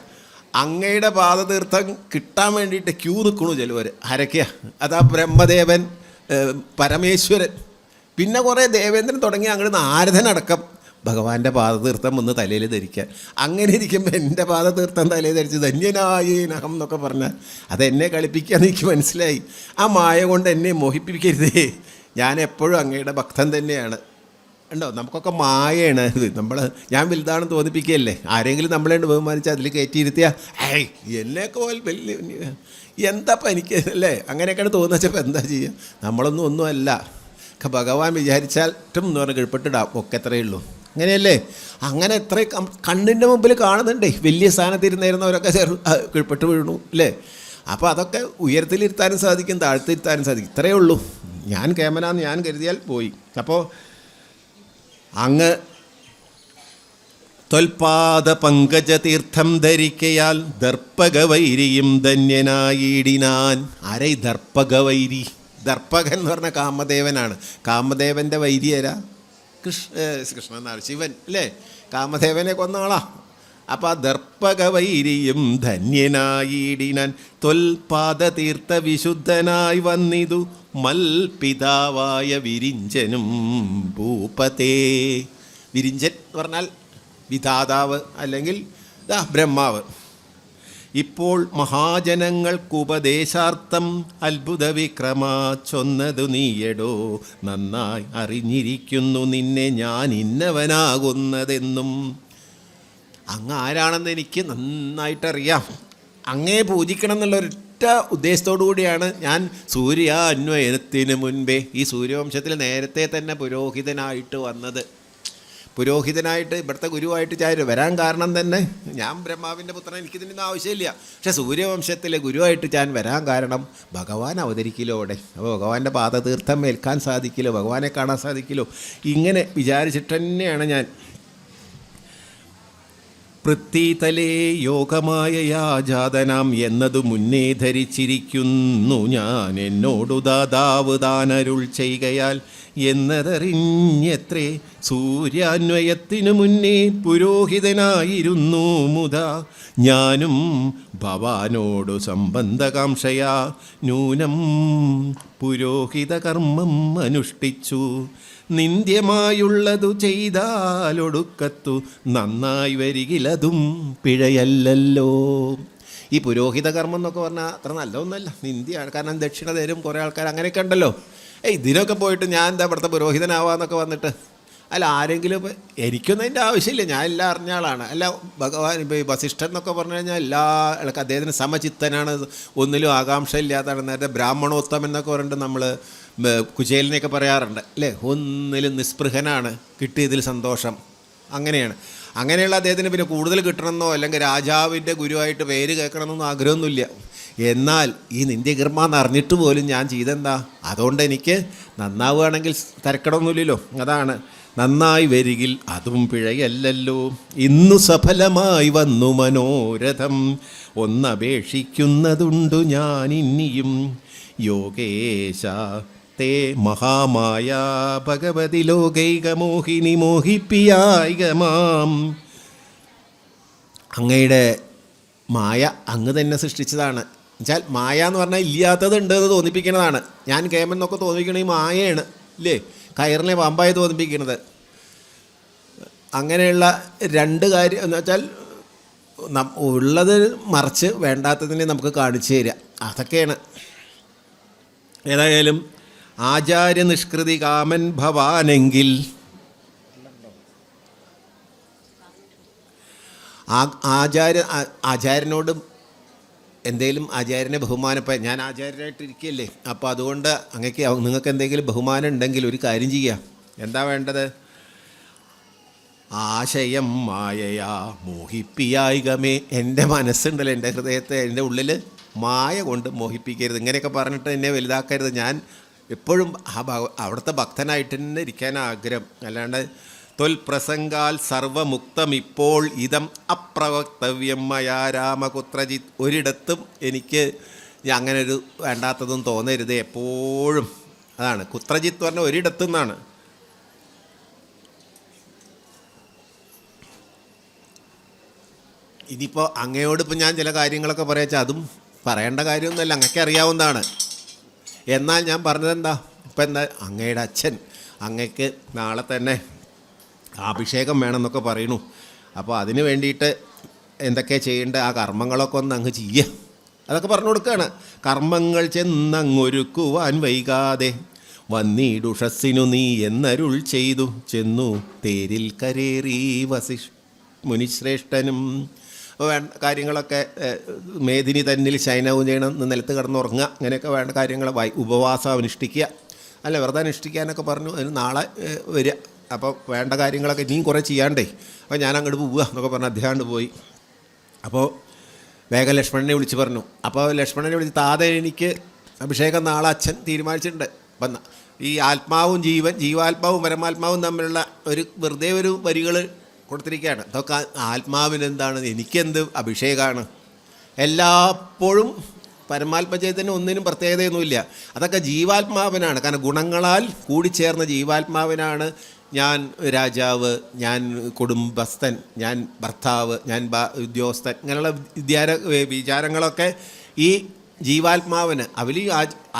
അങ്ങയുടെ പാദതീർത്ഥം കിട്ടാൻ വേണ്ടിയിട്ട് ക്യൂ നിൽക്കണു ചിലവർ. ആരൊക്കെയാ? അതാ ബ്രഹ്മദേവൻ, പരമേശ്വരൻ, പിന്നെ കുറേ ദേവേന്ദ്രൻ തുടങ്ങി അങ്ങോട്ട് നാരദനടക്കം ഭഗവാന്റെ പാദതീർത്ഥം ഒന്ന് തലയിൽ ധരിക്കാൻ. അങ്ങനെ ഇരിക്കുമ്പോൾ എൻ്റെ പാദതീർത്ഥം തലയിൽ ധരിച്ച് ധന്യനായേനഹം എന്നൊക്കെ പറഞ്ഞാൽ അതെന്നെ കളിപ്പിക്കാമെന്ന് എനിക്ക് മനസ്സിലായി. ആ മായ കൊണ്ട് എന്നെ മോഹിപ്പിക്കരുതേ. ഞാൻ എപ്പോഴും അങ്ങയുടെ ഭക്തൻ തന്നെയാണ്. ഉണ്ടോ? നമുക്കൊക്കെ മായയാണ് ഇത്. ഞാൻ വലുതാണെന്ന് തോന്നിപ്പിക്കുകയല്ലേ. ആരെങ്കിലും നമ്മളെ ബഹുമാനിച്ചാൽ അതിൽ കയറ്റിയിരുത്തിയാൽ എന്നെയൊക്കെ പോലെ വലിയ എന്താപ്പം എനിക്ക്, അല്ലേ? അങ്ങനെയൊക്കെയാണ് തോന്നിച്ചപ്പോൾ എന്താ ചെയ്യുക? ഒന്നുമല്ല. ഭഗവാൻ വിചാരിച്ചാലും എന്ന് പറഞ്ഞാൽ കീഴ്പ്പെട്ടിടാം. ഒക്കെ എത്രയേ ഉള്ളൂ. അങ്ങനെയല്ലേ? അങ്ങനെ എത്ര കണ്ണിൻ്റെ മുമ്പിൽ കാണുന്നുണ്ടേ. വലിയ സ്ഥാനത്തിരുന്നായിരുന്നവരൊക്കെ കീഴ്പ്പെട്ട് വീണു, അല്ലേ? അപ്പോൾ അതൊക്കെ ഉയരത്തിലിരുത്താനും സാധിക്കും, താഴ്ത്തിരുത്താനും സാധിക്കും. ഇത്രയേ ഉള്ളൂ. ഞാൻ കേമനാന്ന് ഞാൻ കരുതിയാൽ പോയി. അപ്പോൾ അങ്ങ് ത്വൽപാദ പങ്കജതീർത്ഥം ധരിക്കയാൽ ദർപ്പകവൈരിയും ധന്യനായിടിനാൻ. ആരെ ഈ ദർപ്പകവൈരി? ദർപ്പകൻ എന്ന് പറഞ്ഞ കാമദേവനാണ്. കാമദേവൻ്റെ വൈരി ആരാ? കൃഷ്ണൻ എന്നാണ്, ശിവൻ, അല്ലേ? കാമദേവനെ കൊന്നാളാ. അപ്പം ആ ദർപ്പകവൈരിയും ധന്യനായിടിനാൻ ത്വൽപാദതീർത്ഥ വിശുദ്ധനായി വന്നിതു മൽപിതാവായ വിരിഞ്ചനും ഭൂപതേ. വിരിഞ്ചൻ എന്ന് പറഞ്ഞാൽ വിധാതാവ്, അല്ലെങ്കിൽ ബ്രഹ്മാവ്. ഇപ്പോൾ മഹാജനങ്ങൾക്കുപദേശാർത്ഥം അത്ഭുത വിക്രമ ചൊന്നതു നീയടോ. നന്നായി അറിഞ്ഞിരിക്കുന്നു നിന്നെ ഞാൻ ഇന്നവനാകുന്നതെന്നും. അങ്ങ് ആരാണെന്ന് എനിക്ക് നന്നായിട്ടറിയാം. അങ്ങേ പൂജിക്കണം എന്നുള്ളൊരൊറ്റ ഉദ്ദേശത്തോടു കൂടിയാണ് ഞാൻ സൂര്യാന്വയനത്തിന് മുൻപേ ഈ സൂര്യവംശത്തിൽ നേരത്തെ തന്നെ പുരോഹിതനായിട്ട് വന്നത്. പുരോഹിതനായിട്ട് ഇവിടുത്തെ ഗുരുവായിട്ട് വരാൻ കാരണം തന്നെ ഞാൻ ബ്രഹ്മാവിൻ്റെ പുത്രൻ, എനിക്കിതിനൊന്നും ആവശ്യമില്ല. പക്ഷെ സൂര്യവംശത്തിലെ ഗുരുവായിട്ട് ഞാൻ വരാൻ കാരണം ഭഗവാൻ അവതരിക്കലോടെ. അപ്പോൾ ഭഗവാന്റെ പാദതീർത്ഥം ഏൽക്കാൻ സാധിക്കില്ലോ, ഭഗവാനെ കാണാൻ സാധിക്കില്ലോ, ഇങ്ങനെ വിചാരിച്ചിട്ട് തന്നെയാണ് ഞാൻ. പൃഥ്വീതലേ യോഗമായയാ ജാതനാം എന്നതു മുന്നേ ധരിച്ചിരിക്കുന്നു ഞാൻ. എന്നോടു ദാതാവ് താനരുൾ ചെയ്കയാൽ എന്നതറിഞ്ഞെത്രേ. സൂര്യാന്വയത്തിനു മുന്നേ പുരോഹിതനായിരുന്നു മുതാ. ഞാനും ഭവാനോടു സംബന്ധകാംക്ഷയാ നൂനം പുരോഹിത കർമ്മം അനുഷ്ഠിച്ചു. നിന്ദ്യമായുള്ളതു ചെയ്താലൊടുക്കത്തു നന്നായി വരികിലതും പിഴയല്ലല്ലോ. ഈ പുരോഹിത കർമ്മം എന്നൊക്കെ പറഞ്ഞാൽ അത്ര നല്ലതൊന്നുമല്ല, നിന്ദ്യയാണ്. കാരണം ദക്ഷിണ തരും കുറേ ആൾക്കാർ അങ്ങനെയൊക്കെ ഉണ്ടല്ലോ. ഇതിനൊക്കെ പോയിട്ട് ഞാൻ എന്താ ഇവിടുത്തെ പുരോഹിതനാവാന്നൊക്കെ വന്നിട്ട്, അല്ല ആരെങ്കിലും എനിക്കൊന്നും അതിൻ്റെ ആവശ്യമില്ല, ഞാൻ എല്ലാം അറിഞ്ഞ ആളാണ്. അല്ല ഭഗവാൻ ഇപ്പോൾ ഈ വസിഷ്ഠൻ എന്നൊക്കെ പറഞ്ഞു കഴിഞ്ഞാൽ എല്ലാ അദ്ദേഹത്തിന് സമചിത്തനാണ്, ഒന്നിലും ആകാംക്ഷ ഇല്ലാത്തതാണ്. നേരത്തെ ബ്രാഹ്മണോത്തമൻ എന്നൊക്കെ പറഞ്ഞിട്ട് നമ്മൾ കുചേലിനെയൊക്കെ പറയാറുണ്ട് അല്ലേ, ഒന്നിലും നിസ്പൃഹനാണ്, കിട്ടിയതിൽ സന്തോഷം, അങ്ങനെയാണ്. അങ്ങനെയുള്ള അദ്ദേഹത്തിന് പിന്നെ കൂടുതൽ കിട്ടണമെന്നോ അല്ലെങ്കിൽ രാജാവിൻ്റെ ഗുരുവായിട്ട് പേര് കേൾക്കണമെന്നൊന്നും ആഗ്രഹമൊന്നുമില്ല. എന്നാൽ ഈ നിന്ദ്യകർമ്മ എന്ന് അറിഞ്ഞിട്ട് പോലും ഞാൻ ചെയ്തെന്താ, അതുകൊണ്ട് എനിക്ക് നന്നാവുകയാണെങ്കിൽ തിരക്കടമൊന്നുമില്ലല്ലോ. അതാണ് നന്നായി വരികിൽ അതും പിഴയല്ലല്ലോ. ഇന്നു സഫലമായി വന്നു മനോരഥം, ഒന്നപേക്ഷിക്കുന്നതുണ്ടു ഞാൻ ഇനിയും. യോഗേശ തേ മഹാമായ ഭഗവതി ലോകൈക മോഹിനി മോഹിപ്പിയായികമാം. അങ്ങയുടെ മായ അങ്ങ് തന്നെ സൃഷ്ടിച്ചതാണ്. എന്നുവെച്ചാൽ മായ എന്ന് പറഞ്ഞാൽ ഇല്ലാത്തതുണ്ട് എന്ന് തോന്നിപ്പിക്കുന്നതാണ്. ഞാൻ കേമൻ എന്നൊക്കെ തോന്നിപ്പിക്കണ ഈ മായയാണ് ഇല്ലേ, കയറിനെ പാമ്പായി തോന്നിപ്പിക്കുന്നത്. അങ്ങനെയുള്ള രണ്ട് കാര്യം എന്ന് വെച്ചാൽ ഉള്ളത് മറിച്ച് വേണ്ടാത്തതിനെ നമുക്ക് കാണിച്ചു തരിക, അതൊക്കെയാണ്. ഏതായാലും ആചാര്യ നിഷ്കൃതി കാമൻ ഭവാനെങ്കിൽ ആചാര്യനോട് എന്തെങ്കിലും ആചാര്യനെ ബഹുമാനപ്പോൾ ഞാൻ ആചാര്യനായിട്ടിരിക്കുകയല്ലേ, അപ്പോൾ അതുകൊണ്ട് നിങ്ങൾക്ക് എന്തെങ്കിലും ബഹുമാനം ഉണ്ടെങ്കിൽ ഒരു കാര്യം ചെയ്യുക. എന്താ വേണ്ടത്? ആശയം മായയാ മോഹിപ്പിയായികമേ. എൻ്റെ മനസ്സുണ്ടല്ലോ, എൻ്റെ ഹൃദയത്തെ, എൻ്റെ ഉള്ളിൽ മായ കൊണ്ട് മോഹിപ്പിക്കരുത്. ഇങ്ങനെയൊക്കെ പറഞ്ഞിട്ട് എന്നെ വലുതാക്കരുത്. ഞാൻ എപ്പോഴും അവിടുത്തെ ഭക്തനായിട്ട് തന്നെ ഇരിക്കാൻ ആഗ്രഹം. അല്ലാണ്ട് തൊൽപ്രസംഗാൽ സർവമുക്തം ഇപ്പോൾ ഇതം അപ്രവക്തവ്യം മയാ രാമകുത്രജിത്ത്. ഒരിടത്തും എനിക്ക് അങ്ങനെ ഒരു വേണ്ടാത്തതും തോന്നരുത് എപ്പോഴും. അതാണ് കുത്രജിത്ത് പറഞ്ഞ ഒരിടത്തു നിന്നാണ്. ഇനിയിപ്പോൾ അങ്ങയോടിപ്പോൾ ഞാൻ ചില കാര്യങ്ങളൊക്കെ പറയാച്ചാൽ അതും പറയേണ്ട കാര്യമൊന്നുമല്ല, അങ്ങക്ക് അറിയാവുന്നതാണ്. എന്നാൽ ഞാൻ പറഞ്ഞതെന്താ, ഇപ്പം എന്താ, അങ്ങയുടെ അച്ഛൻ അങ്ങക്ക് നാളെ തന്നെ അഭിഷേകം വേണമെന്നൊക്കെ പറയണു. അപ്പോൾ അതിന് വേണ്ടിയിട്ട് എന്തൊക്കെ ചെയ്യേണ്ട ആ കർമ്മങ്ങളൊക്കെ ഒന്ന് അങ്ങ് ചെയ്യുക, അതൊക്കെ പറഞ്ഞു കൊടുക്കുകയാണ്. കർമ്മങ്ങൾ ചെന്നങ്ങൊരുക്കുവാൻ വൈകാതെ വന്നിടുഷസ്സിനു നീ എന്നരുൾ ചെയ്തു ചെന്നു തേരിൽ കരേറി മുനിശ്രേഷ്ഠനും. അപ്പോൾ വേണ്ട കാര്യങ്ങളൊക്കെ മേദിനി തന്നിൽ ശയനവും ചെയ്യണം, നിലത്ത് കിടന്നുറങ്ങുക, അങ്ങനെയൊക്കെ വേണ്ട കാര്യങ്ങൾ ഉപവാസം അനുഷ്ഠിക്കുക, അല്ല വെറുതെ അനുഷ്ഠിക്കാനൊക്കെ പറഞ്ഞു. അതിന് നാളെ വരിക. അപ്പോൾ വേണ്ട കാര്യങ്ങളൊക്കെ ഇനിയും കുറേ ചെയ്യാണ്ടേ. അപ്പോൾ ഞാൻ അങ്ങോട്ട് പോവുക എന്നൊക്കെ പറഞ്ഞ് അദ്ദേഹം പോയി. അപ്പോൾ വേഗം ലക്ഷ്മണനെ വിളിച്ച് പറഞ്ഞു. അപ്പോൾ ലക്ഷ്മണനെ വിളിച്ച് താതെ എനിക്ക് അഭിഷേകം നാളെ അച്ഛൻ തീരുമാനിച്ചിട്ടുണ്ട്. അപ്പം ഈ ആത്മാവും ജീവാത്മാവും പരമാത്മാവും തമ്മിലുള്ള ഒരു വെറുതെ ഒരു വരികൾ കൊടുത്തിരിക്കുകയാണ്. അതൊക്കെ ആത്മാവിനെന്താണ്, എനിക്കെന്ത് അഭിഷേകമാണ്. എല്ലാപ്പോഴും പരമാത്മചൈതന്യം ഒന്നിനും പ്രത്യേകതയൊന്നുമില്ല. അതൊക്കെ ജീവാത്മാവിനാണ്. കാരണം ഗുണങ്ങളാൽ കൂടിച്ചേർന്ന ജീവാത്മാവിനാണ് ഞാൻ രാജാവ്, ഞാൻ കുടുംബസ്ഥൻ, ഞാൻ ഭർത്താവ്, ഞാൻ ഉദ്യോഗസ്ഥൻ, ഇങ്ങനെയുള്ള വിചാരങ്ങളൊക്കെ ഈ ജീവാത്മാവിന് അവൽ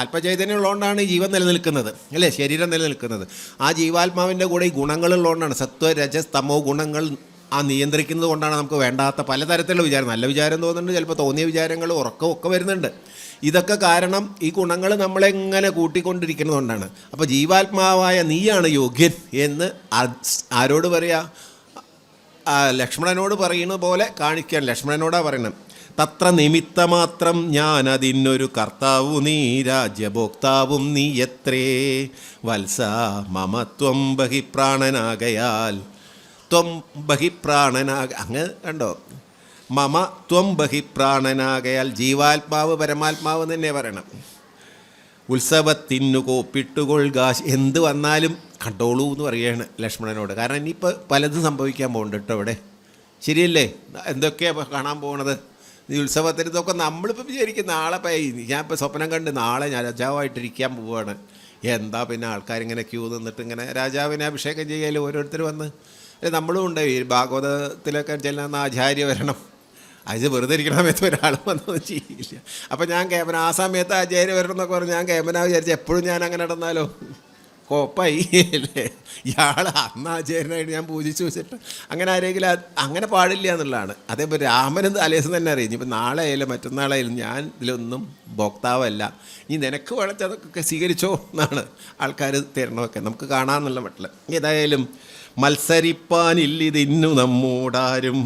ആത്മചൈതന്യം ഉള്ളതുകൊണ്ടാണ് ഈ ജീവൻ നിലനിൽക്കുന്നത് അല്ലേ, ശരീരം നിലനിൽക്കുന്നത്. ആ ജീവാത്മാവിൻ്റെ കൂടെ ഈ ഗുണങ്ങളുള്ളതുകൊണ്ടാണ്, സത്വ രജസ് തമോ ഗുണങ്ങൾ ആ നിയന്ത്രിക്കുന്നത് കൊണ്ടാണ് നമുക്ക് വേണ്ടാത്ത പലതരത്തിലുള്ള വിചാരം, നല്ല വിചാരം തോന്നുന്നുണ്ട്, ചിലപ്പോൾ തോന്നിയ വിചാരങ്ങൾ ഉറക്കമൊക്കെ വരുന്നുണ്ട്. ഇതൊക്കെ കാരണം ഈ ഗുണങ്ങൾ നമ്മളെങ്ങനെ കൂട്ടിക്കൊണ്ടിരിക്കുന്നതുകൊണ്ടാണ്. അപ്പോൾ ജീവാത്മാവായ നീയാണ് യോഗ്യൻ എന്ന് ആരോട് പറയുക? ലക്ഷ്മണനോട് പറയുന്ന പോലെ കാണിക്കാൻ ലക്ഷ്മണനോടാ പറയണം. തത്ര നിമിത്തമാത്രം ഞാൻ അതിനൊരു കർത്താവു നീ, രാജ്യഭോക്താവും നീ എത്രേ വത്സ മമത്വം ബഹിപ്രാണനാകയാൽ. ത്വം ബഹിപ്രാണനാക, അങ്ങ് കണ്ടോ, മമ ത്വം ബഹിപ്രാണനാകയാൽ. ജീവാത്മാവ് പരമാത്മാവ് തന്നെ പറയണം. ഉത്സവത്തിനു കോപ്പിട്ടുകൊള്ളുക, എന്ത് വന്നാലും കണ്ടോളൂ എന്ന് പറയുകയാണ് ലക്ഷ്മണനോട്. കാരണം ഇനിയിപ്പോൾ പലതും സംഭവിക്കാൻ പോകുന്നുണ്ട് കേട്ടോ ഇവിടെ, ശരിയല്ലേ? എന്തൊക്കെയാണ് കാണാൻ പോകുന്നത് ഈ ഉത്സവത്തിന്? ഇതൊക്കെ നമ്മളിപ്പോൾ വിചാരിക്കും നാളെ ഞാനിപ്പോൾ സ്വപ്നം കണ്ട് നാളെ ഞാൻ രാജാവായിട്ടിരിക്കാൻ പോവുകയാണ്. എന്താ പിന്നെ ആൾക്കാരിങ്ങനെ ക്യൂ നിന്നിട്ട് ഇങ്ങനെ രാജാവിനെ അഭിഷേകം ചെയ്യാലും ഓരോരുത്തർ വന്ന്, നമ്മളും ഉണ്ട് ഈ ഭാഗവതത്തിലൊക്കെ ചെല്ലുന്ന ആചാര്യ വരണം, അത് വെറുതെ ഇരിക്കണ സമയത്ത് ഒരാൾ വന്നൊന്നും ചെയ്യില്ല. അപ്പം ഞാൻ കേമന ആ സമയത്ത് ആചാര്യ വരണം എന്നൊക്കെ പറഞ്ഞു ഞാൻ കേമന വിചാരിച്ചു എപ്പോഴും ഞാൻ അങ്ങനെ നടന്നാലോ കോപ്പായി അല്ലേ, ഇയാൾ അന്നാചാര്യനായിട്ട് ഞാൻ പൂജിച്ചു വെച്ചിട്ട് അങ്ങനെ ആരെങ്കിലും അങ്ങനെ പാടില്ല എന്നുള്ളതാണ്. അതേപോലെ രാമനും തലേദിവസം തന്നെ അറിയാം, ഇനിയിപ്പോൾ നാളെ ആയാലും മറ്റന്നാളായാലും ഞാൻ ഇതിലൊന്നും ഭോക്താവല്ല, ഇനി നിനക്ക് വേണമെങ്കിൽ അതൊക്കെ സ്വീകരിച്ചോ എന്നാണ് ആൾക്കാർ തരണമൊക്കെ നമുക്ക് കാണാമെന്നുള്ള മട്ടിൽ. ഏതായാലും മത്സരിപ്പാനില്ലിതിന്നു നമ്മോടാരും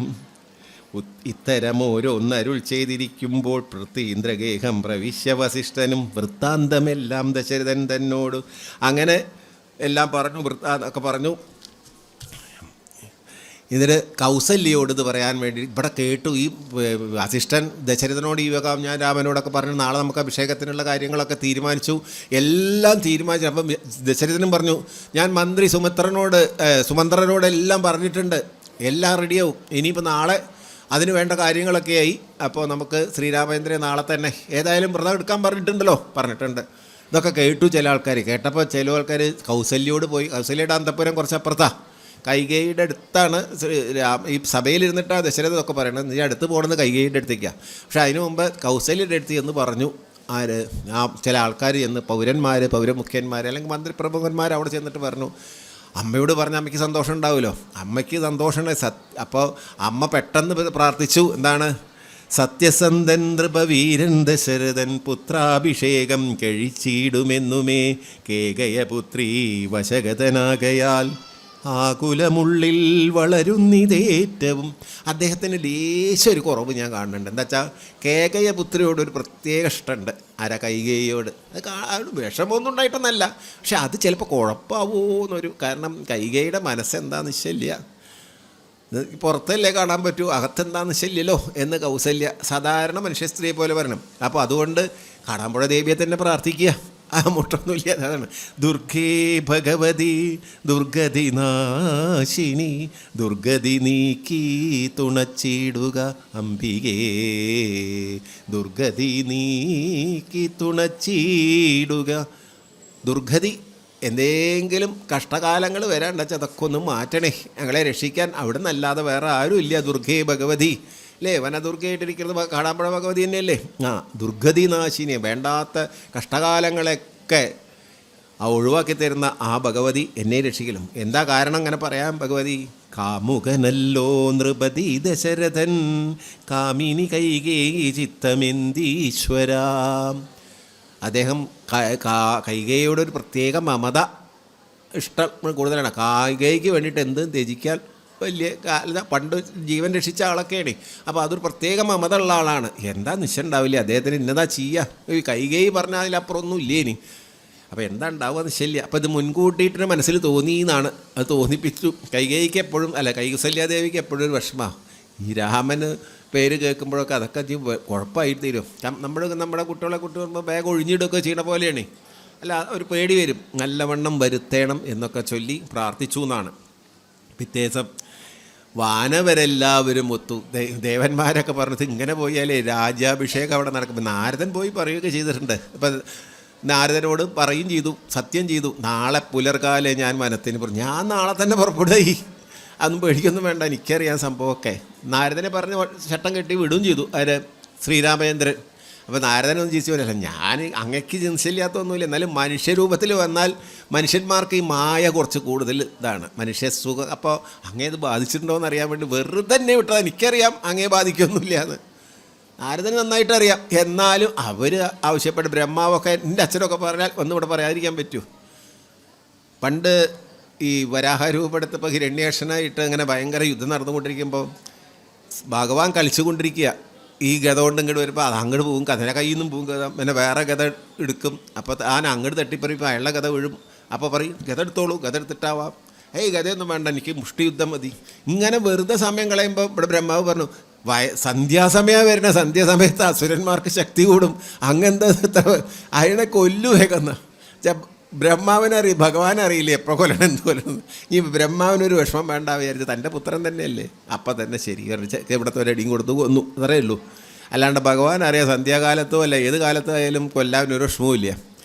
ഇത്തരമോരോന്നരുൾ ചെയ്തിരിക്കുമ്പോൾ പൃഥ്വീന്ദ്രഗേഹം പ്രവിശ്യ വസിഷ്ഠനും വൃത്താന്തമെല്ലാം ദശരഥൻ തന്നോട് അങ്ങനെ എല്ലാം പറഞ്ഞു, ഒക്കെ പറഞ്ഞു. ഇതിന് കൗസല്യയോട് ഇത് പറയാൻ വേണ്ടി ഇവിടെ കേട്ടു. ഈ വസിഷ്ഠൻ ദശരഥനോട് ഈ വക ഞാൻ രാമനോടൊക്കെ പറഞ്ഞു നാളെ നമുക്ക് അഭിഷേകത്തിനുള്ള കാര്യങ്ങളൊക്കെ തീരുമാനിച്ചു, എല്ലാം തീരുമാനിച്ചു. അപ്പം ദശരഥനും പറഞ്ഞു ഞാൻ മന്ത്രി സുമന്ത്രനോട് എല്ലാം പറഞ്ഞിട്ടുണ്ട്, എല്ലാം റെഡിയാവും, ഇനിയിപ്പോൾ നാളെ അതിന് വേണ്ട കാര്യങ്ങളൊക്കെയായി. അപ്പോൾ നമുക്ക് ശ്രീരാമചന്ദ്രനെ നാളെ തന്നെ ഏതായാലും വ്രതം എടുക്കാൻ പറഞ്ഞിട്ടുണ്ട്. ഇതൊക്കെ കേട്ടു ചില ആൾക്കാർ. കേട്ടപ്പോൾ ചില ആൾക്കാർ കൗസല്യോട് പോയി. കൗസല്യയുടെ അന്തഃപുരം കുറച്ചപ്പുറത്താണ്, കൈകേയിയുടെ അടുത്താണ്. ഈ സഭയിലിരുന്നിട്ടാണ് ദശരഥ ഇതൊക്കെ പറയണത്, നീ അടുത്ത് പോകണമെന്ന് കൈകേയിയുടെ അടുത്തേക്കാണ്. പക്ഷേ അതിനു മുമ്പ് കൗസല്യയുടെ അടുത്ത് എന്ന് പറഞ്ഞു ചില ആൾക്കാർ ചെന്ന് പൗരമുഖ്യന്മാർ അല്ലെങ്കിൽ മന്ത്രിപ്രമുഖന്മാർ അവിടെ ചെന്നിട്ട് പറഞ്ഞു, അമ്മയോട് പറഞ്ഞ അമ്മയ്ക്ക് സന്തോഷം ഉണ്ടാവുമല്ലോ, അമ്മയ്ക്ക് സന്തോഷമുണ്ട്. അപ്പോൾ അമ്മ പെട്ടെന്ന് പ്രാർത്ഥിച്ചു, എന്താണ്? സത്യസന്ധൻ നൃപവീരൻ ദശരഥൻ പുത്രാഭിഷേകം കഴിച്ചിടുമെന്നുമേ കേകയപുത്രീ വശഗതനാകയാൽ ആകുലമുള്ളിൽ വളരുന്നിതേറ്റവും. അദ്ദേഹത്തിന് ലേശം ഒരു കുറവ് ഞാൻ കാണുന്നുണ്ട്. എന്താ വെച്ചാൽ കേകയപുത്രിയോടൊരു പ്രത്യേക ഇഷ്ടമുണ്ട്. കൈകേയിയോട്. അത് വിഷമമൊന്നും ഉണ്ടായിട്ടൊന്നല്ല, പക്ഷെ അത് ചിലപ്പോൾ കുഴപ്പമാവുമോയെന്നൊരു, കാരണം കൈകേയിയുടെ മനസ്സെന്താണെന്ന് നിശ്ചയില്ല, പുറത്തല്ലേ കാണാൻ പറ്റൂ, അകത്തെന്താണെന്ന് നിശ്ചയില്ലല്ലോ എന്ന് കൗസല്യ സാധാരണ മനുഷ്യ സ്ത്രീയെ പോലെ പറയണം. അപ്പോൾ അതുകൊണ്ട് കാടാമ്പുഴ ദേവിയെ തന്നെ പ്രാർത്ഥിക്കുക, മുട്ടൊന്നുമില്ല. അതാണ് ദുർഗേ ഭഗവതി ദുർഗതി നാശിനി ദുർഗതി നീക്കി തുണച്ചിടുക അംബികേ ദുർഗതി നീക്കി തുണച്ചിടുക. ദുർഗതി എന്തെങ്കിലും കഷ്ടകാലങ്ങൾ വരാണ്ടെച്ചാൽ അതൊക്കെ ഒന്ന് മാറ്റണേ, ഞങ്ങളെ രക്ഷിക്കാൻ അവിടെ നിന്നല്ലാതെ വേറെ ആരും ഇല്ല. ദുർഗേ ഭഗവതി അല്ലേ, വനദുർഗയായിട്ടിരിക്കുന്നത് കാടാമ്പുഴ ഭഗവതി തന്നെയല്ലേ. ദുർഗതി നാശിനി, വേണ്ടാത്ത കഷ്ടകാലങ്ങളൊക്കെ ഒഴിവാക്കി തരുന്ന ആ ഭഗവതി എന്നെ രക്ഷിക്കലും. എന്താ കാരണം അങ്ങനെ പറയാം? ഭഗവതി കാമുകനല്ലോ നൃപതി ദശരഥൻ കാമിനി കൈകേയി ചിത്തമെന്തീശ്വര. അദ്ദേഹം കൈകേയിയോടൊരു പ്രത്യേക മമത ഇഷ്ടം കൂടുതലാണ്. കൈകേയിക്ക് വേണ്ടിയിട്ട് എന്തും ത്യജിക്കാൻ വലിയ പണ്ട് ജീവൻ രക്ഷിച്ച ആളൊക്കെയാണ്. അപ്പോൾ അതൊരു പ്രത്യേക മമത ഉള്ള ആളാണ്. എന്താ നിശ്ചയം ഉണ്ടാവില്ല അദ്ദേഹത്തിന്, ഇന്നതാ ചെയ്യുക, കൈകേയി പറഞ്ഞാൽ അതിലപ്പുറമൊന്നും ഇല്ലേ ഇനി. അപ്പോൾ എന്താ ഉണ്ടാവുക നിശ്ചയില്ല. അപ്പോൾ ഇത് മുൻകൂട്ടിയിട്ട് മനസ്സിൽ തോന്നിയെന്നാണ്, അത് തോന്നിപ്പിച്ചു. കൈകേയിക്ക് എപ്പോഴും കൗസല്യാദേവിക്ക് എപ്പോഴും ഒരു വിഷമമാണ് ഈ രാമന് പേര് കേൾക്കുമ്പോഴൊക്കെ. അതൊക്കെ കുഴപ്പമായിട്ട് തീരും. നമ്മുടെ കുട്ടികളെ വരുമ്പോൾ ബാഗ് ഒഴിഞ്ഞിടുകയൊക്കെ ചെയ്യണ പോലെയാണ്. അല്ല, ഒരു പേടി വരും. നല്ലവണ്ണം വരുത്തേണം എന്നൊക്കെ ചൊല്ലി പ്രാർത്ഥിച്ചു എന്നാണ്. പിറ്റേസം വാനവരെല്ലാവരും ഒത്തു. ദേവന്മാരൊക്കെ പറഞ്ഞത് ഇങ്ങനെ പോയാലേ രാജ്യാഭിഷേകം അവിടെ നടക്കുമ്പോൾ നാരദൻ പോയി പറയുകയൊക്കെ ചെയ്തിട്ടുണ്ട്. അപ്പം നാരദനോട് പറയും ചെയ്തു, സത്യം ചെയ്തു, നാളെ പുലർകാലേ ഞാൻ വനത്തിന് ഞാൻ നാളെ തന്നെ പുറപ്പെടുകയായി, അതൊന്നും പേടിക്കൊന്നും വേണ്ട, എനിക്കറിയാം സംഭവമൊക്കെ. നാരദനെ പറഞ്ഞ് ചട്ടം കെട്ടി വിടുകയും ചെയ്തു ശ്രീരാമചന്ദ്രൻ. അപ്പോൾ നാരദനൊന്നും ചിരിച്ചു പോലല്ല, ഞാൻ അങ്ങക്ക് ജിൻസില്ലാത്തൊന്നുമില്ല, എന്നാലും മനുഷ്യരൂപത്തിൽ വന്നാൽ മനുഷ്യന്മാർക്ക് ഈ മായ കുറച്ച് കൂടുതൽ ഇതാണ്, മനുഷ്യ സുഖം. അപ്പോൾ അങ്ങേ ഇത് ബാധിച്ചിട്ടുണ്ടോ എന്ന് അറിയാൻ വേണ്ടി വെറുതെ തന്നെ വിട്ടത്. എനിക്കറിയാം അങ്ങേ ബാധിക്കൊന്നുമില്ല എന്ന്, നാരദന് നന്നായിട്ട് അറിയാം. എന്നാലും അവർ ആവശ്യപ്പെട്ട് ബ്രഹ്മാവൊക്കെ എൻ്റെ അച്ഛനൊക്കെ പറഞ്ഞാൽ ഒന്നും ഇവിടെ പറയാതിരിക്കാൻ പറ്റൂ. പണ്ട് ഈ വരാഹരൂപെടുത്തപ്പോൾ ഹിരണ്യാക്ഷനായിട്ട് അങ്ങനെ ഭയങ്കര യുദ്ധം നടന്നുകൊണ്ടിരിക്കുമ്പോൾ ഭഗവാൻ കളിച്ചുകൊണ്ടിരിക്കുക. ഈ ഗത കൊണ്ട് ഇങ്ങോട്ട് വരുമ്പോൾ അത് അങ്ങോട്ട് പോകും, കഥയുടെ കയ്യിൽ നിന്നും പോകും ഗത, പിന്നെ വേറെ ഗത എടുക്കും. അപ്പോൾ താൻ അങ്ങോട്ട് തട്ടിപ്പറിയുമ്പോൾ അയാളുടെ ഗത വീഴും. അപ്പോൾ പറയും ഗത എടുത്തോളൂ, ഗത എടുത്തിട്ടാവാം, ഗതയൊന്നും വേണ്ട, എനിക്ക് മുഷ്ടി യുദ്ധം മതി. ഇങ്ങനെ വെറുതെ സമയം കളയുമ്പോൾ ഇവിടെ ബ്രഹ്മാവ് പറഞ്ഞു, സന്ധ്യാസമയം വരുന്ന സന്ധ്യാസമയത്ത് അസുരന്മാർക്ക് ശക്തി കൂടും, അങ്ങനത്തെ അയാളെ കൊല്ലു വേഗന്ന. ബ്രഹ്മാവിനറിയും, ഭഗവാനറിയില്ലേ എപ്പോൾ കൊല്ലണം എന്ത് കൊല്ലണം. ഈ ബ്രഹ്മാവിനൊരു വിഷമം വേണ്ട വിചാരിച്ച് തൻ്റെ പുത്രൻ തന്നെയല്ലേ, അപ്പം തന്നെ ശരി ഇവിടുത്തെ ഒരു അടിയും കൊടുത്തു കൊന്നു, അത്രേ ഉള്ളൂ. അല്ലാണ്ട് ഭഗവാൻ അറിയാം സന്ധ്യാകാലത്തോ അല്ല ഏത് കാലത്തോ ആയാലും കൊല്ലാവിനൊരു വിഷമവും.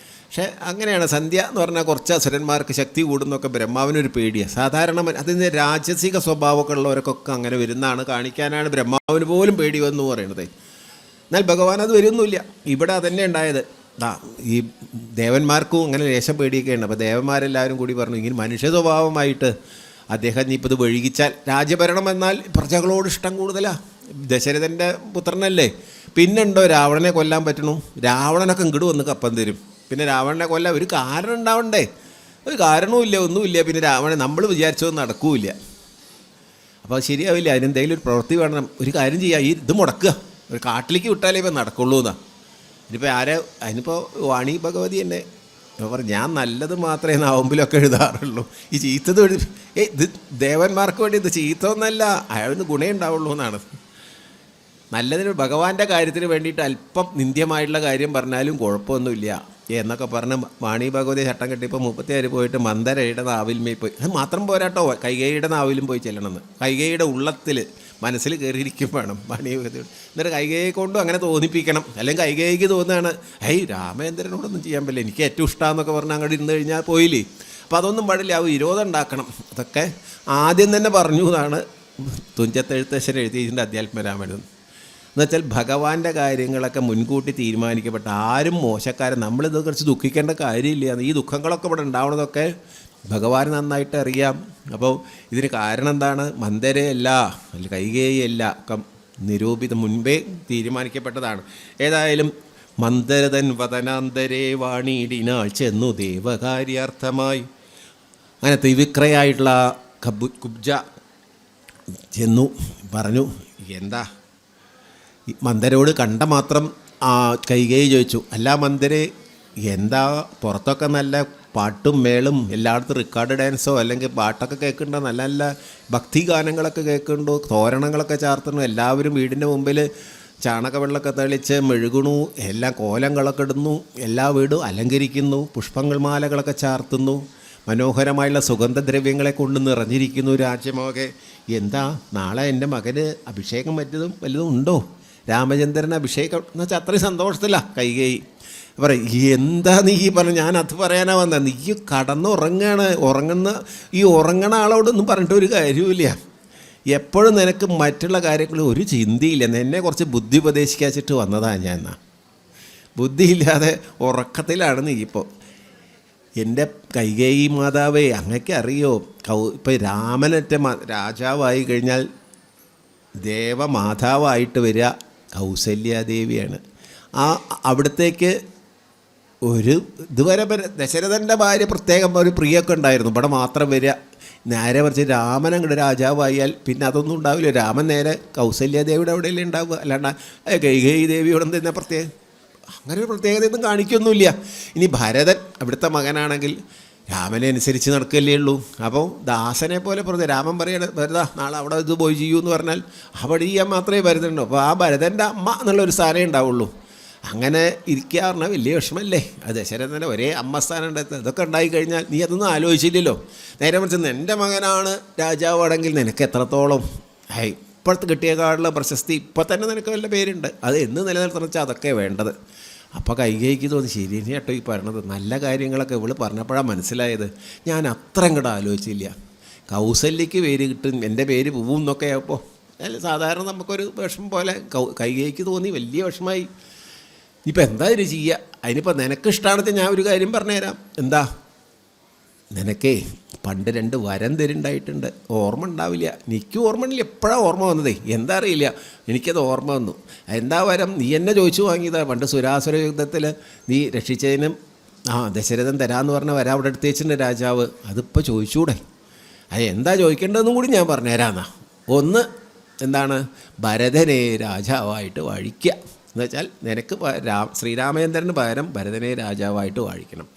പക്ഷേ അങ്ങനെയാണ്, സന്ധ്യ എന്ന് പറഞ്ഞാൽ കുറച്ച് അസുരന്മാർക്ക് ശക്തി കൂടുന്നൊക്കെ ബ്രഹ്മാവിനൊരു പേടിയാണ്. സാധാരണ അതിന് രാജസിക സ്വഭാവമൊക്കെ ഉള്ളവർക്കൊക്കെ അങ്ങനെ വരുന്നതാണ്, കാണിക്കാനാണ് ബ്രഹ്മാവിന് പോലും പേടി വന്നു പറയുന്നത്. എന്നാൽ ഭഗവാൻ അത് വരുന്നില്ല. ഇവിടെ അതന്നെ ഉണ്ടായത്. ഈ ദേവന്മാർക്കും അങ്ങനെ ലേശം പേടിയൊക്കെ ഉണ്ട്. അപ്പോൾ ദേവന്മാരെല്ലാവരും കൂടി പറഞ്ഞു, ഇങ്ങനെ മനുഷ്യ സ്വഭാവമായിട്ട് അദ്ദേഹം ഇപ്പോൾ ഇത് വഴുകിച്ചാൽ, രാജ്യഭരണം എന്നാൽ പ്രജകളോട് ഇഷ്ടം കൂടുതലാണ്, ദശരഥൻ്റെ പുത്രനല്ലേ, പിന്നുണ്ടോ രാവണനെ കൊല്ലാൻ പറ്റണു? രാവണനൊക്കെ ഇങ്ങോട്ട് വന്ന് കപ്പം തരും. പിന്നെ രാവണനെ കൊല്ലാൻ ഒരു കാരണം ഉണ്ടാവണ്ടേ? ഒരു കാരണവുമില്ല, ഒന്നുമില്ല. പിന്നെ രാവണൻ നമ്മൾ വിചാരിച്ചതൊന്നും നടക്കൂല. അപ്പോൾ ശരിയാവില്ല. അതിനെന്തെങ്കിലും ഒരു പ്രവൃത്തി വേണം. ഒരു കാര്യം ചെയ്യുക, ഈ ഇത് മുടക്കുക, ഒരു കാട്ടിലേക്ക് വിട്ടാലേ ഇപ്പം നടക്കുള്ളൂ എന്നാ. ഇനിയിപ്പോൾ അതിനിപ്പോൾ വാണി ഭഗവതി തന്നെ പറഞ്ഞു, ഞാൻ നല്ലത് മാത്രമേ നാവുമ്പിലൊക്കെ എഴുതാറുള്ളൂ, ഈ ചീത്തത് ഇത് ദേവന്മാർക്ക് വേണ്ടി ഇത് ചീത്ത ഒന്നല്ല, അയാളിന്ന് ഗുണേ ഉണ്ടാവുള്ളൂ എന്നാണ്. നല്ലതിന് ഭഗവാന്റെ കാര്യത്തിന് വേണ്ടിയിട്ട് അല്പം നിന്ദ്യമായിട്ടുള്ള കാര്യം പറഞ്ഞാലും കുഴപ്പമൊന്നുമില്ല എന്നൊക്കെ പറഞ്ഞ് വാണി ഭഗവതി ചട്ടം കെട്ടിയപ്പോൾ 36 പോയിട്ട് മന്ദരയുടെ നാവിൽമേൽ പോയി. അത് മാത്രം പോരാട്ടോ, കൈകേയിയുടെ നാവിലും പോയി ചെല്ലണമെന്ന്. കൈകേയിയുടെ ഉള്ളത്തിൽ മനസ്സിൽ കയറിയിരിക്കും വേണം വാണി ഭഗവതിയോട്. എന്നിട്ട് കൈകേയെ കൊണ്ടും അങ്ങനെ തോന്നിപ്പിക്കണം. അല്ലെങ്കിൽ കൈകേയിക്ക് തോന്നുകയാണ്, രാമേന്ദ്രനോടൊന്നും ചെയ്യാൻ പറ്റില്ല, എനിക്ക് ഏറ്റവും ഇഷ്ടമാണെന്നൊക്കെ പറഞ്ഞാൽ അങ്ങോട്ട് ഇരുന്ന് കഴിഞ്ഞാൽ പോയില്ലേ. അപ്പോൾ അതൊന്നും പാടില്ല, ആ വിരോധം ഉണ്ടാക്കണം. അതൊക്കെ ആദ്യം തന്നെ പറഞ്ഞു എന്നാണ് തുഞ്ചത്തെഴുത്തച്ഛൻ എഴുതിയതിൻ്റെ അധ്യാത്മരാമായണം. എന്നുവെച്ചാൽ ഭഗവാന്റെ കാര്യങ്ങളൊക്കെ മുൻകൂട്ടി തീരുമാനിക്കപ്പെട്ട, ആരും മോശക്കാരൻ, നമ്മളിതേക്കുറിച്ച് ദുഃഖിക്കേണ്ട കാര്യമില്ല. ഈ ദുഃഖങ്ങളൊക്കെ ഇവിടെ ഉണ്ടാവുന്നതൊക്കെ ഭഗവാൻ നന്നായിട്ട് അറിയാം. അപ്പോൾ ഇതിന് കാരണം എന്താണ്? മന്ദരയല്ല, അല്ല കൈകേയിയല്ല, ഒക്കെ നിരൂപിതം മുൻപേ തീരുമാനിക്കപ്പെട്ടതാണ്. ഏതായാലും മന്ദരതൻ വദനാന്തരേ വാണിയിടിനാൾ ചെന്നു ദേവകാര്യാർത്ഥമായി. അങ്ങനെ ത്രിവിക്രയായിട്ടുള്ള കുബ്ജ ചെന്നു പറഞ്ഞു, എന്താ മന്ദരോട് കണ്ട മാത്രം കൈകേയി ചോദിച്ചു, അല്ല മന്ദരെ, എന്താ പുറത്തൊക്കെ നല്ല പാട്ടും മേളും, എല്ലായിടത്തും റെക്കോർഡ് ഡാൻസോ അല്ലെങ്കിൽ പാട്ടൊക്കെ കേൾക്കുന്നുണ്ടോ, നല്ല നല്ല ഭക്തി ഗാനങ്ങളൊക്കെ കേൾക്കുന്നുണ്ടോ, തോരണങ്ങളൊക്കെ ചാർത്തുന്നു, എല്ലാവരും വീടിൻ്റെ മുമ്പിൽ ചാണകവെള്ളമൊക്കെ തെളിച്ച് മെഴുകണു, എല്ലാ കോലങ്ങളൊക്കെ ഇടുന്നു, എല്ലാ വീടും അലങ്കരിക്കുന്നു, പുഷ്പങ്ങൾ മാലകളൊക്കെ ചാർത്തുന്നു, മനോഹരമായുള്ള സുഗന്ധദ്രവ്യങ്ങളെ കൊണ്ട് നിറഞ്ഞിരിക്കുന്നു രാജ്യമൊക്കെ. എന്താ നാളെ എൻ്റെ മകന് അഭിഷേകം വല്ലതും ഉണ്ടോ? രാമചന്ദ്രൻ അഭിഷേകം എന്ന് വെച്ചാൽ അത്രയും സന്തോഷത്തില്ല കൈകേയി. പറയും, എന്താ നീ പറഞ്ഞു? ഞാൻ അത് പറയാനാ വന്നത്, നീ ഉറങ്ങുന്ന ഈ ഉറങ്ങണ ആളോടൊന്നും പറഞ്ഞിട്ട് ഒരു കാര്യമില്ല. എപ്പോഴും നിനക്ക് മറ്റുള്ള കാര്യങ്ങൾ ഒരു ചിന്തയില്ല. എന്നെ കുറച്ച് ബുദ്ധി ഉപദേശിക്കാച്ചിട്ട് വന്നതാണ് ഞാൻ. എന്നാ ബുദ്ധിയില്ലാതെ ഉറക്കത്തിലാണ് നീ ഇപ്പോൾ. എൻ്റെ കൈകേയി മാതാവേ, അങ്ങക്ക് അറിയോ, ഇപ്പം രാമനറ്റ രാജാവായി കഴിഞ്ഞാൽ ദേവമാതാവായിട്ട് വരിക കൗസല്യാദേവിയാണ്. അവിടത്തേക്ക് ഒരു ഇതുവരെ ദശരഥൻ്റെ ഭാര്യ പ്രത്യേകം ഒരു പ്രിയൊക്കെ ഉണ്ടായിരുന്നു, ഇവിടെ മാത്രം വരിക. നേരെ മറിച്ച് രാമൻ അങ്ങോട്ട് രാജാവായാൽ പിന്നെ അതൊന്നും ഉണ്ടാവില്ല. രാമൻ നേരെ കൗസല്യാദേവിയുടെ അവിടെയല്ലേ ഉണ്ടാവുക, അല്ലാണ്ട് കൈകേയി ദേവിയോടെ തന്നെ പ്രത്യേകം അങ്ങനെ ഒരു പ്രത്യേകതയൊന്നും കാണിക്കൊന്നുമില്ല. ഇനി ഭരതൻ അവിടുത്തെ മകനാണെങ്കിൽ രാമനെ അനുസരിച്ച് നടക്കുകയല്ലേ ഉള്ളൂ. അപ്പോൾ ദാസനെ പോലെ രാമൻ പറയണ ഭരത നാളെ അവിടെ ഇത് പോയി ചെയ്യൂ എന്ന് പറഞ്ഞാൽ അവിടെ ചെയ്യാൻ മാത്രമേ ഭരതനുള്ളൂ. അപ്പോൾ ആ ഭരതൻ്റെ അമ്മ എന്നുള്ളൊരു സ്ഥാനമേ ഉണ്ടാവുള്ളൂ. അങ്ങനെ ഇരിക്കുക പറഞ്ഞാൽ വലിയ വിഷമല്ലേ. അത് ദശരഥൻ്റെ ഒരേ അമ്മ സ്ഥാനം ഉണ്ടായത്. ഇതൊക്കെ ഉണ്ടായിക്കഴിഞ്ഞാൽ നീ അതൊന്നും ആലോചിച്ചില്ലല്ലോ. നേരെ മറിച്ച് എൻ്റെ മകനാണ് രാജാവാണെങ്കിൽ നിനക്ക് എത്രത്തോളം ഇപ്പോഴത്തെ കിട്ടിയക്കാളുള്ള പ്രശസ്തി ഇപ്പം തന്നെ നിനക്ക് വല്ല പേരുണ്ട്. അത് എന്ന് നിലനിർത്തണം വെച്ചാൽ അതൊക്കെ വേണ്ടത്. അപ്പോൾ കൈകേയിക്ക് തോന്നി, ശരി കേട്ടോ ഈ പറഞ്ഞത്, നല്ല കാര്യങ്ങളൊക്കെ ഇവള് പറഞ്ഞപ്പോഴാണ് മനസ്സിലായത്. ഞാൻ അത്ര ഇങ്ങോട്ട് ആലോചിച്ചില്ല. കൗസല്യക്ക് പേര് കിട്ടും, എൻ്റെ പേര് പോവും എന്നൊക്കെ ആയപ്പോൾ അല്ല സാധാരണ നമുക്കൊരു വിഷമം പോലെ കൈകേയിക്ക് തോന്നി, വലിയ വിഷമമായി. ഇപ്പം എന്താ ഇത് ചെയ്യുക? അതിനിപ്പോൾ നിനക്കിഷ്ടമാണെന്ന് ഞാൻ ഒരു കാര്യം പറഞ്ഞുതരാം. എന്താ? നിനക്കേ പണ്ട് 2 വരം തരുണ്ടായിട്ടുണ്ട്, ഓർമ്മ ഉണ്ടാവില്ല. എനിക്കും ഓർമ്മ ഉണ്ടില്ല, എപ്പോഴാണ് ഓർമ്മ വന്നതേ, എന്താ അറിയില്ല, എനിക്കത് ഓർമ്മ വന്നു. എന്താ വരം? നീ എന്നെ ചോദിച്ചു വാങ്ങിയതാണ്. പണ്ട് സുരാസുര യുദ്ധത്തിൽ നീ രക്ഷിച്ചതിനും ദശരഥൻ തരാമെന്ന് പറഞ്ഞ വരം അവിടെ എടുത്ത് വെച്ചിട്ടുണ്ട് രാജാവ്. അതിപ്പോൾ ചോദിച്ചൂടെ? അത് എന്താ ചോദിക്കേണ്ടതെന്നും കൂടി ഞാൻ പറഞ്ഞുതരാമെന്നാ. ഒന്ന് എന്താണ്? ഭരതനെ രാജാവായിട്ട് വാഴിക്കുക എന്നുവെച്ചാൽ നിനക്ക് ശ്രീരാമചന്ദ്രന് പകരം ഭരതനെ രാജാവായിട്ട് വാഴിക്കണം.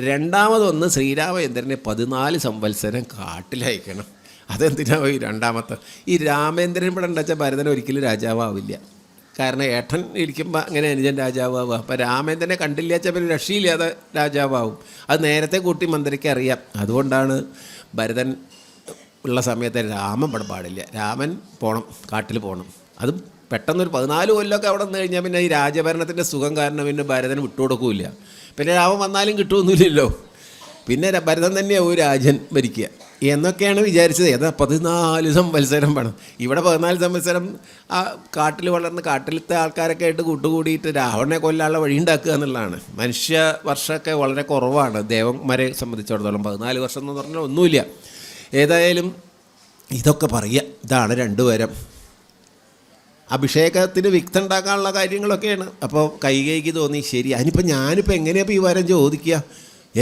രണ്ടാമതൊന്ന്, ശ്രീരാമചന്ദ്രനെ 14 സംവത്സരം കാട്ടിലയക്കണം. അതെന്തിനാണ് ഈ രണ്ടാമത്തെ? ഈ രാമേന്ദ്രൻ ഇവിടെ ഉണ്ടാച്ചാൽ ഭരതൻ ഒരിക്കലും രാജാവാവില്ല. കാരണം ഏട്ടൻ ഇരിക്കുമ്പോൾ അങ്ങനെ അനുജൻ രാജാവാവുക. അപ്പോൾ രാമേന്ദ്രനെ കണ്ടില്ല വെച്ചാൽ പിന്നെ രക്ഷയില്ലാതെ രാജാവാവും. അത് നേരത്തെ കൂട്ടി മന്ത്രിക്ക് അറിയാം. അതുകൊണ്ടാണ് ഭരതൻ ഉള്ള സമയത്ത് രാമൻ ഇവിടെ പാടില്ല. രാമൻ പോകണം, കാട്ടിൽ പോകണം. അതും പെട്ടെന്നൊരു 14 കൊല്ലമൊക്കെ അവിടെ നിന്ന് കഴിഞ്ഞാൽ പിന്നെ ഈ രാജഭരണത്തിൻ്റെ സുഖം കാരണം പിന്നെ ഭരതന് വിട്ടുകൊടുക്കില്ല. പിന്നെ രാമൻ വന്നാലും കിട്ടുമൊന്നുമില്ലല്ലോ. പിന്നെ ഭരതൻ തന്നെയാവും രാജൻ ഭരിക്കുക. എന്നൊക്കെയാണ് വിചാരിച്ചത്. ഏതാ 14 സംവത്സരം വേണം. ഇവിടെ 14 സംവത്സരം ആ കാട്ടിൽ വളർന്ന് കാട്ടിലത്തെ ആൾക്കാരൊക്കെ ആയിട്ട് കൂട്ടുകൂടിയിട്ട് രാവണനെ കൊല്ലാനുള്ള വഴി ഉണ്ടാക്കുക എന്നുള്ളതാണ്. മനുഷ്യ വർഷമൊക്കെ വളരെ കുറവാണ് ദേവന്മാരെ സംബന്ധിച്ചിടത്തോളം. 14 വർഷം എന്ന് പറഞ്ഞാൽ ഒന്നുമില്ല. ഏതായാലും ഇതൊക്കെ പറയുക, ഇതാണ് 2 വരം. അഭിഷേകത്തിന് വിക്തം ഉണ്ടാക്കാനുള്ള കാര്യങ്ങളൊക്കെയാണ്. അപ്പോൾ കൈകേയിക്ക് തോന്നി, ശരി അതിനിപ്പോൾ ഞാനിപ്പോൾ എങ്ങനെയാണ് ഈ വരം ചോദിക്കുക?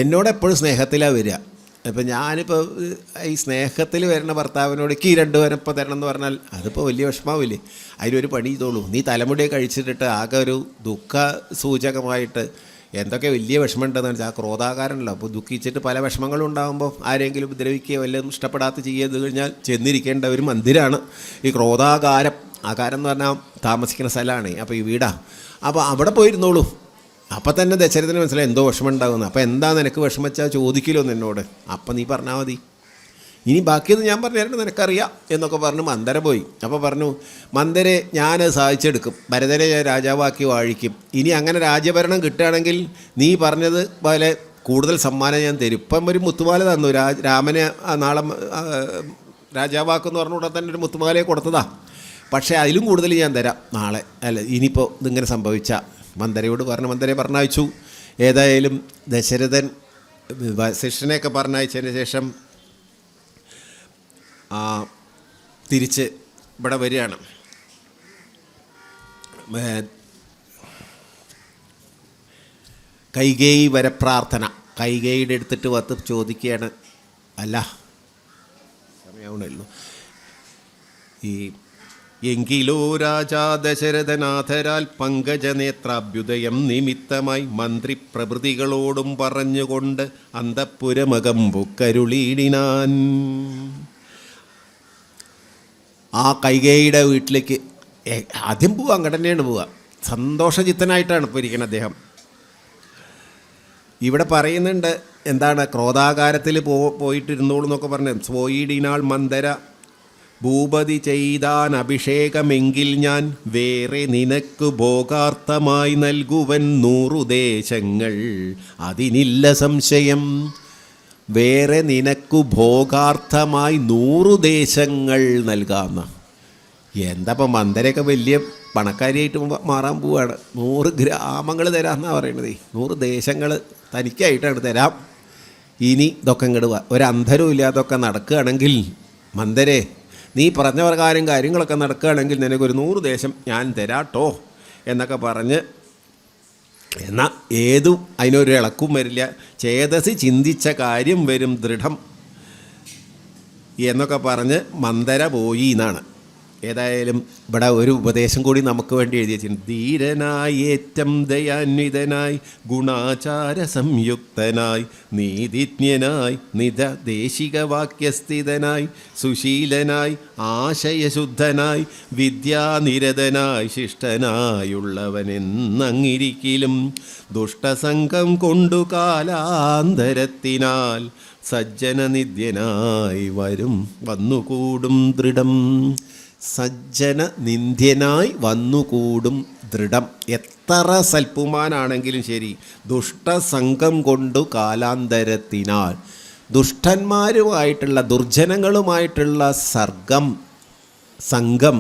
എന്നോടെപ്പോഴും സ്നേഹത്തിലാണ് വരിക. ഇപ്പം ഞാനിപ്പോൾ ഈ സ്നേഹത്തിൽ വരുന്ന ഭർത്താവിനോട് ഈ 2 വരം ഇപ്പോൾ തരണം എന്ന് പറഞ്ഞാൽ അതിപ്പോൾ വലിയ വിഷമാവില്ലേ? അതിനൊരു പണി ചെയ്തോളൂ. നീ തലമുടിയൊക്കെ കഴിച്ചിട്ടിട്ട് ആകെ ഒരു ദുഃഖ സൂചകമായിട്ട് എന്തൊക്കെ വലിയ വിഷമമുണ്ടെന്ന് വെച്ചാൽ ആ ക്രോധാകാരനല്ലോ. അപ്പോൾ ദുഃഖിച്ചിട്ട് പല വിഷമങ്ങളും ഉണ്ടാകുമ്പോൾ ആരെങ്കിലും ഉപദ്രവിക്കുകയോ വല്ലതും ഇഷ്ടപ്പെടാത്ത ചെയ്ത് കഴിഞ്ഞാൽ ചെന്നിരിക്കേണ്ട ഒരു മന്ദിരമാണ് ഈ ക്രോധാകാരം. ആകാരം എന്ന് പറഞ്ഞാൽ താമസിക്കുന്ന സ്ഥലമാണ്. അപ്പോൾ ഈ വീടാ. അപ്പോൾ അവിടെ പോയിരുന്നോളൂ. അപ്പം തന്നെ ദശരഥന് മനസ്സിലായി എന്തോ വിഷമം ഉണ്ടാകുന്നത്. അപ്പോൾ എന്താ നിനക്ക് വിഷമിച്ചാൽ ചോദിക്കില്ലോ എന്നോട്. അപ്പം നീ പറഞ്ഞാൽ മതി, ഇനി ബാക്കിയൊന്നും ഞാൻ പറഞ്ഞു തരണം, നിനക്കറിയാം എന്നൊക്കെ പറഞ്ഞു മന്ദര പോയി. അപ്പോൾ പറഞ്ഞു, മന്ദരെ ഞാനത് സാധിച്ചെടുക്കും, ഭരതനെ ഞാൻ രാജാവാക്കി വാഴിക്കും. ഇനി അങ്ങനെ രാജ്യഭരണം കിട്ടുകയാണെങ്കിൽ നീ പറഞ്ഞത് പോലെ കൂടുതൽ സമ്മാനം ഞാൻ തരും. ഇപ്പം ഒരു മുത്തുമാല തന്നു, രാമനെ നാളെ രാജാവാക്കെന്ന് പറഞ്ഞുകൂടെ തന്നെ ഒരു മുത്തുമാലയെ കൊടുത്തതാ. പക്ഷേ അതിലും കൂടുതൽ ഞാൻ തരാം നാളെ. അല്ല ഇനിയിപ്പോൾ ഇതിങ്ങനെ സംഭവിച്ച മന്ദരയോട് പറഞ്ഞു. മന്ദരയെ പറഞ്ഞയച്ചു. ഏതായാലും ദശരഥൻ വസിഷ്ഠനെയൊക്കെ പറഞ്ഞയച്ചതിന് ശേഷം തിരിച്ച് ഇവിടെ വരികയാണ്. കൈകേയി വരപ്രാർത്ഥന. കൈകേയിയുടെ എടുത്തിട്ട് വത്ത് ചോദിക്കുകയാണ്, അല്ല സമയമാവണല്ലോ, ഈ എങ്കിലോ രാജാ ദശരഥനാഥരാൽ പങ്കജനേത്രാഭ്യുദയം നിമിത്തമായി മന്ത്രി പ്രഭൃതികളോടും പറഞ്ഞുകൊണ്ട് അന്തഃപുരമകമ്പു കരുളീടിനാൻ. ആ കൈകേയിയുടെ വീട്ടിലേക്ക് ആദ്യം പോവുക, അങ്ങോട്ട് തന്നെയാണ് പോവുക. സന്തോഷചിത്തനായിട്ടാണ് ഇപ്പോൾ ഇരിക്കുന്നത് അദ്ദേഹം. ഇവിടെ പറയുന്നുണ്ട് എന്താണ്, ക്രോധാകാരത്തിൽ പോയിട്ടിരുന്നോളൂ എന്നൊക്കെ പറഞ്ഞു. പോയിടിനാൾ മന്ദര ഭൂപതി ചെയ്താൻ അഭിഷേകമെങ്കിൽ ഞാൻ വേറെ നിനക്ക് ഭോഗാർത്ഥമായി നൽകുവൻ 100 ദേശങ്ങൾ, അതിനില്ല സംശയം. വേറെ നിനക്കു ഭോഗാർത്ഥമായി 100 ദേശങ്ങൾ നൽകാമെന്ന. എന്താ ഇപ്പം മന്ദരയൊക്കെ വലിയ പണക്കാരിയായിട്ട് മാറാൻ പോവുകയാണ്. 100 ഗ്രാമങ്ങൾ തരാമെന്നാണ് പറയണത്. 100 ദേശങ്ങൾ തനിക്കായിട്ടാണ് തരാം. ഇനി ഇതൊക്കെ ഇങ്ങോട്ട് ഒരു അന്ധരവും ഇല്ലാതൊക്കെ നടക്കുകയാണെങ്കിൽ മന്ദരെ, നീ പറഞ്ഞ പ്രകാരം കാര്യങ്ങളൊക്കെ നടക്കുകയാണെങ്കിൽ നിനക്കൊരു 100 ദേശം ഞാൻ തരാട്ടോ എന്നൊക്കെ പറഞ്ഞ്, എന്നാൽ ഏതും അതിനൊരു ഇളക്കും വരില്ല. ചേതസി ചിന്തിച്ച കാര്യം വരും ദൃഢം എന്നൊക്കെ പറഞ്ഞ് മന്ദര പോയി എന്നാണ്. ഏതായാലും ഇവിടെ ഒരു ഉപദേശം കൂടി നമുക്ക് വേണ്ടി എഴുതി വെച്ചിട്ടുണ്ട്. ധീരനായി ഏറ്റം ദയാന്വിതനായി ഗുണാചാര സംയുക്തനായി നീതിജ്ഞനായി ദേശികവാക്യസ്ഥിതനായി സുശീലനായി ആശയശുദ്ധനായി വിദ്യാനിരതനായി ശിഷ്ടനായുള്ളവനെന്നങ്ങിരിക്കലും ദുഷ്ടസംഘം കൊണ്ടു കാലാന്തരത്തിനാൽ സജ്ജനനിധ്യനായി വന്നുകൂടും ദൃഢം. സജ്ജനനിന്ധ്യനായി വന്നുകൂടും ദൃഢം. എത്ര സൽപ്പുമാനാണെങ്കിലും ശരി, ദുഷ്ടസംഘം കൊണ്ടു കാലാന്തരത്തിനാൽ ദുഷ്ടന്മാരുമായിട്ടുള്ള ദുർജനങ്ങളുമായിട്ടുള്ള സംഘം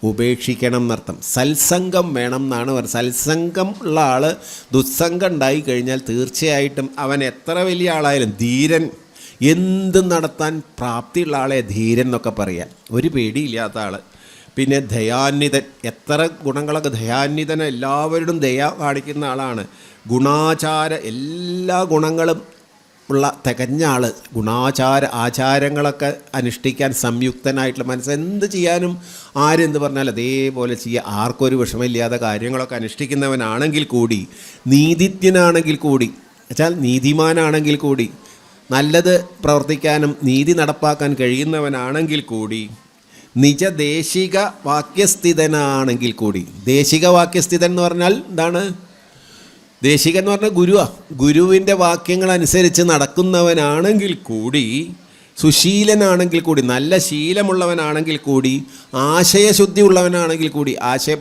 ഉപേക്ഷിക്കണം എന്നർത്ഥം. സത്സംഗം വേണം എന്നാണ് പറയുന്നത്. സത്സംഗം ഉള്ള ആൾ ദുസ്സംഗം ഉണ്ടായി കഴിഞ്ഞാൽ തീർച്ചയായിട്ടും അവൻ എത്ര വലിയ ആളായാലും ധീരൻ, എന്തും നടത്താൻ പ്രാപ്തിയുള്ള ആളെ ധീരൻ എന്നൊക്കെ പറയാം. ഒരു പേടിയില്ലാത്ത ആൾ. പിന്നെ ദയാന്വിതൻ, എത്ര ഗുണങ്ങളൊക്കെ ദയാന്വിതൻ, എല്ലാവരോടും ദയ കാണിക്കുന്ന ആളാണ്. ഗുണാചാര, എല്ലാ ഗുണങ്ങളും ഉള്ള തികഞ്ഞ ആൾ. ആചാരങ്ങളൊക്കെ അനുഷ്ഠിക്കാൻ സംയുക്തനായിട്ടുള്ള മനസ്സ്, എന്ത് ചെയ്യാനും ആരെന്ത് പറഞ്ഞാൽ അതേപോലെ ചെയ്യുക, ആർക്കൊരു വിഷമമില്ലാതെ കാര്യങ്ങളൊക്കെ അനുഷ്ഠിക്കുന്നവനാണെങ്കിൽ കൂടി, നീതിജ്ഞനാണെങ്കിൽ കൂടി, വെച്ചാൽ നീതിമാനാണെങ്കിൽ കൂടി, നല്ലത് പ്രവർത്തിക്കാനും നീതി നടപ്പാക്കാൻ കഴിയുന്നവനാണെങ്കിൽ കൂടി, നിജദേശിക വാക്യസ്ഥിതനാണെങ്കിൽ കൂടി. ദേശിക വാക്യസ്ഥിതൻ എന്ന് പറഞ്ഞാൽ എന്താണ്? ദേശികൻ എന്ന് പറഞ്ഞാൽ ഗുരുവാണ്. ഗുരുവിൻ്റെ വാക്യങ്ങൾ അനുസരിച്ച് നടക്കുന്നവനാണെങ്കിൽ കൂടി, സുശീലനാണെങ്കിൽ കൂടി, നല്ല ശീലമുള്ളവനാണെങ്കിൽ കൂടി, ആശയശുദ്ധി ഉള്ളവനാണെങ്കിൽ കൂടി,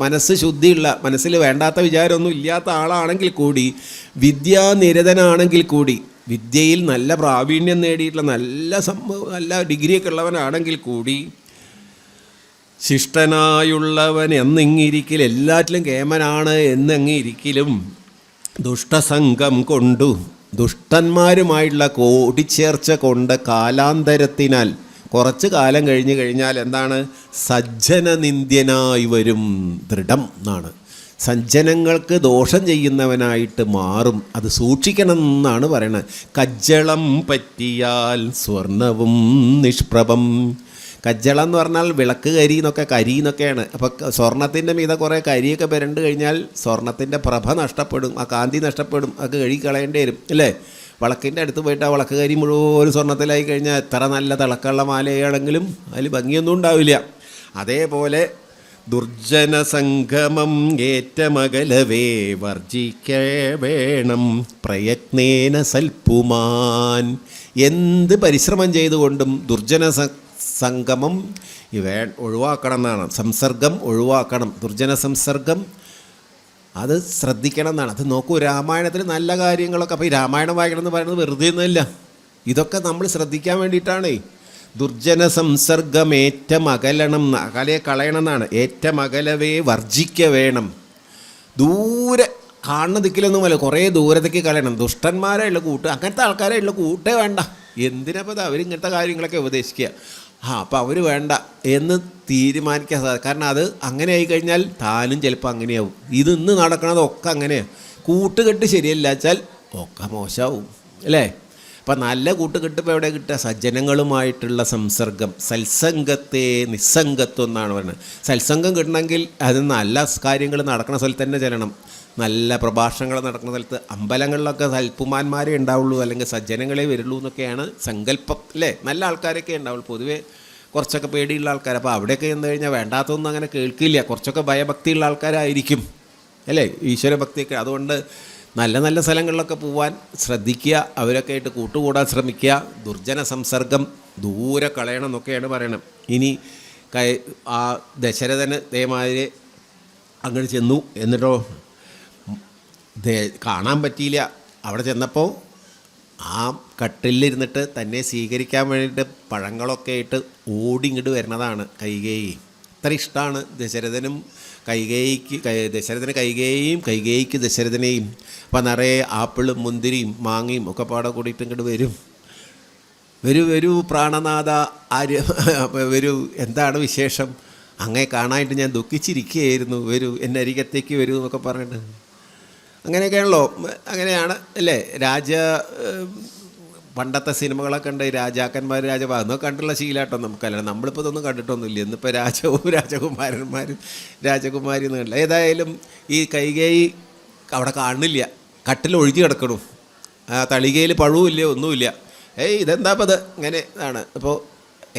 മനസ്സ് ശുദ്ധിയുള്ള, മനസ്സിൽ വേണ്ടാത്ത വിചാരമൊന്നും ഇല്ലാത്ത ആളാണെങ്കിൽ കൂടി, വിദ്യാനിരതനാണെങ്കിൽ കൂടി, വിദ്യയിൽ നല്ല പ്രാവീണ്യം നേടിയിട്ടുള്ള നല്ല ഡിഗ്രിയൊക്കെ ഉള്ളവനാണെങ്കിൽ കൂടി ശിഷ്ടനായുള്ളവൻ എന്നിങ്ങിരിക്കൽ എല്ലാറ്റിലും കേമനാണ് എന്നങ്ങിരിക്കലും ദുഷ്ടസംഘം കൊണ്ടു ദുഷ്ടന്മാരുമായിട്ടുള്ള കൂടിച്ചേർച്ച കൊണ്ട് കാലാന്തരത്തിനാൽ കുറച്ച് കാലം കഴിഞ്ഞ് കഴിഞ്ഞാൽ എന്താണ് സജ്ജന നിന്ദ്യനായി വരും. ദൃഢം എന്നാണ്. സജ്ജനങ്ങൾക്ക് ദോഷം ചെയ്യുന്നവനായിട്ട് മാറും. അത് സൂക്ഷിക്കണം എന്നാണ് പറയണത്. കജ്ജളം പറ്റിയാൽ സ്വർണവും നിഷ്പ്രഭം. കജ്ജളം എന്ന് പറഞ്ഞാൽ വിളക്ക് കരി എന്നൊക്കെയാണ്. അപ്പോൾ സ്വർണത്തിൻ്റെ മീതെ കുറേ കരിയൊക്കെ പുരണ്ട് കഴിഞ്ഞാൽ സ്വർണത്തിൻ്റെ പ്രഭ നഷ്ടപ്പെടും, ആ കാന്തി നഷ്ടപ്പെടും, അത് കഴുകിക്കളയേണ്ടി വരും അല്ലേ. വിളക്കിൻ്റെ അടുത്ത് പോയിട്ട് ആ വിളക്ക് കരി മുഴുവൻ സ്വർണത്തിലായി കഴിഞ്ഞാൽ എത്ര നല്ല തിളക്കമുള്ള മാലയാണെങ്കിലും അതിൽ ഭംഗിയൊന്നും ഉണ്ടാവില്ല. അതേപോലെ ദുർജന സംഗമം ഏറ്റമകലവേ വർജിക്കേ വേണം പ്രയത്നേന സൽപ്പുമാൻ. എന്ത് പരിശ്രമം ചെയ്തുകൊണ്ടും ദുർജന സംഗമം ഒഴിവാക്കണം എന്നാണ്. സംസർഗം ഒഴിവാക്കണം. ദുർജന സംസർഗം അത് ശ്രദ്ധിക്കണം എന്നാണ്. അത് നോക്കൂ, രാമായണത്തിൽ നല്ല കാര്യങ്ങളൊക്കെ. അപ്പോൾ ഈ രാമായണം വായിക്കണം എന്ന് പറയുന്നത് വെറുതെ ഒന്നുമില്ല. ഇതൊക്കെ നമ്മൾ ശ്രദ്ധിക്കാൻ വേണ്ടിയിട്ടാണേ. ദുർജന സംസർഗമേറ്റമകലണം, അകലെ കളയണം എന്നാണ്. ഏറ്റമകലവേ വർജിക്ക വേണം. ദൂരെ കാണുന്ന ദിക്കിലൊന്നുമല്ല, കുറേ ദൂരത്തേക്ക് കളയണം. ദുഷ്ടന്മാരായുള്ള കൂട്ട്, അങ്ങനത്തെ ആൾക്കാരായുള്ള കൂട്ടേ വേണ്ട. എന്തിനപ്പോൾ അത് അവരിങ്ങനത്തെ കാര്യങ്ങളൊക്കെ ഉപദേശിക്കുക. അപ്പോൾ അവർ വേണ്ട എന്ന് തീരുമാനിക്കാൻ സാധിക്കും. കാരണം അത് അങ്ങനെ ആയിക്കഴിഞ്ഞാൽ താനും ചിലപ്പോൾ അങ്ങനെയാവും. ഇന്ന് നടക്കണതൊക്കെ അങ്ങനെയാണ്. കൂട്ടുകെട്ട് ശരിയല്ല വെച്ചാൽ ഒക്കെ മോശമാവും അല്ലേ. അപ്പം നല്ല കൂട്ടുകെട്ട് ഇപ്പോൾ എവിടെ കിട്ടുക? സജ്ജനങ്ങളുമായിട്ടുള്ള സംസർഗം. സത്സംഗത്തെ നിസ്സംഗത്വം എന്നാണ് പറയുന്നത്. സത്സംഗം കിട്ടണമെങ്കിൽ അത് നല്ല കാര്യങ്ങൾ നടക്കുന്ന സ്ഥലത്ത് തന്നെ ചെല്ലണം. നല്ല പ്രഭാഷണങ്ങൾ നടക്കുന്ന സ്ഥലത്ത്. അമ്പലങ്ങളിലൊക്കെ സൽപ്പുമാന്മാരേ ഉണ്ടാവുള്ളൂ, അല്ലെങ്കിൽ സജ്ജനങ്ങളെ വരുള്ളൂ എന്നൊക്കെയാണ് സങ്കല്പം അല്ലേ. നല്ല ആൾക്കാരൊക്കെ ഉണ്ടാവുള്ളൂ. പൊതുവേ കുറച്ചൊക്കെ പേടിയുള്ള ആൾക്കാർ. അപ്പോൾ അവിടെയൊക്കെ ചെന്ന് കഴിഞ്ഞാൽ വേണ്ടാത്തൊന്നും അങ്ങനെ കേൾക്കില്ല. കുറച്ചൊക്കെ ഭയഭക്തിയുള്ള ആൾക്കാരായിരിക്കും അല്ലേ, ഈശ്വരഭക്തിയൊക്കെ. അതുകൊണ്ട് നല്ല നല്ല സ്ഥലങ്ങളിലൊക്കെ പോവാൻ ശ്രദ്ധിക്കുക. അവരൊക്കെ ആയിട്ട് കൂട്ടുകൂടാൻ ശ്രമിക്കുക. ദുർജന സംസർഗം ദൂരെ കളയണം എന്നൊക്കെയാണ് പറയണം. ഇനി ആ ദശരഥന് ഇതേമാതിരി അങ്ങോട്ട് ചെന്നു. എന്നിട്ടോ കാണാൻ പറ്റിയില്ല. അവിടെ ചെന്നപ്പോൾ ആ കട്ടിലിരുന്നിട്ട് തന്നെ സ്വീകരിക്കാൻ വേണ്ടിയിട്ട് പഴങ്ങളൊക്കെ ആയിട്ട് ഓടി ഇങ്ങോട്ട് വരുന്നതാണ് കൈകേയി. അത്ര ഇഷ്ടമാണ് ദശരഥനും ദശരഥന് കൈകേയിയും, കൈകേയിക്ക് ദശരഥനെയും. അപ്പം നിറയെ ആപ്പിളും മുന്തിരിയും മാങ്ങയും ഒക്കെ പാടെ കൂടിയിട്ട് ഇങ്ങോട്ട് വരൂ പ്രാണനാഥ വരൂ, എന്താണ് വിശേഷം? അങ്ങനെ കാണാനായിട്ട് ഞാൻ ദുഃഖിച്ചിരിക്കുകയായിരുന്നു, വരൂ എൻ്റെ അരികത്തേക്ക് വരൂ എന്നൊക്കെ പറഞ്ഞിട്ട്. അങ്ങനെയൊക്കെയാണല്ലോ, അങ്ങനെയാണ് അല്ലേ. പണ്ടത്തെ സിനിമകളൊക്കെ ഉണ്ട്, രാജാക്കന്മാർ അതൊക്കെ കണ്ടുള്ള ശീലമായിട്ടോ നമുക്കല്ല. നമ്മളിപ്പോൾ ഇതൊന്നും കണ്ടിട്ടൊന്നുമില്ല. ഇന്നിപ്പോൾ രാജകുമാരന്മാരും രാജകുമാരി എന്ന് കണ്ടില്ല. ഏതായാലും ഈ കൈകേയി അവിടെ കാണില്ല, കട്ടിൽ ഒഴുകി കിടക്കണു. തളികയിൽ പഴവുമില്ല, ഒന്നുമില്ല. ഇതെന്താപ്പം അത് ഇങ്ങനെ ആണ്. അപ്പോൾ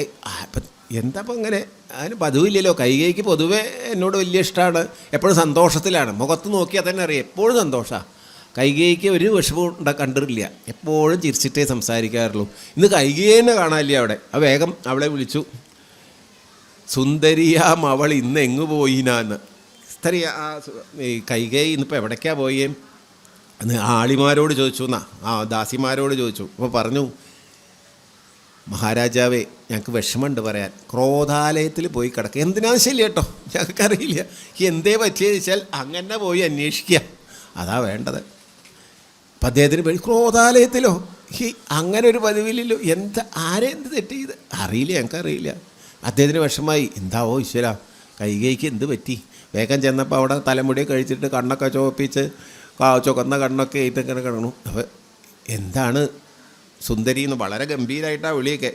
ഇപ്പം എന്താപ്പം ഇങ്ങനെ അതിന് പതിവില്ലല്ലോ. കൈകേയിക്ക് പൊതുവേ എന്നോട് വലിയ ഇഷ്ടമാണ്, എപ്പോഴും സന്തോഷത്തിലാണ്. മുഖത്ത് നോക്കിയാൽ തന്നെ അറിയാം എപ്പോഴും സന്തോഷമാണ്. കൈകേയിക്ക് ഒരു വിഷമവും കണ്ടിട്ടില്ല, എപ്പോഴും ചിരിച്ചിട്ടേ സംസാരിക്കാറുള്ളൂ. ഇന്ന് കൈകേയിനെ കാണാനില്ല അവിടെ. വേഗം അവളെ വിളിച്ചു. സുന്ദരിയാം അവൾ ഇന്ന് എങ്ങു പോയിനാന്ന്. സ്ത്രീ ഈ കൈകേയി ഇന്നിപ്പോൾ എവിടേക്കാണ് പോയേ എന്ന് ആളിമാരോട് ചോദിച്ചു എന്നാ, ദാസിമാരോട് ചോദിച്ചു. അപ്പോൾ പറഞ്ഞു, മഹാരാജാവേ ഞങ്ങൾക്ക് വിഷമമുണ്ട് പറയാൻ, ക്രോധാലയത്തിൽ പോയി കിടക്കുക. എന്തിനാന്ന് ശരി കേട്ടോ, ഞങ്ങൾക്കറിയില്ല. എന്തേ പറ്റിയെന്ന് വെച്ചാൽ അങ്ങനെ പോയി അന്വേഷിക്കുക, അതാ വേണ്ടത്. അപ്പം അദ്ദേഹത്തിന് പേടി. ക്രോധാലയത്തിലോ? അങ്ങനെ ഒരു പതിവില്ലല്ലോ. ആരെന്ത് തെറ്റ് ചെയ്ത് അറിയില്ല, ഞങ്ങൾക്കറിയില്ല. അദ്ദേഹത്തിന് വിഷമായി. എന്താവോ ഈശ്വര, കൈകേയിക്ക് എന്ത് പറ്റി? വേഗം ചെന്നപ്പോൾ അവിടെ തലമുടിയൊക്കെ കഴിച്ചിട്ട് കണ്ണൊക്കെ ചുവപ്പിച്ച് ചുവന്ന കണ്ണൊക്കെ ആയിട്ട് ഇങ്ങനെ കിടന്നു. അപ്പോൾ എന്താണ് സുന്ദരി എന്ന് വളരെ ഗംഭീരമായിട്ടാണ് വിളിയൊക്കെ.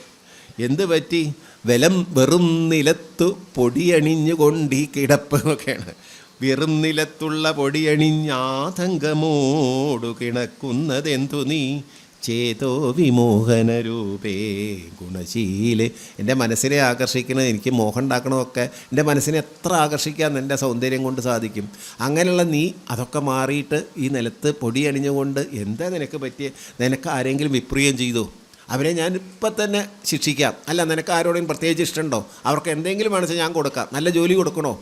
എന്ത് പറ്റി? വെറും നിലത്തു പൊടിയണിഞ്ഞുകൊണ്ടീ കിടപ്പ് എന്നൊക്കെയാണ്. വെറും നിലത്തുള്ള പൊടിയണിഞ്ഞാതങ്കമോടു കിണക്കുന്നതെന്തു നീ ചേതോ വിമോഹനരൂപേ ഗുണശീലെ. എൻ്റെ മനസ്സിനെ ആകർഷിക്കുന്നത്, എനിക്ക് മോഹം ഉണ്ടാക്കണമൊക്കെ എൻ്റെ മനസ്സിനെ എത്ര ആകർഷിക്കാൻ എൻ്റെ സൗന്ദര്യം കൊണ്ട് സാധിക്കും. അങ്ങനെയുള്ള നീ അതൊക്കെ മാറിയിട്ട് ഈ നിലത്ത് പൊടി അണിഞ്ഞുകൊണ്ട് എന്താ നിനക്ക് പറ്റിയ? നിനക്ക് ആരെങ്കിലും വിപ്രിയം ചെയ്തോ? അവരെ ഞാൻ ഇപ്പം തന്നെ ശിക്ഷിക്കാം. അല്ല, നിനക്ക് ആരോടെങ്കിലും പ്രത്യേകിച്ച് ഇഷ്ടമുണ്ടോ? അവർക്ക് എന്തെങ്കിലും വേണമെന്ന് ഞാൻ കൊടുക്കാം. നല്ല ജോലി കൊടുക്കണോ?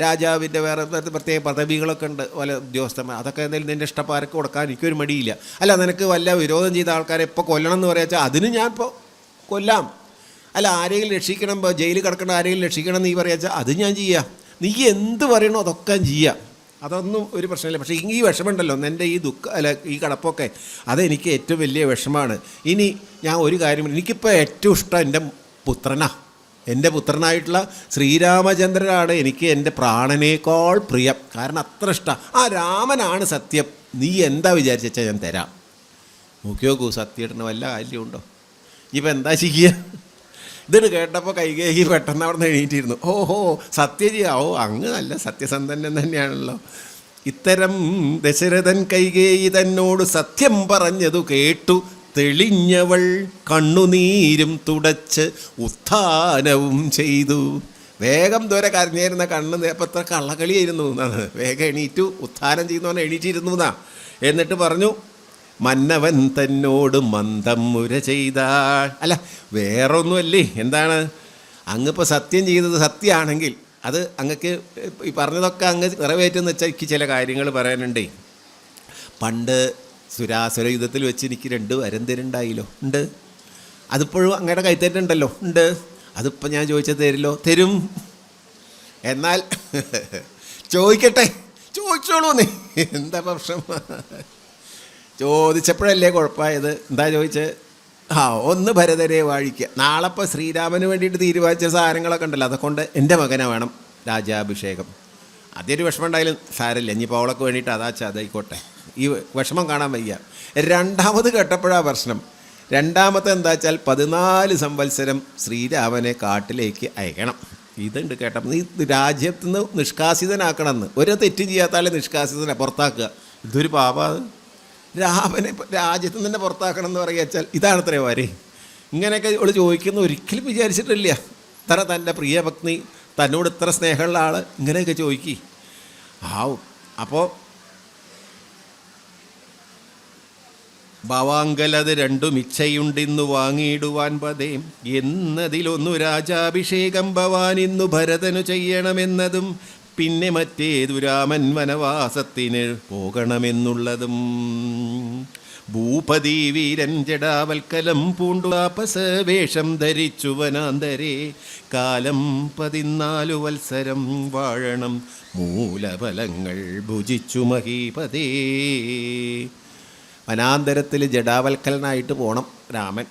രാജാവിൻ്റെ വേറെ പ്രത്യേക പദവികളൊക്കെ ഉണ്ട്, പല ഉദ്യോഗസ്ഥന്മാർ. അതൊക്കെ എന്തെങ്കിലും നിൻ്റെ ഇഷ്ടപ്പാരക്ക് കൊടുക്കാൻ എനിക്കൊരു മടിയില്ല. അല്ല, നിനക്ക് വല്ല വിരോധം ചെയ്ത ആൾക്കാരെ ഇപ്പോൾ കൊല്ലണം എന്ന് പറയാച്ചാൽ അതിന് ഞാനിപ്പോൾ കൊല്ലാം. അല്ല, ആരെങ്കിലും രക്ഷിക്കണം, ഇപ്പോൾ ജയിലിൽ കിടക്കണം, ആരെങ്കിലും രക്ഷിക്കണം നീ പറയാച്ചാൽ അത് ഞാൻ ചെയ്യാം. നീ എന്ത് പറയണോ അതൊക്കെ ചെയ്യാം, അതൊന്നും ഒരു പ്രശ്നമില്ല. പക്ഷേ ഈ വിഷമമുണ്ടല്ലോ, എൻ്റെ ഈ അല്ല ഈ കടപ്പൊക്കെ, അതെനിക്ക് ഏറ്റവും വലിയ വിഷമമാണ്. ഇനി ഞാൻ ഒരു കാര്യം, എനിക്കിപ്പോൾ ഏറ്റവും ഇഷ്ടം എൻ്റെ പുത്രനാണ്. എൻ്റെ പുത്രനായിട്ടുള്ള ശ്രീരാമചന്ദ്രനാണ് എനിക്ക് എൻ്റെ പ്രാണനേക്കാൾ പ്രിയം. കാരണം അത്ര ഇഷ്ടമാണ്. ആ രാമനാണ് സത്യം. നീ എന്താ വിചാരിച്ചാൽ ഞാൻ തരാം. നോക്കിയോക്കൂ, സത്യമായിട്ടിന് വല്ല കാര്യമുണ്ടോ? ഇപ്പം എന്താ ചെയ്യുക? ഇതിന് കേട്ടപ്പോൾ കൈകേയി പെട്ടെന്ന് അവിടെ നിന്ന് എണീറ്റിരുന്നു. ഓഹോ, സത്യജിയാവോ, അങ്ങ് നല്ല സത്യസന്ധൻ തന്നെയാണല്ലോ. ഇത്തരം ദശരഥൻ കൈകേയി തന്നോട് സത്യം പറഞ്ഞതു കേട്ടു തെളിഞ്ഞവൾ കണ്ണുനീരും തുടച്ച് ഉത്ഥാനവും ചെയ്തു. വേഗം ദൂരെ കരഞ്ഞിരുന്ന കണ്ണ് അപ്പം അത്ര കള്ളക്കളിയായിരുന്നു എന്നാണ്. വേഗം എണീറ്റു, ഉത്ഥാനം ചെയ്യുന്നവനെ എണീറ്റിരുന്നു എന്നാ. എന്നിട്ട് പറഞ്ഞു, മന്നവൻ തന്നോട് മന്ദം മുര ചെയ്താൾ. അല്ല, വേറൊന്നുമല്ലേ, എന്താണ് അങ്ങിപ്പോൾ സത്യം ചെയ്തത് സത്യമാണെങ്കിൽ അത് അങ്ങക്ക് ഈ പറഞ്ഞതൊക്കെ അങ്ങ് നിറവേറ്റെന്ന് വെച്ചാൽ എനിക്ക് ചില കാര്യങ്ങൾ പറയാനുണ്ടേ. പണ്ട് സുരാസുര യുദ്ധത്തിൽ വെച്ച് എനിക്ക് 2 വരന്തരുണ്ടായില്ലോ, ഉണ്ട്. അതിപ്പോഴും അങ്ങയുടെ കൈത്തേറ്റുണ്ടല്ലോ, ഉണ്ട്. അതിപ്പോൾ ഞാൻ ചോദിച്ചത് തരില്ലോ, തരും. എന്നാൽ ചോദിക്കട്ടെ, ചോദിച്ചോളൂ നീ, എന്താ പ്രശ്നം? ചോദിച്ചപ്പോഴല്ലേ കുഴപ്പമായത്. എന്താ ചോദിച്ചത്? ഒന്ന് ഭരതരെ വാഴിക്കുക. നാളെ ഇപ്പോൾ ശ്രീരാമന് വേണ്ടിയിട്ട് തീരുമാനിച്ച സാധനങ്ങളൊക്കെ ഉണ്ടല്ലോ, അതൊക്കെ എൻ്റെ മകനെ വേണം രാജാഭിഷേകം. ആദ്യമൊരു വിഷമം ഉണ്ടായാലും സാരമില്ല, ഇനിയിപ്പോൾ അവളൊക്കെ വേണ്ടിയിട്ട് അതായിക്കോട്ടെ, ഈ വിഷമം കാണാൻ വയ്യ. രണ്ടാമത് കേട്ടപ്പോഴാണ് പ്രശ്നം. രണ്ടാമത്തെ എന്താ വെച്ചാൽ 14 സംവത്സരം ശ്രീരാമനെ കാട്ടിലേക്ക് അയക്കണം. ഇതുണ്ട് കേട്ടപ്പോൾ, നീ രാജ്യത്തു നിന്ന് നിഷ്കാസിതനാക്കണമെന്ന്. ഒരു തെറ്റ് ചെയ്യാത്താലെ നിഷ്കാസിതനെ പുറത്താക്കുക. ഇതൊരു പാപം. രാമനെ രാജ്യത്തു നിന്ന് തന്നെ പുറത്താക്കണം എന്ന് പറയുക വെച്ചാൽ ഇതാണ് അത്രയും വരെ. ഇങ്ങനെയൊക്കെ അവൾ ചോദിക്കുന്ന ഒരിക്കലും വിചാരിച്ചിട്ടില്ല. ഇത്ര തൻ്റെ പ്രിയപത്നി, തന്നോട് ഇത്ര സ്നേഹമുള്ള ആൾ ഇങ്ങനെയൊക്കെ ചോദിക്കി. അപ്പോൾ ഭവാങ്കലത് 2 ഇച്ഛയുണ്ടിന്നു വാങ്ങിയിടുവാൻ പതേ എന്നതിലൊന്നു രാജാഭിഷേകം ഭവാൻ ഇന്നു ഭരതനു ചെയ്യണമെന്നതും പിന്നെ മറ്റേതു രാമൻ വനവാസത്തിന് പോകണമെന്നുള്ളതും. ഭൂപതി വീരൻ ജടാവൽക്കലം പൂണ്ടു താപസവേഷം ധരിച്ചു വനാന്തരേ കാലം 14 വത്സരം വാഴണം മൂലഫലങ്ങൾ ഭുജിച്ചു മഹീപതേ. വനാന്തരത്തിൽ ജടാവൽക്കലനായിട്ട് പോകണം രാമൻ.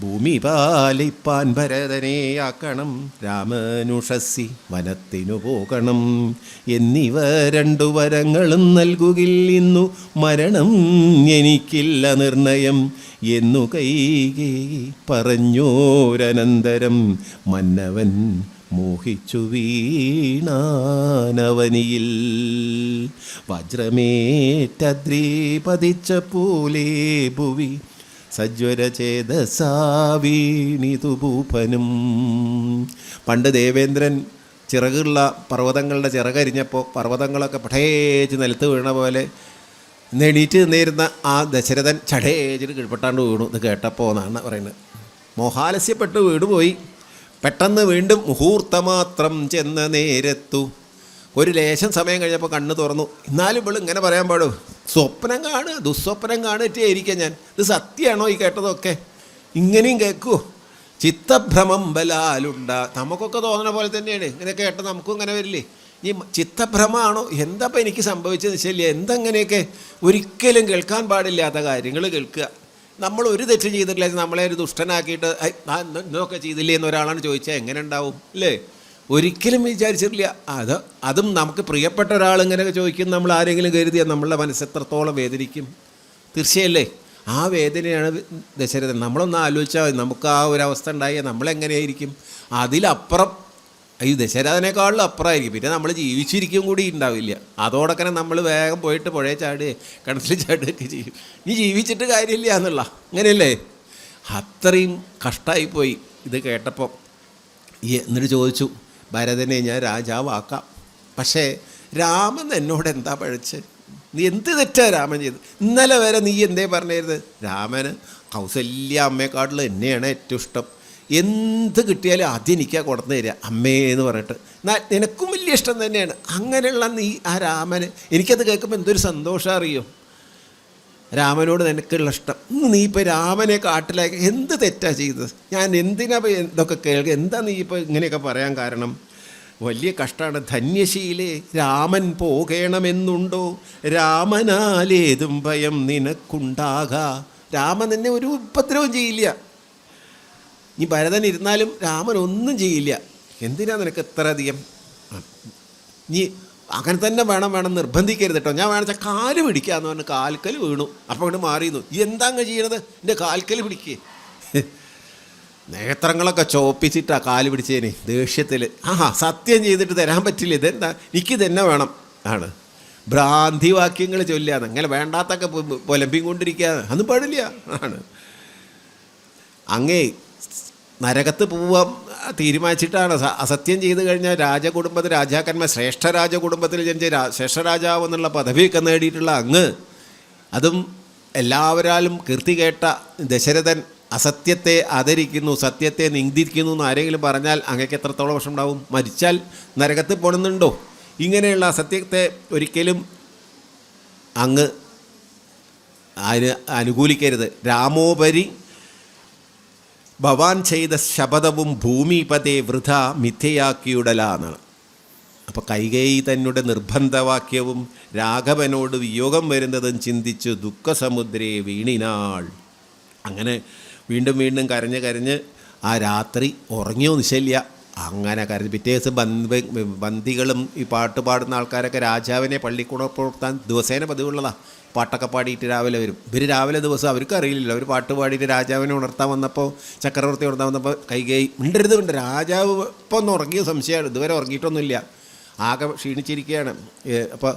ഭൂമി പാലിപ്പാൻ ഭരതനെയാക്കണം, രാമനുഷസ്സി വനത്തിനു പോകണം. എന്നിവ 2 വരങ്ങളും നൽകുകിൽ ഇന്നു മരണം എനിക്കില്ല നിർണയം എന്നു കൈകേയി പറഞ്ഞോരനന്തരം മന്നവൻ മോഹിച്ചു വീണാനവനിയിൽ. വജ്രമേറ്റദ്രി പതിച്ച പോലെ ഭുവി സജ്വരചേതസാവീണിതു ഭൂപനും. പണ്ട് ദേവേന്ദ്രൻ ചിറകുള്ള പർവ്വതങ്ങളുടെ ചിറകരിഞ്ഞപ്പോൾ പർവ്വതങ്ങളൊക്കെ പടേച്ച് നിലത്ത് വീണ പോലെ നെണീറ്റ് നിന്നിരുന്ന ആ ദശരഥൻ ചടേച്ചിട്ട് കീഴ്പ്പെട്ടാണ്ട് വീണു. ഇത് കേട്ടപ്പോൾ എന്നാണ് പറയുന്നത്. മോഹാലസ്യപ്പെട്ട് വീടുപോയി. പെട്ടെന്ന് വീണ്ടും മുഹൂർത്തമാത്രം ചെന്ന നേരത്തു ഒരു ലേശം സമയം കഴിഞ്ഞപ്പോൾ കണ്ണ് തുറന്നു. എന്നാലും ഇപ്പോൾ ഇങ്ങനെ പറയാൻ പാടും, സ്വപ്നം കാണുക, ദുസ്വപ്നം കാണുകയായിരിക്കാം ഞാൻ. ഇത് സത്യമാണോ ഈ കേട്ടതൊക്കെ? ഇങ്ങനെയും കേൾക്കുമോ? ചിത്തഭ്രമം ബലാലുണ്ട. നമുക്കൊക്കെ തോന്നുന്ന പോലെ തന്നെയാണ്. ഇങ്ങനെ കേട്ട നമുക്കും ഇങ്ങനെ വരില്ലേ? ഈ ചിത്തഭ്രമമാണോ എന്താപ്പം എനിക്ക് സംഭവിച്ചതെന്ന് വെച്ചാൽ എന്തെങ്ങനെയൊക്കെ ഒരിക്കലും കേൾക്കാൻ പാടില്ലാത്ത കാര്യങ്ങൾ കേൾക്കുക. നമ്മൾ ഒരു തെറ്റ് ചെയ്തിട്ടില്ല, നമ്മളെ ഒരു ദുഷ്ടനാക്കിയിട്ട് ഇതൊക്കെ ചെയ്തില്ലേ എന്ന് ഒരാളാണ് ചോദിച്ചാൽ എങ്ങനെ ഉണ്ടാവും അല്ലേ? ഒരിക്കലും വിചാരിച്ചിട്ടില്ല. അതും നമുക്ക് പ്രിയപ്പെട്ട ഒരാൾ ഇങ്ങനെയൊക്കെ ചോദിക്കും, നമ്മൾ ആരെങ്കിലും കരുതിയാൽ നമ്മളുടെ മനസ്സെത്രത്തോളം വേദനിക്കും. തീർച്ചയല്ലേ? ആ വേദനയാണ് ദശരഥൻ. നമ്മളൊന്ന് ആലോചിച്ചാൽ നമുക്ക് ആ ഒരു അവസ്ഥ ഉണ്ടായാൽ നമ്മളെങ്ങനെയായിരിക്കും? അതിലപ്പുറം ഈ ദശരഥനേക്കാളിലും അപ്പുറമായിരിക്കും. പിന്നെ നമ്മൾ ജീവിച്ചിരിക്കും കൂടി ഉണ്ടാവില്ല. അതോടൊക്കെ നമ്മൾ വേഗം പോയിട്ട് പുഴയെ ചാടുകയോ കിണറ്റിൽ ചാടുകയൊക്കെ ചെയ്യും. ഇനി ജീവിച്ചിട്ട് കാര്യമില്ല എന്നുള്ള അങ്ങനെയല്ലേ? അത്രയും കഷ്ടമായിപ്പോയി ഇത് കേട്ടപ്പോൾ. എന്നിട്ട് ചോദിച്ചു, ഭരതനെ ഞാൻ രാജാവാക്കാം, പക്ഷേ രാമൻ എന്നോട് എന്താ പഴിച്ച്? നീ എന്ത് തെറ്റാ രാമൻ ചെയ്ത്? ഇന്നലെ വരെ നീ എന്തേ പറഞ്ഞിരുന്നത്? രാമന് കൗസല്യ അമ്മയെക്കാട്ടിൽ എന്നെയാണ് ഏറ്റവും ഇഷ്ടം. എന്ത് കിട്ടിയാലും ആദ്യം എനിക്കാ കൊടുന്നു തരിക അമ്മേ എന്ന് പറഞ്ഞിട്ട്. എന്നാൽ നിനക്കും വലിയ ഇഷ്ടം തന്നെയാണ്. അങ്ങനെയുള്ള നീ ആ രാമന്, എനിക്കത് കേൾക്കുമ്പോൾ എന്തൊരു സന്തോഷം അറിയോ. രാമനോട് നിനക്കുള്ള ഇഷ്ടം. നീ ഇപ്പോൾ രാമനെ കാട്ടിലേക്ക് എന്ത് തെറ്റാ ചെയ്തത്? ഞാൻ എന്തിനാ ഇതൊക്കെ കേൾക്കുക? എന്താ നീ ഇപ്പോൾ ഇങ്ങനെയൊക്കെ പറയാൻ കാരണം? വലിയ കഷ്ടമാണ്. ധന്യശീലേ രാമൻ പോകണമെന്നുണ്ടോ, രാമനാലേതും ഭയം നിനക്കുണ്ടാകാ. രാമൻ നിന്നെ ഒരു ഉപദ്രവം ചെയ്യില്ല. നീ ഭരതൻ ഇരുന്നാലും രാമൻ ഒന്നും ചെയ്യില്ല. എന്തിനാ നിനക്ക് ഇത്ര അധികം? നീ അങ്ങനെ തന്നെ വേണം നിർബന്ധിക്കരുത് കേട്ടോ. ഞാൻ വേണമെച്ചാൽ കാല് പിടിക്കാന്ന് പറഞ്ഞ് കാൽക്കൽ വീണു. അപ്പോൾ അങ്ങോട്ട് മാറിയിരുന്നു. എന്താ അങ്ങ് ചെയ്യണത്? എൻ്റെ കാൽക്കൽ പിടിക്കേ. നേത്രങ്ങളൊക്കെ ചോപ്പിച്ചിട്ടാ കാല് പിടിച്ചേനെ ദേഷ്യത്തിൽ. സത്യം ചെയ്തിട്ട് തരാൻ പറ്റില്ല. ഇതെന്താ, എനിക്കിതെന്നെ വേണം ആണ്. ഭ്രാന്തി വാക്യങ്ങൾ ചൊല്ലുകയാണ്. അങ്ങനെ വേണ്ടാത്തൊക്കെ പൊലമ്പിക്കൊണ്ടിരിക്കുക അതൊന്നും പാടില്ല ആണ്. അങ്ങേ നരകത്ത് പോവാൻ തീരുമാനിച്ചിട്ടാണ്. അസത്യം ചെയ്ത് കഴിഞ്ഞാൽ രാജകുടുംബത്തിൽ രാജാക്കന്മാർ ശ്രേഷ്ഠ രാജകുടുംബത്തിൽ ജനിച്ച ശ്രേഷ്ഠ രാജാവ് എന്നുള്ള പദവിയൊക്കെ നേടിയിട്ടുള്ള അങ്ങ്, അതും എല്ലാവരാലും കീർത്തി കേട്ട ദശരഥൻ അസത്യത്തെ ആദരിക്കുന്നു, സത്യത്തെ നിന്ദിക്കുന്നു എന്ന് ആരെങ്കിലും പറഞ്ഞാൽ അങ്ങേക്ക് എത്രത്തോളം വർഷം ഉണ്ടാവും? മരിച്ചാൽ നരകത്ത് പോകണമെന്നുണ്ടോ? ഇങ്ങനെയുള്ള അസത്യത്തെ ഒരിക്കലും അങ്ങ് അനുകൂലിക്കരുത്. രാമോപരി ഭവാൻ ചെയ്ത ശപഥവും ഭൂമിപതേ വൃഥ മിഥ്യയാക്കിയുടല എന്നാണ്. അപ്പോൾ കൈകേയി തന്നെ നിർബന്ധവാക്യവും രാഘവനോട് വിയോഗം വരുന്നതും ചിന്തിച്ചു ദുഃഖസമുദ്രേ വീണിനാൾ. അങ്ങനെ വീണ്ടും വീണ്ടും കരഞ്ഞ് ആ രാത്രി ഉറങ്ങിയോ നിശല്യ. അങ്ങനെ കരഞ്ഞ് പിറ്റേ ദിവസം ബന്ദികളും ഈ പാട്ട് പാടുന്ന ആൾക്കാരൊക്കെ രാജാവിനെ പള്ളിക്കൂടപ്പെടുത്താൻ ദിവസേന പതിവുള്ളതാണ്. പാട്ടൊക്കെ പാടിയിട്ട് രാവിലെ വരും. ഇവർ രാവിലെ ദിവസം അവർക്ക് അറിയില്ലല്ലോ. അവർ പാട്ട് പാടിയിട്ട് രാജാവിനെ ഉണർത്താൻ വന്നപ്പോൾ, ചക്രവർത്തി ഉണർത്താൻ വന്നപ്പോൾ കൈകേയി മിണ്ടരുത് രാജാവ് ഇപ്പോൾ ഒന്ന് ഉറങ്ങിയ സംശയമാണ്. ഇതുവരെ ഉറങ്ങിയിട്ടൊന്നുമില്ല, ആകെ ക്ഷീണിച്ചിരിക്കുകയാണ്. അപ്പോൾ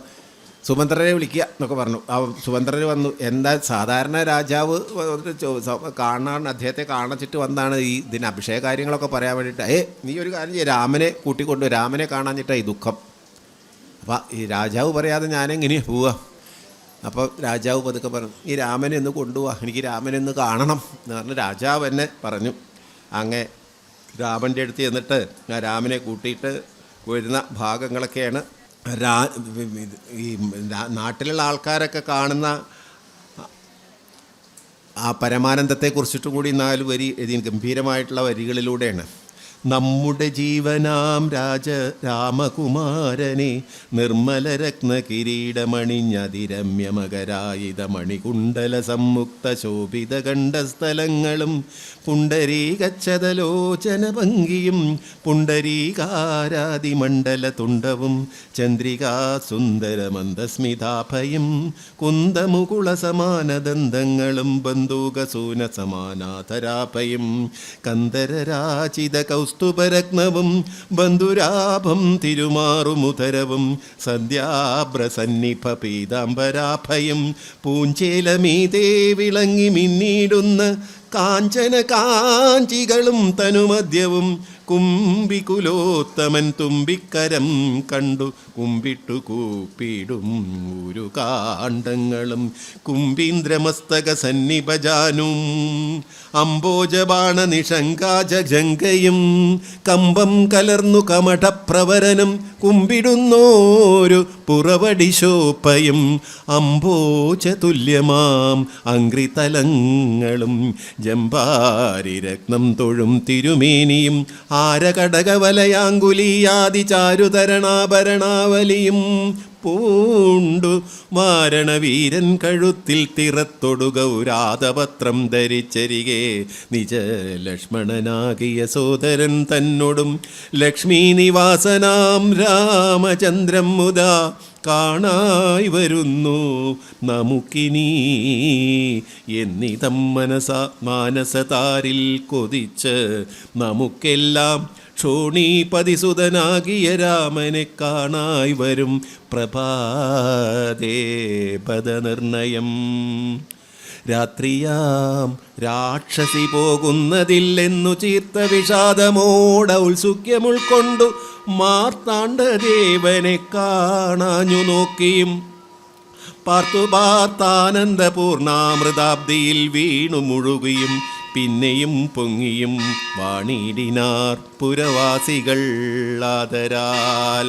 സുമന്ത്രനെ വിളിക്കുക എന്നൊക്കെ പറഞ്ഞു. ആ സുമന്ത്രന് വന്നു. എന്താ സാധാരണ രാജാവ് കാണാൻ, അദ്ദേഹത്തെ കാണിച്ചിട്ട് വന്നാണ് ഇതിന് അഭിഷേക കാര്യങ്ങളൊക്കെ പറയാൻ വേണ്ടിയിട്ട്. നീ ഒരു കാര്യം ചെയ്യുക, രാമനെ കൂട്ടിക്കൊണ്ടു, രാമനെ കാണാഞ്ഞിട്ടാണ് ഈ ദുഃഖം. അപ്പോൾ ഈ രാജാവ് പറയാതെ ഞാനെങ്ങനെയാണ് പോവുക? അപ്പോൾ രാജാവ് പതുക്കെ പറഞ്ഞു, ഈ രാമനെ ഒന്ന് കൊണ്ടുപോവാ, എനിക്ക് രാമനെ ഒന്ന് കാണണം എന്ന് പറഞ്ഞ് രാജാവ് എന്നെ പറഞ്ഞു. അങ്ങേ രാമൻ്റെ അടുത്ത് ചെന്നിട്ട് ആ രാമനെ കൂട്ടിയിട്ട് വരുന്ന ഭാഗങ്ങളൊക്കെയാണ് ഈ നാട്ടിലുള്ള ആൾക്കാരൊക്കെ കാണുന്ന ആ പരമാനന്ദത്തെക്കുറിച്ചിട്ടും കൂടി 4 വരി ഗംഭീരമായിട്ടുള്ള വരികളിലൂടെയാണ്. നമ്മുടെ ജീവനാം രാമകുമാരനെ നിർമ്മലരത്ന കിരീടമണിഞ്ഞതിരമ്യമകരായിത മണികുണ്ടല സംമുക്ത ശോഭിത കണ്ഠസ്ഥലങ്ങളും പുണ്ടരീകച്ചതലോചന ഭംഗിയും പുണ്ടരീകാരാതിമണ്ഡല തുണ്ടവും ചന്ദ്രികാ സുന്ദരമന്ദസ്മിതാഭയും കുന്തമുകുള സമാനദന്തങ്ങളും ബന്ധൂകസൂന സമാനാധരാഭയും കന്ദരരാചിത കൗസ്തുഭരത്നവും ബന്ധുരാഭം തിരുമാറുമുദരവും സന്ധ്യാഭ്രസന്നിഭ പീതാംബരാഭയും പൂഞ്ചേലമീതേ വിളങ്ങി മിന്നീടുന്ന കാഞ്ചന കാഞ്ചികളും തനുമധ്യവും കുംഭികുലോത്തമൻ തുമ്പിക്കരം കണ്ടു കുമ്പിട്ടു കൂപ്പിടും ഒരു കാണ്ഡങ്ങളും കുംഭീന്ദ്രമസ്തക സന്നിഭജാനും അംബോജബാണ നിഷങ്കാജംഗയും കമ്പം കലർന്നു കമഠപ്രവരനും കുമ്പിടുന്നോരു പുറവടിശോപ്പയും അംബോജതുല്യമാം അംഗ്രിതലങ്ങളും ജംബാരി രത്നം തൊഴും തിരുമേനിയും ആരകടകവലയാങ്കുലീയാദി ചാരുതരണാഭരണാവലിയും പൂണ്ടു വാരണവീരൻ കഴുത്തിൽ തിറത്തൊടു ഗൗരാതപത്രം ധരിച്ചരികെ നിജ ലക്ഷ്മണനാകിയ സോദരൻ തന്നോടും ലക്ഷ്മീ നിവാസനാം രാമചന്ദ്രം മുദാ കാണായി വരുന്നു നമുക്കിനീ എന്നിതം മാനസതാരിൽ കൊതിച്ച് നമുക്കെല്ലാം ക്ഷോണീപതിസുതനാകിയ രാമനെ കാണായി വരും പ്രഭാതേ പദനിർണയം. രാത്രിയാം രാക്ഷസി പോകുന്നതില്ലെന്നു ചീർത്ത വിഷാദമോട ഔത്സുക്യമുൾക്കൊണ്ടു മാർത്താണ്ഡദേവനെ കാണാഞ്ഞു നോക്കിയും പാർത്തു പാർത്താനന്ദപൂർണാമൃതാബ്ദിയിൽ വീണു മുഴുകിയും പിന്നെയും പൊങ്ങിയും വാണിടിനാർ പുരവാസികൾ ആദരാൽ.